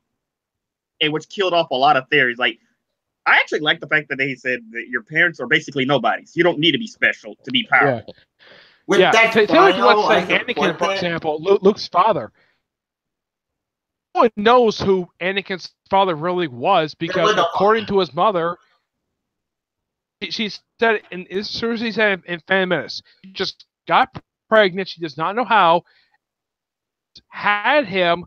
And which killed off a lot of theories. Like, I actually like the fact that they said that your parents are basically nobodies. You don't need to be special to be powerful. Yeah, let's say Anakin, for example, Luke's father. No one knows who Anakin's father really was because, according to his mother, she said, as soon as he said in Phantom Menace, she just got pregnant. She does not know how. Had him.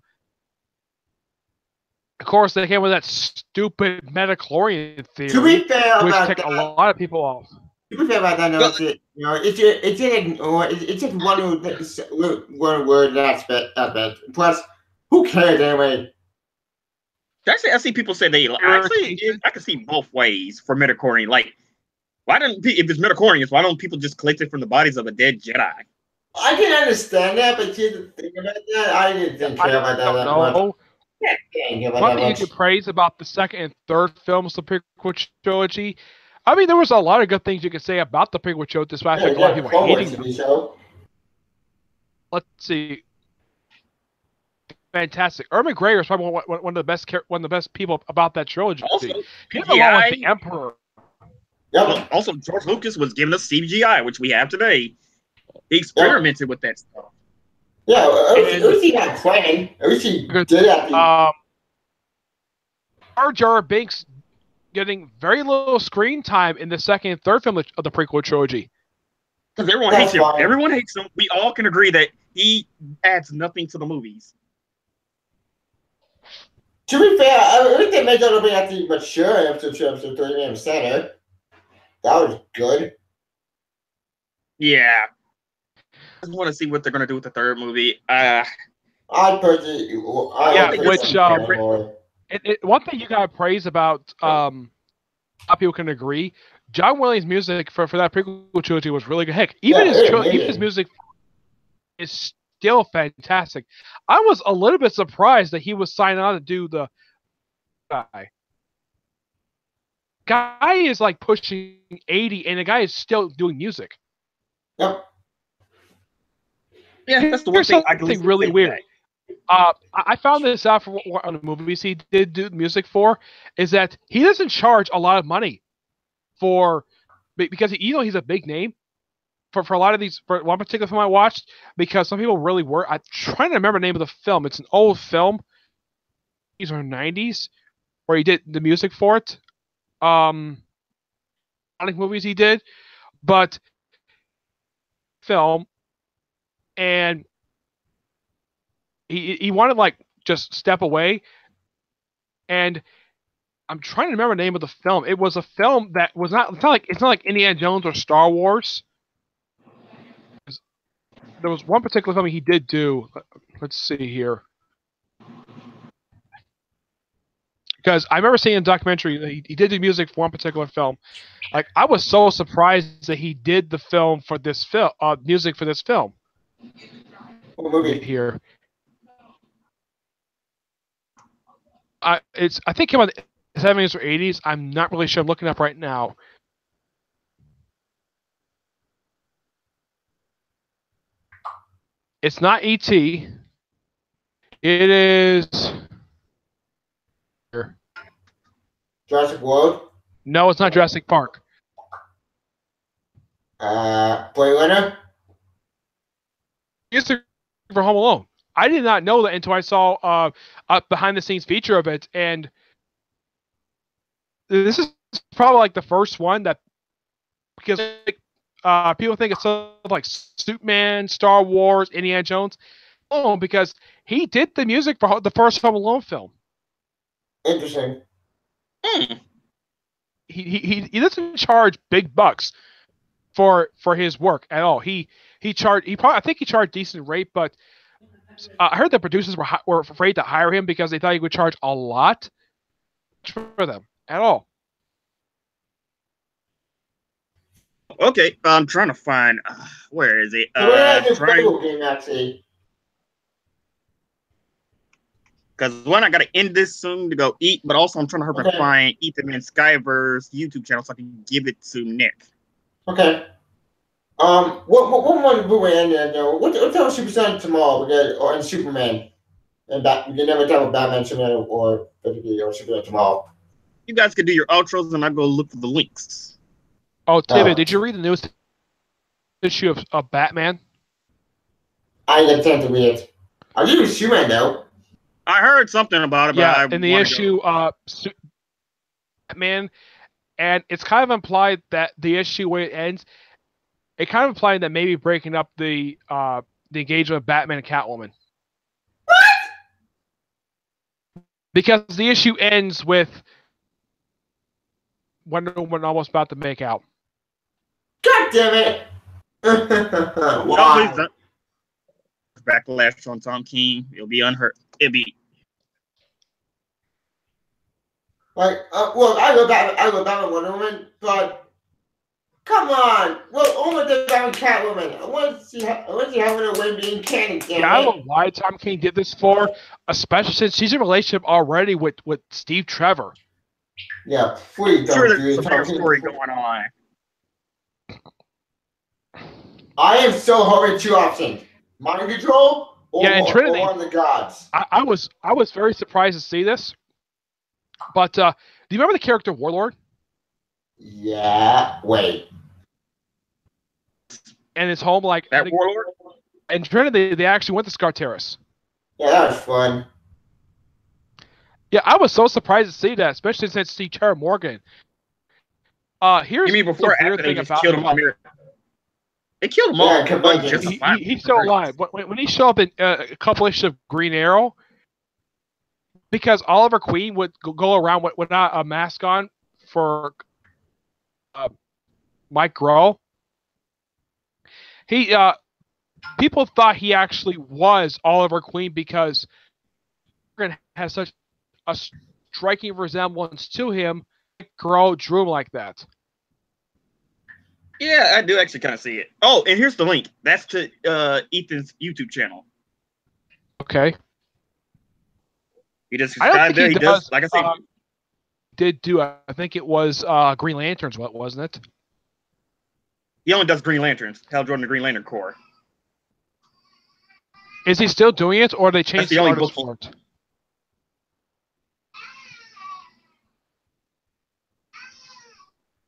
Of course, they came with that stupid metachlorian theory, to be fair, which took a lot of people off. To be fair about that, no, it's just one word aspect of it. Plus, who cares anyway? Actually, I see people say I can see both ways for metachlorian. Like, why don't if it's metachlorians, why don't people just collect it from the bodies of a dead Jedi? I can understand that, but here's the thing about that. I didn't care about that much. One thing you can praise about the second and third films of the prequel trilogy, I mean, there was a lot of good things you could say about the prequel trilogy, despite a lot of people hating them. Let's see. Fantastic. Erwin Greger is probably one of the best people about that trilogy. Also, he's along with the Emperor. Yep. Also, George Lucas was giving us CGI, which we have today. He experimented with that stuff. Yeah, at least he got playing. At least he did that. Jar Jar Binks getting very little screen time in the second and third film of the prequel trilogy. Because everyone hates him. Everyone hates him. We all can agree that he adds nothing to the movies. To be fair, I think they made that a little bit after mature episode 2, episode 3, and Center. That was good. Yeah. I just want to see what they're going to do with the third movie. I personally... one thing you got to praise about, a lot of people can agree, John Williams' music for that prequel trilogy was really good. Heck, even his music is still fantastic. I was a little bit surprised that he was signed on to do the guy is like pushing 80, and the guy is still doing music. Yep. Yeah, that's the one thing I can really weird. I found this out from one of the movies he did do music for, is that he doesn't charge a lot of money for, because he's a big name for a lot of these, for one particular film I watched, because some people really were. I'm trying to remember the name of the film. It's an old film, these are 90s, where he did the music for it. Movies he did, but film, and he wanted like just step away, and I'm trying to remember the name of the film. It was a film that was not, it's not like Indiana Jones or Star Wars. There was one particular film he did do. Let's see here, because I remember seeing a documentary. He did the music for one particular film. Like, I was so surprised that he did the film for this film, music for this film. What movie? Right here. I think it came out in the 70s or 80s. I'm not really sure. I'm looking up right now. It's not E.T. It is. Jurassic World? No, it's not Jurassic Park. Blade Runner? Music for Home Alone. I did not know that until I saw a behind the scenes feature of it, and this is probably like the first one that, because people think it's stuff like Superman, Star Wars, Indiana Jones. Oh, because he did the music for the first Home Alone film. Interesting. He doesn't charge big bucks for his work at all. I think he charged decent rate, but I heard the producers were afraid to hire him because they thought he would charge a lot for them at all. Okay, I'm trying to find where is it? Because one, I gotta end this soon to go eat, but also I'm trying to hurry to find Ethan and Skyver's YouTube channel so I can give it to Nick. Okay. What one movie end there though? What else should be done tomorrow? Or in Superman, and that you never tell Batman, Superman, or Superman tomorrow. You guys can do your outros, and I go look for the links. Oh, David, did you read the newest issue of Batman? I didn't get time to read it. I did Superman though. I heard something about it, but yeah, in the issue, Batman, and it's kind of implied that the issue where it ends, it kind of implied that maybe breaking up the engagement of Batman and Catwoman. What? Because the issue ends with Wonder Woman almost about to make out. God damn it! Why? Backlash on Tom King. It'll be unheard. It'll be like, well, I love Batman, Wonder Woman, but come on, well, only the Batman Catwoman. I want to see having a way being canon. Yeah, I don't know why Tom King did this for, especially since she's in a relationship already with Steve Trevor. Yeah, please sure don't there's do some more story going on. I am so hungry. Two options: mind control or, and Trinity, or one of the gods. I was very surprised to see this. But do you remember the character Warlord? Yeah. Wait. And his home, like that Warlord. And Trinity, they actually went to Scar Terrace. Yeah, that was fun. Yeah, I was so surprised to see that, especially since see Tara Morgan. Here's you mean before the or weird after they thing just about killed him all here? They killed him all. Yeah, he's still alive. When he showed up in a couple issues of Green Arrow, because Oliver Queen would go around without a mask on for Mike Grohl. People thought he actually was Oliver Queen because Morgan has such a striking resemblance to him. Mike Grohl drew him like that. Yeah, I do actually kind of see it. Oh, and here's the link. That's to Ethan's YouTube channel. Okay. He just subscribed there. He does, like I said, did do. I think it was Green Lanterns, wasn't it? He only does Green Lanterns. Hal Jordan, the Green Lantern Corps. Is he still doing it, or they changed the the only artist book- for it?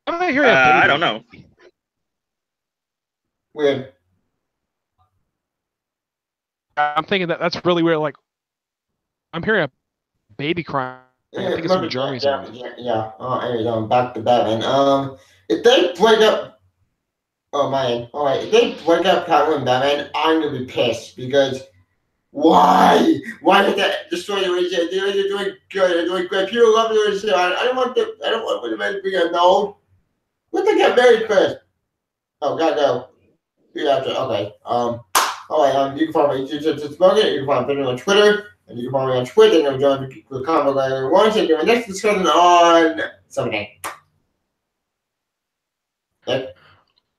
I'm not hearing a baby. I don't know. Weird. I'm thinking that's really weird. Like, I'm hearing a baby crying. I think it's from Germany. Yeah. Anyway, back to Batman. If they break up, oh man, all right. If they break up Catwoman and Batman, I'm gonna be pissed because why? Why did that destroy the relationship? They're doing good. They're doing great. People love the relationship. I don't want them. I don't want them to be unknown. Let them get married first. Oh God, no. Yeah, okay. All right. You can follow me. Just bug it. You can follow me on Twitter. And you can follow me on Twitter, and I'm joining the comment later. We're going to do the next discussion on Sunday. Okay.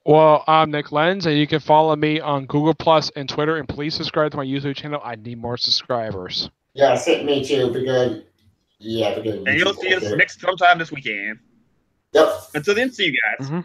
Well, I'm Nick Lenz, and you can follow me on Google Plus and Twitter. And please subscribe to my YouTube channel. I need more subscribers. Yeah, me too. Because And you'll see us sometime this weekend. Yep. Until then, see you guys. Mm-hmm.